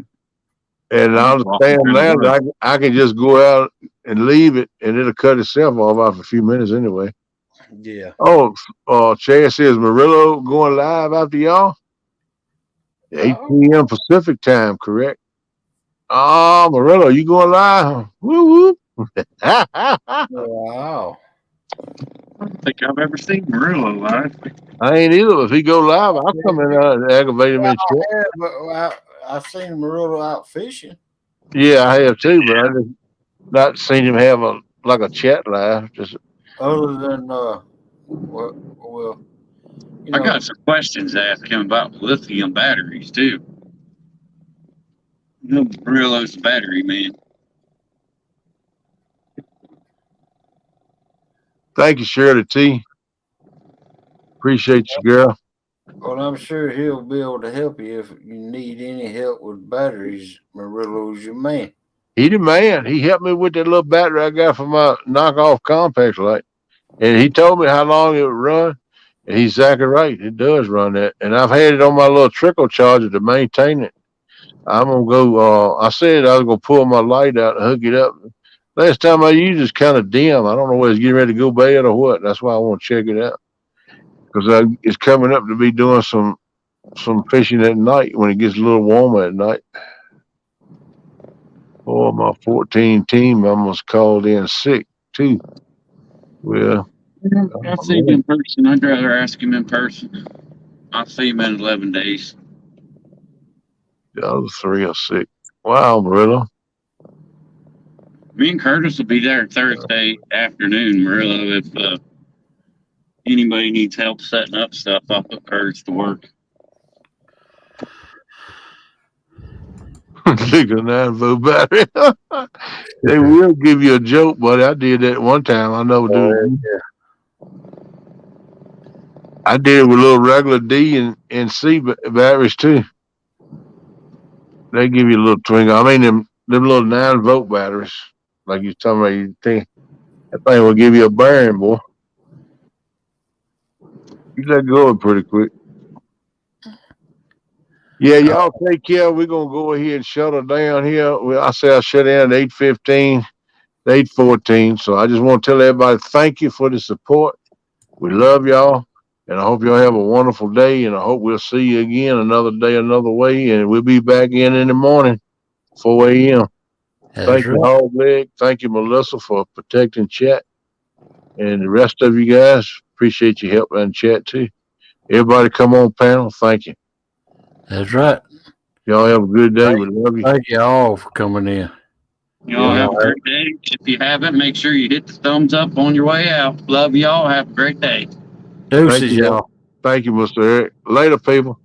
and I understand now that I can just go out and leave it, and it'll cut itself off after a few minutes anyway. Yeah. Oh, Chad says Murillo going live after y'all. 8 p.m. Pacific time, correct? Oh, Murillo, you going live? Woo woo. Wow. I don't think I've ever seen Murillo live. I ain't either. If he go live, I'll come in and aggravate him in chat. But I've seen Murillo out fishing. Yeah, I have too, but I just not seen him have a chat live. Just Other than well, I got some questions to ask him about lithium batteries too. You know, Murillo's battery man. thank you, Shirley T. Appreciate you, girl. Well, I'm sure he'll be able to help you if you need any help with batteries. Murillo's your man. He the man. He helped me with that little battery I got for my knockoff Compax light, and he told me how long it would run. And he's exactly right. It does run that, and I've had it on my little trickle charger to maintain it. I'm gonna go. I said I was gonna pull my light out and hook it up. Last time I used it's kind of dim. I don't know whether it's getting ready to go bad or what. That's why I want to check it out because it's coming up to be doing some fishing at night when it gets a little warmer at night. Oh, my 14 team almost called in sick too. Well, I'll see him in person. I'd rather ask him in person. I'll see him in 11 days. the other 3 are sick. Wow, Murillo. Me and Curtis will be there Thursday afternoon, Murillo. If anybody needs help setting up stuff, I'll put Curtis to work. Look at 9-volt battery. They will give you a joke, buddy. I did that one time. I know, dude. I did it with little regular D and C batteries too. They give you a little twinkle. I mean, them little 9-volt batteries, like you're talking about. You think that thing will give you a burn, boy. You let go pretty quick. Yeah, y'all take care. We're gonna go ahead and shut her down here. Well, I say I shut down at 8:15, 8:14. So I just want to tell everybody thank you for the support. We love y'all, and I hope y'all have a wonderful day. And I hope we'll see you again another day, another way. And we'll be back in the morning, 4 a.m. Thank you, Hog Leg. Thank you, Melissa, for protecting chat, and the rest of you guys. Appreciate your help in chat too. Everybody, come on panel. Thank you. That's right. Y'all have a good day. We love you. Thank you all for coming in. Y'all have a great day. If you haven't, make sure you hit the thumbs up on your way out. Love y'all. Have a great day. Deuces, y'all. Thank you, Mr. Eric. Later, people.